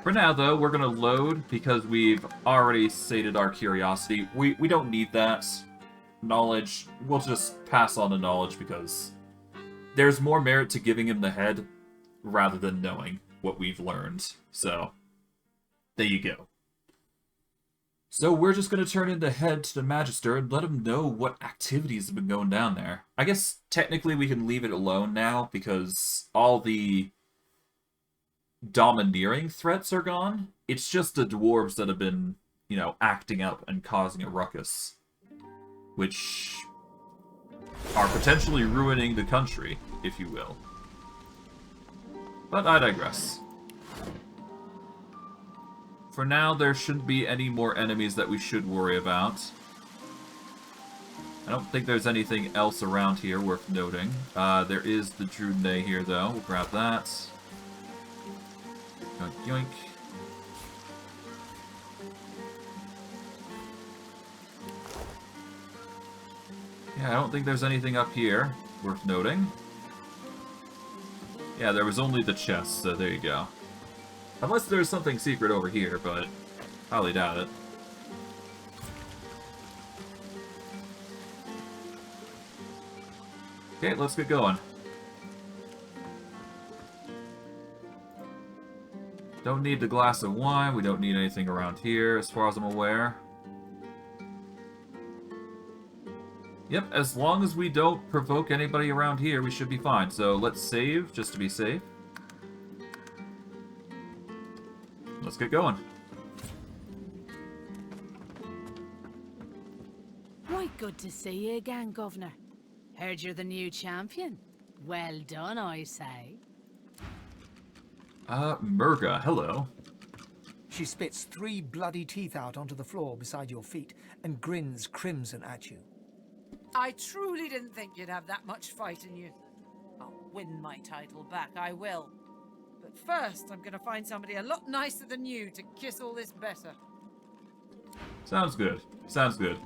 For now, though, we're going to load because we've already sated our curiosity. We don't need that knowledge. We'll just pass on the knowledge because there's more merit to giving him the head rather than knowing what we've learned. So, there you go. So we're just going to turn in the head to the Magister and let him know what activities have been going down there. I guess technically we can leave it alone now because all the domineering threats are gone. It's just the dwarves that have been, you know, acting up and causing a ruckus. Which are potentially ruining the country, if you will. But I digress. For now, there shouldn't be any more enemies that we should worry about. I don't think there's anything else around here worth noting. There is the Drudnay here, though. We'll grab that. Yoink, yoink. Yeah, I don't think there's anything up here worth noting. Yeah, there was only the chest, so there you go. Unless there's something secret over here, but highly doubt it. Okay, let's get going. Don't need the glass of wine, we don't need anything around here, as far as I'm aware. Yep, as long as we don't provoke anybody around here, we should be fine. So let's save, just to be safe. Let's get going. Quite good to see you again, Governor. Heard you're the new champion. Well done, I say. Murga, hello. She spits 3 bloody teeth out onto the floor beside your feet and grins crimson at you. I truly didn't think you'd have that much fight in you. I'll win my title back, I will. But first, I'm gonna find somebody a lot nicer than you to kiss all this better. Sounds good. Sounds good.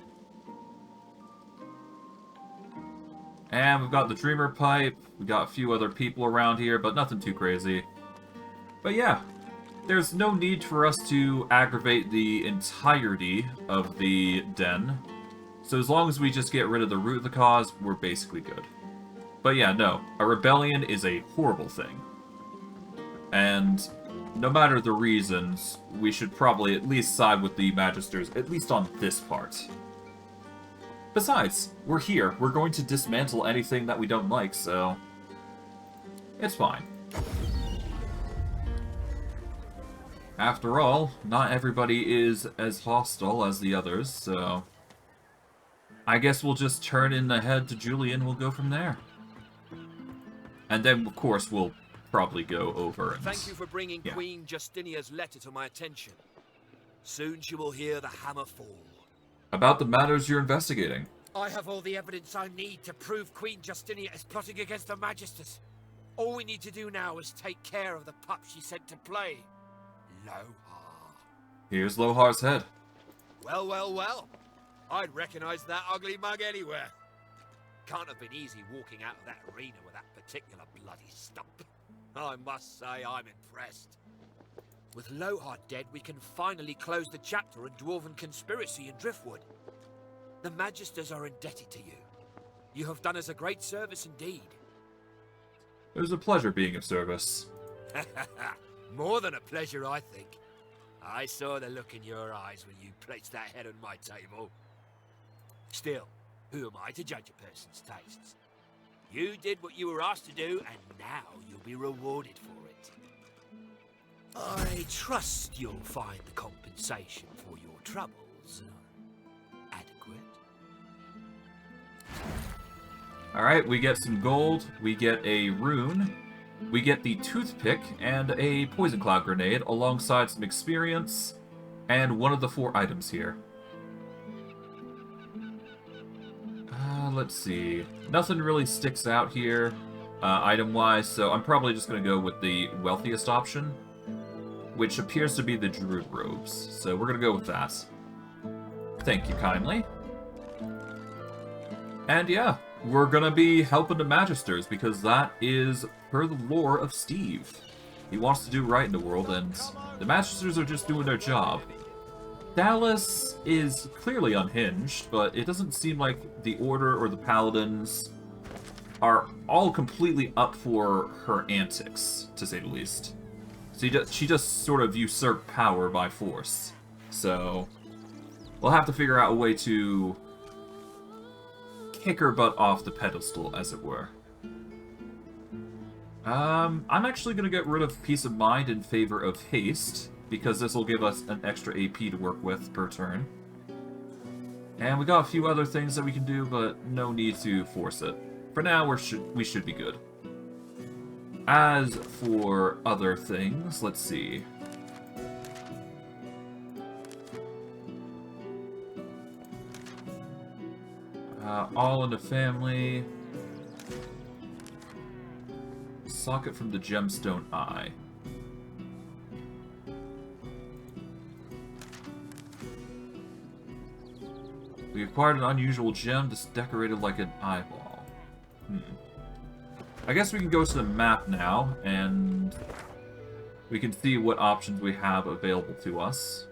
And we've got the Dreamer Pipe. We got a few other people around here, but nothing too crazy. But yeah, there's no need for us to aggravate the entirety of the den. So as long as we just get rid of the root of the cause, we're basically good. But yeah, no, a rebellion is a horrible thing. And no matter the reasons, we should probably at least side with the Magisters, at least on this part. Besides, we're here. We're going to dismantle anything that we don't like, so it's fine. After all, not everybody is as hostile as the others, so I guess we'll just turn in the head to Julian and we'll go from there. And then, of course, we'll probably go over and... Thank you for bringing Queen Justinia's letter to my attention. Soon she will hear the hammer fall. About the matters you're investigating. I have all the evidence I need to prove Queen Justinia is plotting against the Magisters. All we need to do now is take care of the pup she sent to play. Lohar. Here's Lohar's head. Well, well, well. I'd recognize that ugly mug anywhere. Can't have been easy walking out of that arena with that particular bloody stump. I must say I'm impressed. With Lohar dead, we can finally close the chapter on dwarven conspiracy in Driftwood. The Magisters are indebted to you. You have done us a great service indeed. It was a pleasure being of service. More than a pleasure, I think. I saw the look in your eyes when you placed that head on my table. Still, who am I to judge a person's tastes? You did what you were asked to do, and now you'll be rewarded for it. I trust you'll find the compensation for your troubles adequate. Alright, we get some gold, we get a rune, we get the toothpick and a poison cloud grenade alongside some experience and one of the 4 items here. Let's see. Nothing really sticks out here item-wise, so I'm probably just going to go with the wealthiest option, which appears to be the Druid Robes. So we're going to go with that. Thank you kindly. And yeah, we're going to be helping the Magisters, because that is per the lore of Steve. He wants to do right in the world, and the Magisters are just doing their job. Dallas is clearly unhinged, but it doesn't seem like the Order or the Paladins are all completely up for her antics, to say the least. So she just sort of usurped power by force. So we'll have to figure out a way to kick her butt off the pedestal, as it were. I'm actually going to get rid of Peace of Mind in favor of Haste, because this will give us an extra AP to work with per turn. And we got a few other things that we can do, but no need to force it. For now, we should be good. As for other things, let's see. All in the family. Socket from the Gemstone Eye. You acquired an unusual gem that's decorated like an eyeball. I guess we can go to the map now, and we can see what options we have available to us.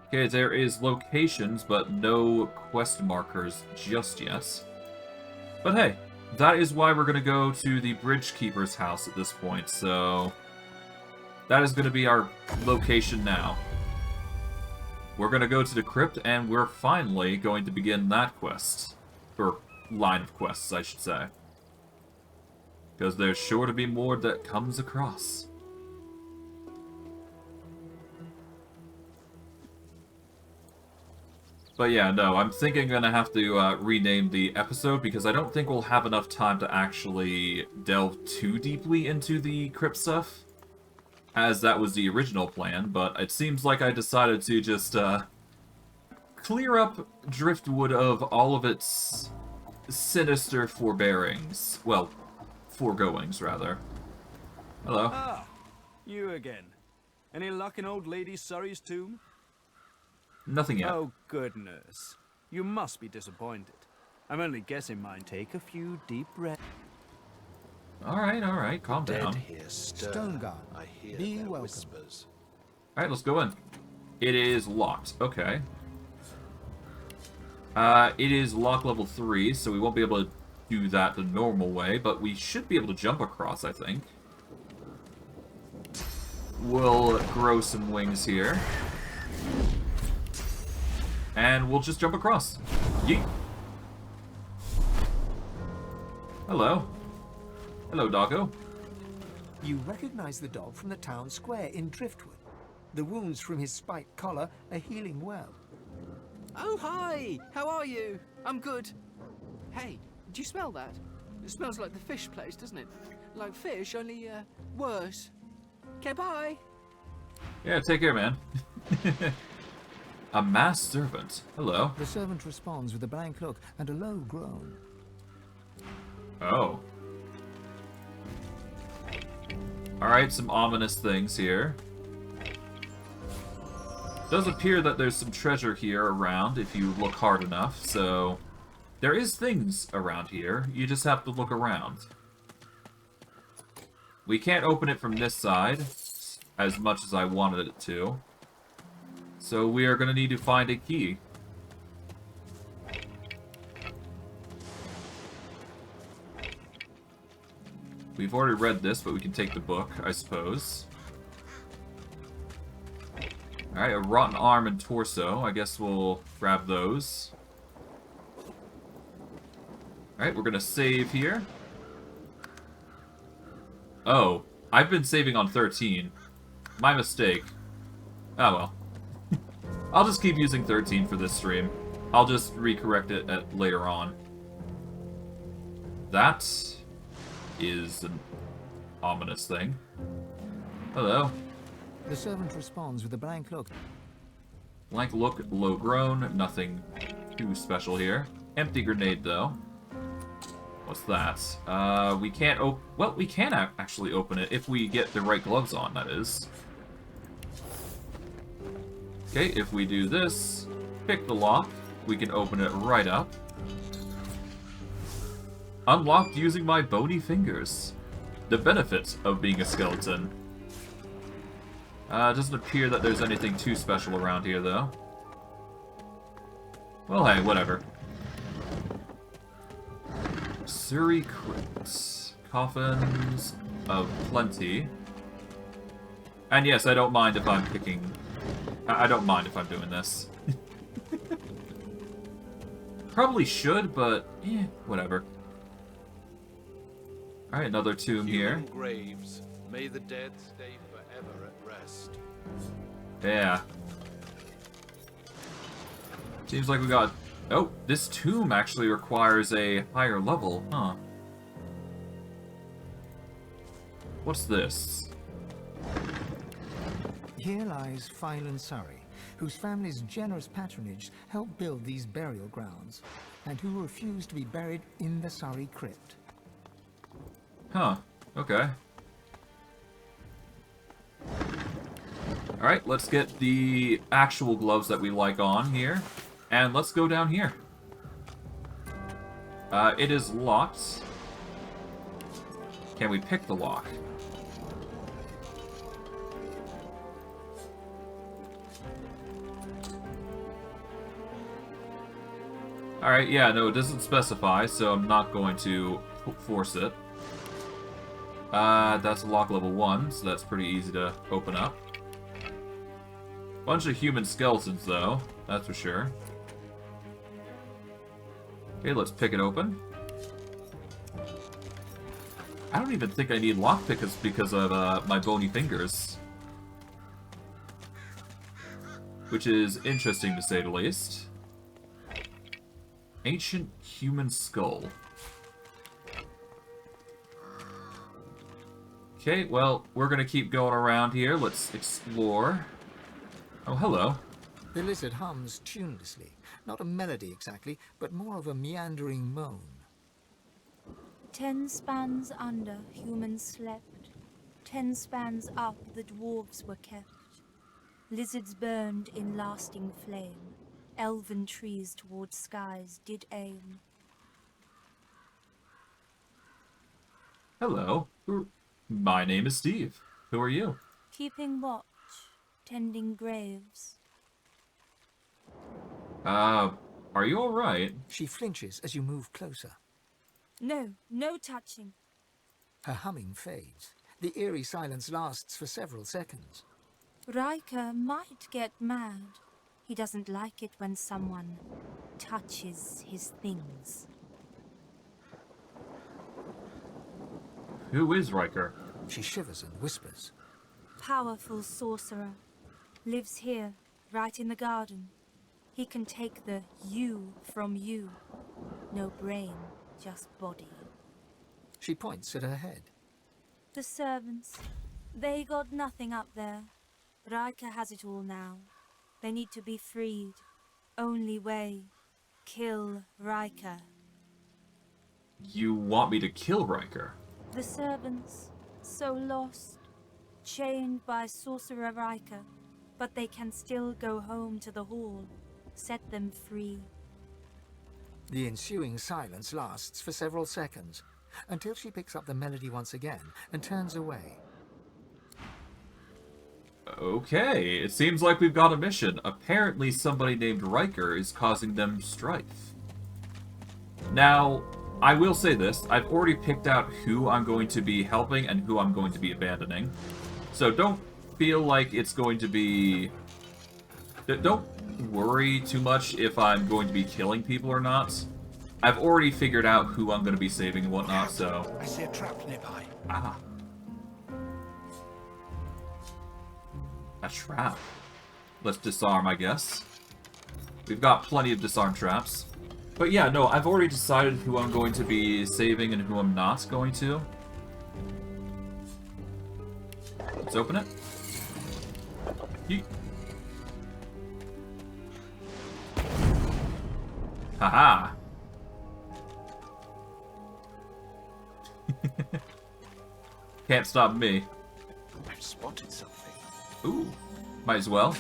Okay, there is locations, but no quest markers just yet. But hey, that is why we're going to go to the Bridge Keeper's house at this point, so that is going to be our location now. We're going to go to the crypt, and we're finally going to begin that quest. Or line of quests, I should say. Because there's sure to be more that comes across. But yeah, no, I'm thinking I'm going to have to rename the episode, because I don't think we'll have enough time to actually delve too deeply into the crypt stuff, as that was the original plan, but it seems like I decided to just clear up Driftwood of all of its sinister forebearings. Well, foregoings, rather. Hello. Ah, you again. Any luck in old Lady Surrey's tomb? Nothing yet. Oh, goodness. You must be disappointed. I'm only guessing mine. Take a few deep breaths. Alright, calm down. Stone Guard, be welcome. Alright, let's go in. It is locked. Okay. It is lock level 3, so we won't be able to do that the normal way, but we should be able to jump across, I think. We'll grow some wings here. And we'll just jump across. Yeet. Hello. Hello, doggo. You recognize the dog from the town square in Driftwood. The wounds from his spiked collar are healing well. Oh, hi! How are you? I'm good. Hey, do you smell that? It smells like the fish place, doesn't it? Like fish, only, worse. Okay, bye! Yeah, take care, man. A masked servant. Hello. The servant responds with a blank look and a low groan. Oh. Alright, some ominous things here. Does appear that there's some treasure here around if you look hard enough, so there is things around here. You just have to look around. We can't open it from this side as much as I wanted it to. So we are going to need to find a key. We've already read this, but we can take the book, I suppose. Alright, a rotten arm and torso. I guess we'll grab those. Alright, we're gonna save here. Oh, I've been saving on 13. My mistake. Oh well. I'll just keep using 13 for this stream. I'll just recorrect it later on. That is an ominous thing. Hello. The servant responds with a blank look. Blank look, low grown, nothing too special here. Empty grenade, though. What's that? We can't open... Well, we can actually open it if we get the right gloves on, that is. Okay, if we do this, pick the lock, we can open it right up. Unlocked using my bony fingers. The benefit of being a skeleton. Doesn't appear that there's anything too special around here, though. Well, hey, whatever. Surrey Crypt. Coffins of plenty. And yes, I don't mind if I'm picking... I don't mind if I'm doing this. Probably should, but whatever. Alright, another tomb here. Graves. May the dead stay forever at rest. Yeah. Seems like we got... Oh, this tomb actually requires a higher level, huh? What's this? Here lies Phylan Surrey, whose family's generous patronage helped build these burial grounds, and who refused to be buried in the Surrey crypt. Huh, okay. Alright, let's get the actual gloves that we like on here. And let's go down here. It is locked. Can we pick the lock? Alright, yeah, no, it doesn't specify, so I'm not going to force it. That's lock level 1, so that's pretty easy to open up. Bunch of human skeletons, though, that's for sure. Okay, let's pick it open. I don't even think I need lockpickers because of my bony fingers. Which is interesting to say the least. Ancient human skull. Okay, well, we're gonna keep going around here. Let's explore. Oh, hello. The lizard hums tunelessly. Not a melody exactly, but more of a meandering moan. 10 spans under, humans slept. 10 spans up, the dwarves were kept. Lizards burned in lasting flame. Elven trees towards skies did aim. Hello. My name is Steve. Who are you? Keeping watch, tending graves. Are you alright? She flinches as you move closer. No, no touching. Her humming fades. The eerie silence lasts for several seconds. Riker might get mad. He doesn't like it when someone touches his things. Who is Riker? She shivers and whispers. Powerful sorcerer. Lives here, right in the garden. He can take the you from you. No brain, just body. She points at her head. The servants, they got nothing up there. Riker has it all now. They need to be freed. Only way. Kill Riker. You want me to kill Riker? The servants, so lost. Chained by Sorcerer Riker. But they can still go home to the hall. Set them free. The ensuing silence lasts for several seconds, until she picks up the melody once again and turns away. Okay, it seems like we've got a mission. Apparently somebody named Riker is causing them strife. Now, I will say this, I've already picked out who I'm going to be helping and who I'm going to be abandoning. So don't feel like it's going to be... Don't worry too much if I'm going to be killing people or not. I've already figured out who I'm going to be saving and whatnot, so... I see a trap nearby. Ah. A trap. Let's disarm, I guess. We've got plenty of disarm traps. But yeah, no, I've already decided who I'm going to be saving and who I'm not going to. Let's open it. Yeet. Haha! Can't stop me. I've spotted something. Ooh, might as well.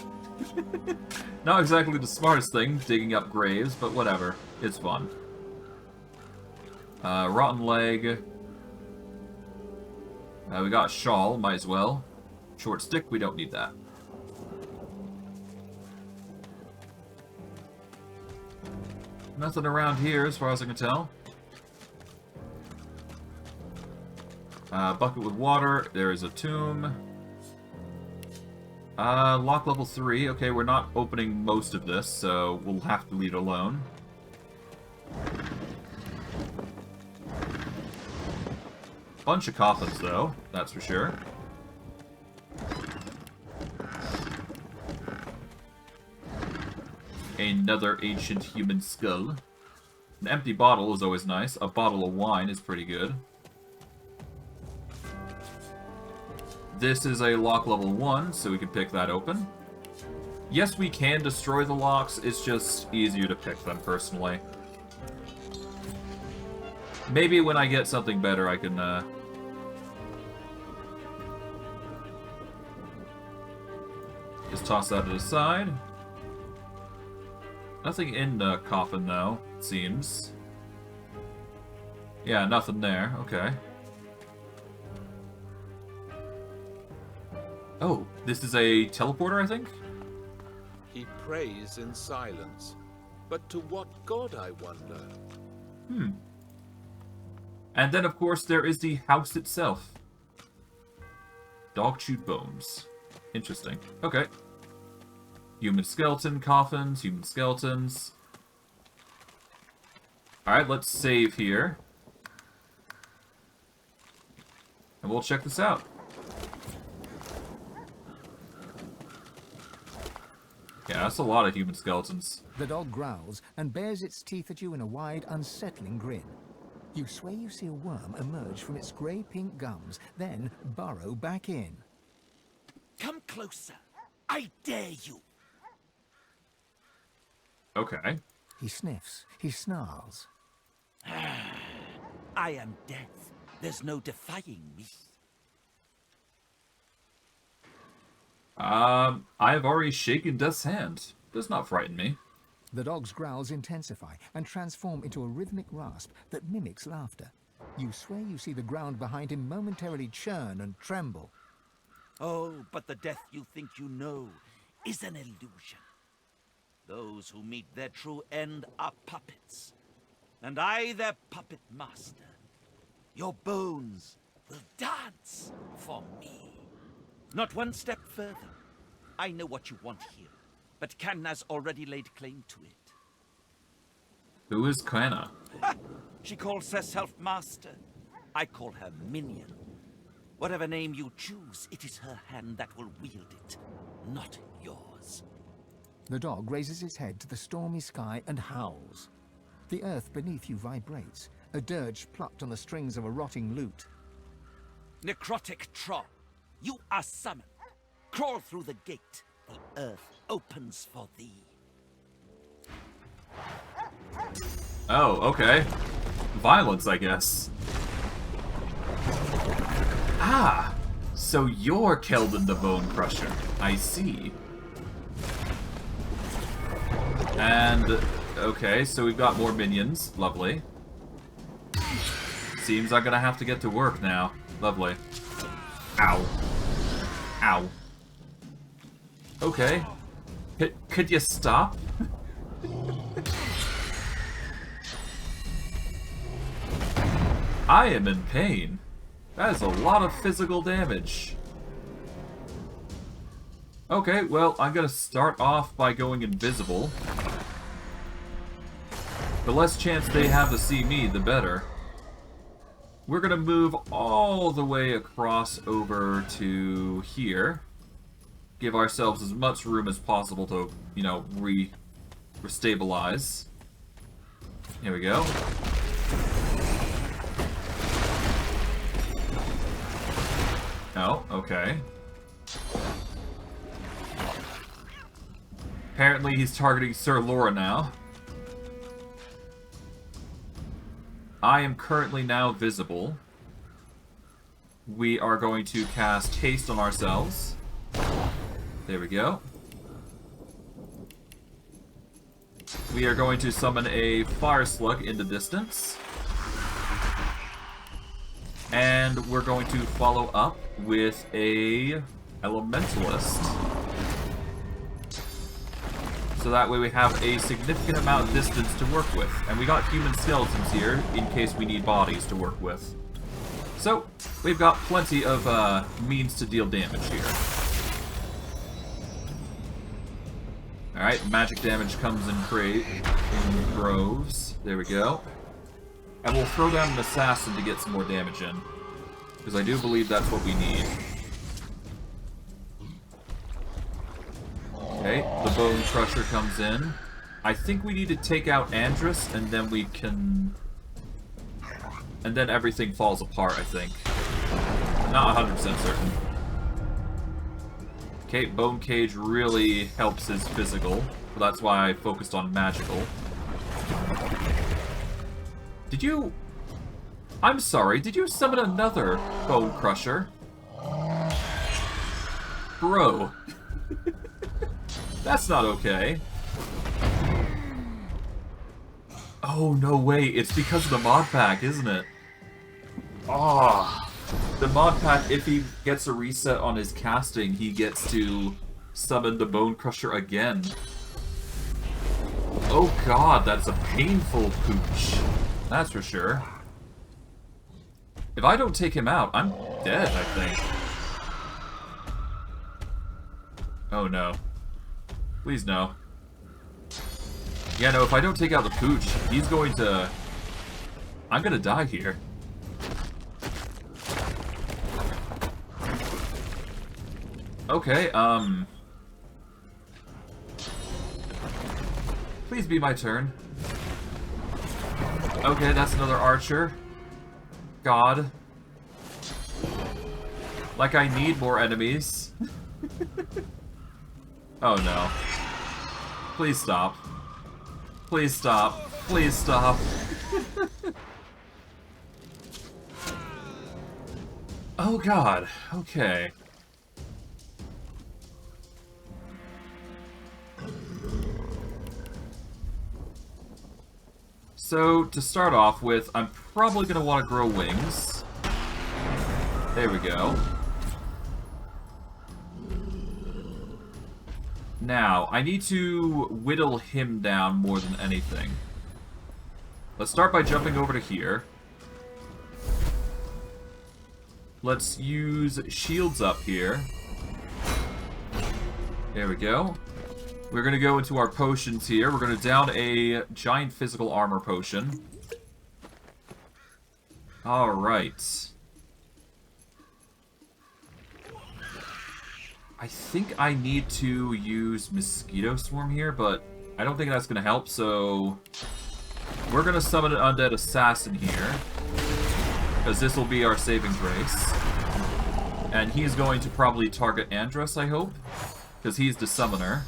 Not exactly the smartest thing, digging up graves, but whatever. It's fun. Rotten leg. We got a shawl, might as well. Short stick, we don't need that. Nothing around here, as far as I can tell. Bucket with water. There is a tomb. Lock level 3. Okay, we're not opening most of this, so we'll have to leave it alone. Bunch of coffins, though. That's for sure. Another ancient human skull. An empty bottle is always nice. A bottle of wine is pretty good. This is a lock level 1, so we can pick that open. Yes, we can destroy the locks, it's just easier to pick them, personally. Maybe when I get something better, I can, just toss that to the side. Nothing in the coffin, though, it seems. Yeah, nothing there. Okay. Oh, this is a teleporter, I think? He prays in silence. But to what god, I wonder? Hmm. And then, of course, there is the house itself. Dog-chewed bones. Interesting. Okay. Human skeleton coffins, human skeletons. Alright, let's save here. And we'll check this out. Yeah, that's a lot of human skeletons. The dog growls and bares its teeth at you in a wide, unsettling grin. You swear you see a worm emerge from its grey-pink gums, then burrow back in. Come closer. I dare you. Okay. He sniffs. He snarls. I am death. There's no defying me. I have already shaken Death's hand. Does not frighten me. The dog's growls intensify and transform into a rhythmic rasp that mimics laughter. You swear you see the ground behind him momentarily churn and tremble. Oh, but the death you think you know is an illusion. Those who meet their true end are puppets, and I their puppet master. Your bones will dance for me. Not one step further. I know what you want here, but Kanna's already laid claim to it. Who is Kanna? She calls herself master. I call her minion. Whatever name you choose, it is her hand that will wield it, not yours. The dog raises its head to the stormy sky and howls. The earth beneath you vibrates, a dirge plucked on the strings of a rotting lute. Necrotic troll, you are summoned. Crawl through the gate. The earth opens for thee. Oh, okay. Violence, I guess. Ah! So you're Keldon the Bone Crusher. I see. And, okay, so we've got more minions. Lovely. Seems I'm gonna have to get to work now. Lovely. Ow. Ow. Okay. Could you stop? I am in pain. That is a lot of physical damage. Okay, well, I'm gonna start off by going invisible. The less chance they have to see me, the better. We're gonna move all the way across over to here. Give ourselves as much room as possible to, you know, restabilize. Here we go. Oh, okay. Apparently he's targeting Sir Laura now. I am currently now visible. We are going to cast haste on ourselves. There we go. We are going to summon a fire slug in the distance. And we're going to follow up with a elementalist. So that way we have a significant amount of distance to work with. And we got human skeletons here in case we need bodies to work with. So, we've got plenty of means to deal damage here. Alright, magic damage comes in groves. There we go. And we'll throw down an assassin to get some more damage in. Because I do believe that's what we need. Okay, the Bone Crusher comes in. I think we need to take out Andrus, and then we can... And then everything falls apart, I think. Not 100% certain. Okay, Bone Cage really helps his physical, but that's why I focused on magical. Did you... I'm sorry, did you summon another Bone Crusher? Bro. That's not okay. Oh, no way. It's because of the mod pack, isn't it? Ah. The mod pack, if he gets a reset on his casting, he gets to summon the Bone Crusher again. Oh god, that's a painful pooch. That's for sure. If I don't take him out, I'm dead, I think. Oh no. Please no. Yeah, no, if I don't take out the pooch, he's going to... I'm gonna die here. Okay, please be my turn. Okay, that's another archer. God. Like I need more enemies. Oh no. Please stop. Please stop. Please stop. Oh god. Okay. So, to start off with, I'm probably going to want to grow wings. There we go. Now, I need to whittle him down more than anything. Let's start by jumping over to here. Let's use shields up here. There we go. We're going to go into our potions here. We're going to down a giant physical armor potion. Alright. I think I need to use Mosquito Swarm here, but I don't think that's going to help, so... We're going to summon an Undead Assassin here. Because this will be our saving grace. And he's going to probably target Andros, I hope. Because he's the summoner.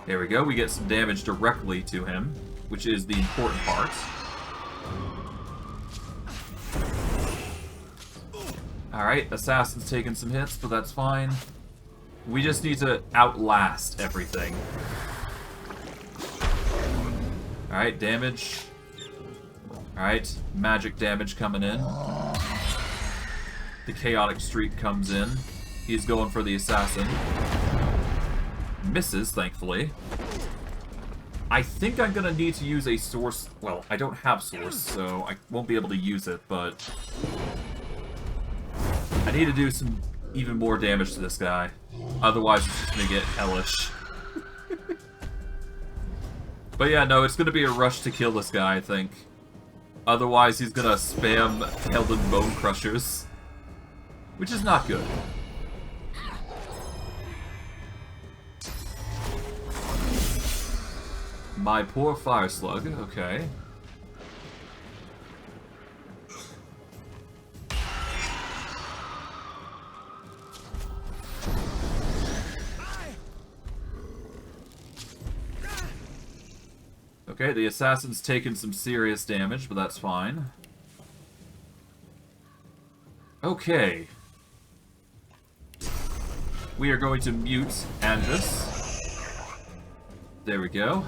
There we go, we get some damage directly to him, which is the important part. Alright, Assassin's taking some hits, but that's fine. We just need to outlast everything. Alright, damage. Alright, magic damage coming in. The Chaotic Streak comes in. He's going for the Assassin. Misses, thankfully. I think I'm gonna need to use a source. Well, I don't have source, so I won't be able to use it, but I need to do some even more damage to this guy. Otherwise, it's just gonna get hellish. But yeah, no, it's gonna be a rush to kill this guy, I think. Otherwise, he's gonna spam Elden Bone Crushers, which is not good. My poor fire slug, okay. Okay, the assassin's taken some serious damage, but that's fine. Okay. We are going to mute Andros. There we go.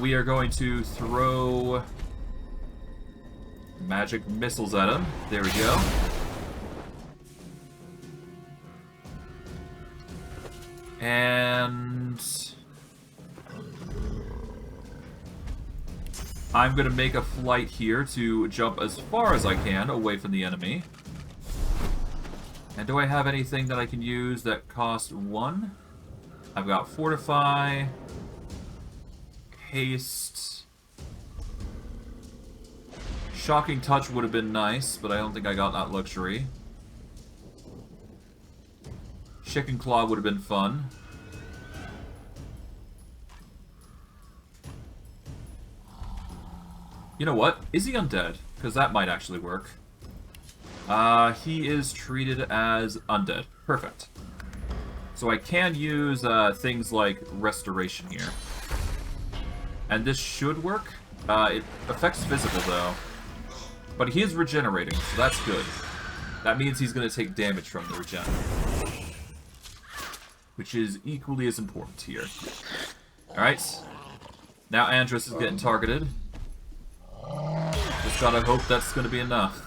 We are going to throw magic missiles at him. There we go. And I'm going to make a flight here to jump as far as I can away from the enemy. And do I have anything that I can use that costs 1? I've got Fortify, Haste. Shocking Touch would have been nice, but I don't think I got that luxury. Chicken Claw would have been fun. You know what? Is he undead? Because that might actually work. He is treated as undead. Perfect. So I can use things like Restoration here. And this should work. It affects physical, though. But he is regenerating, so that's good. That means he's going to take damage from the regen. which is equally as important here. Alright. Now Andrus is getting targeted. Just gotta hope that's gonna be enough.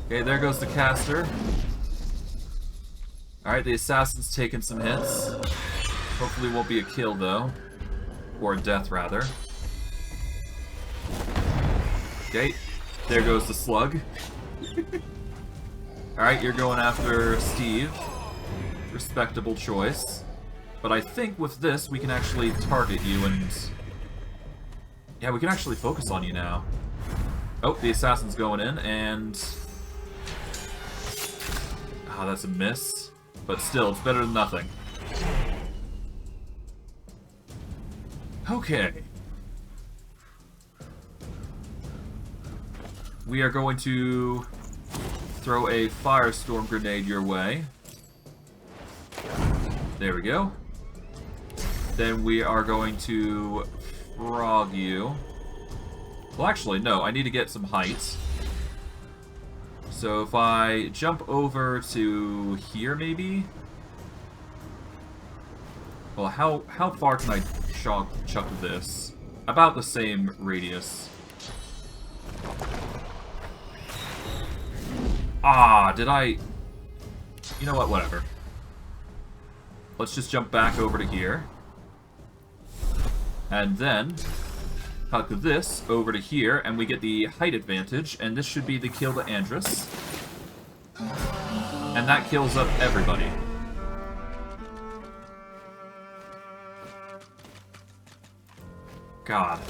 Okay, there goes the caster. Alright, the assassin's taking some hits. Hopefully won't be a kill, though. Or a death, rather. Okay, there goes the slug. Alright, you're going after Steve. Respectable choice. But I think with this, we can actually target you and... yeah, we can actually focus on you now. Oh, the assassin's going in, and... ah, that's a miss. But still, it's better than nothing. Okay. We are going to throw a firestorm grenade your way. There we go. Then we are going to frog you. Well, actually, no. I need to get some height. So if I jump over to here, maybe? Well, how far can I chuck this? About the same radius. Ah, did I... you know what, whatever. Let's just jump back over to here. And then huck this over to here, and we get the height advantage, and this should be the kill to Andrus. And that kills up everybody. God.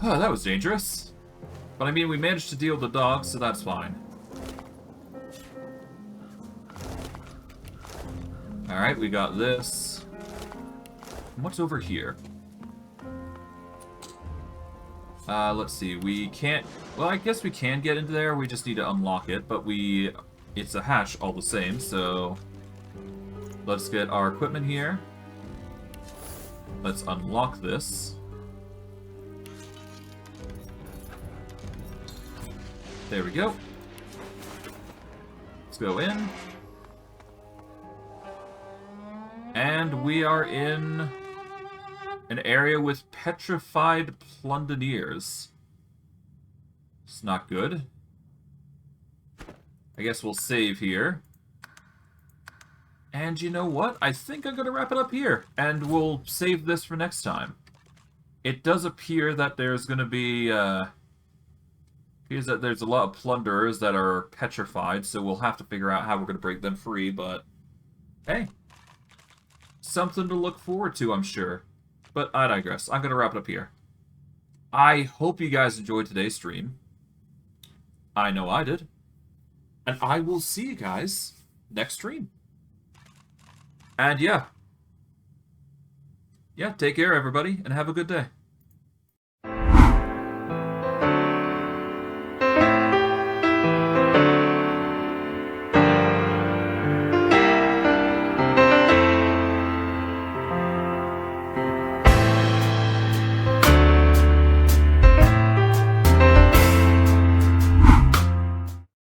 Oh, that was dangerous. But I mean, we managed to deal the dog, so that's fine. Alright, we got this. What's over here? Let's see, we can't... well, I guess we can get into there, we just need to unlock it, but it's a hatch all the same, so... let's get our equipment here. Let's unlock this. There we go. Let's go in. And we are in an area with petrified plundeneers. It's not good. I guess we'll save here. And you know what? I think I'm going to wrap it up here. And we'll save this for next time. It does appear that there's going to be... appears that there's a lot of plunderers that are petrified, so we'll have to figure out how we're going to break them free, but... hey. Something to look forward to, I'm sure. But I digress. I'm going to wrap it up here. I hope you guys enjoyed today's stream. I know I did. And I will see you guys next stream. And yeah. Yeah, take care, everybody, and have a good day.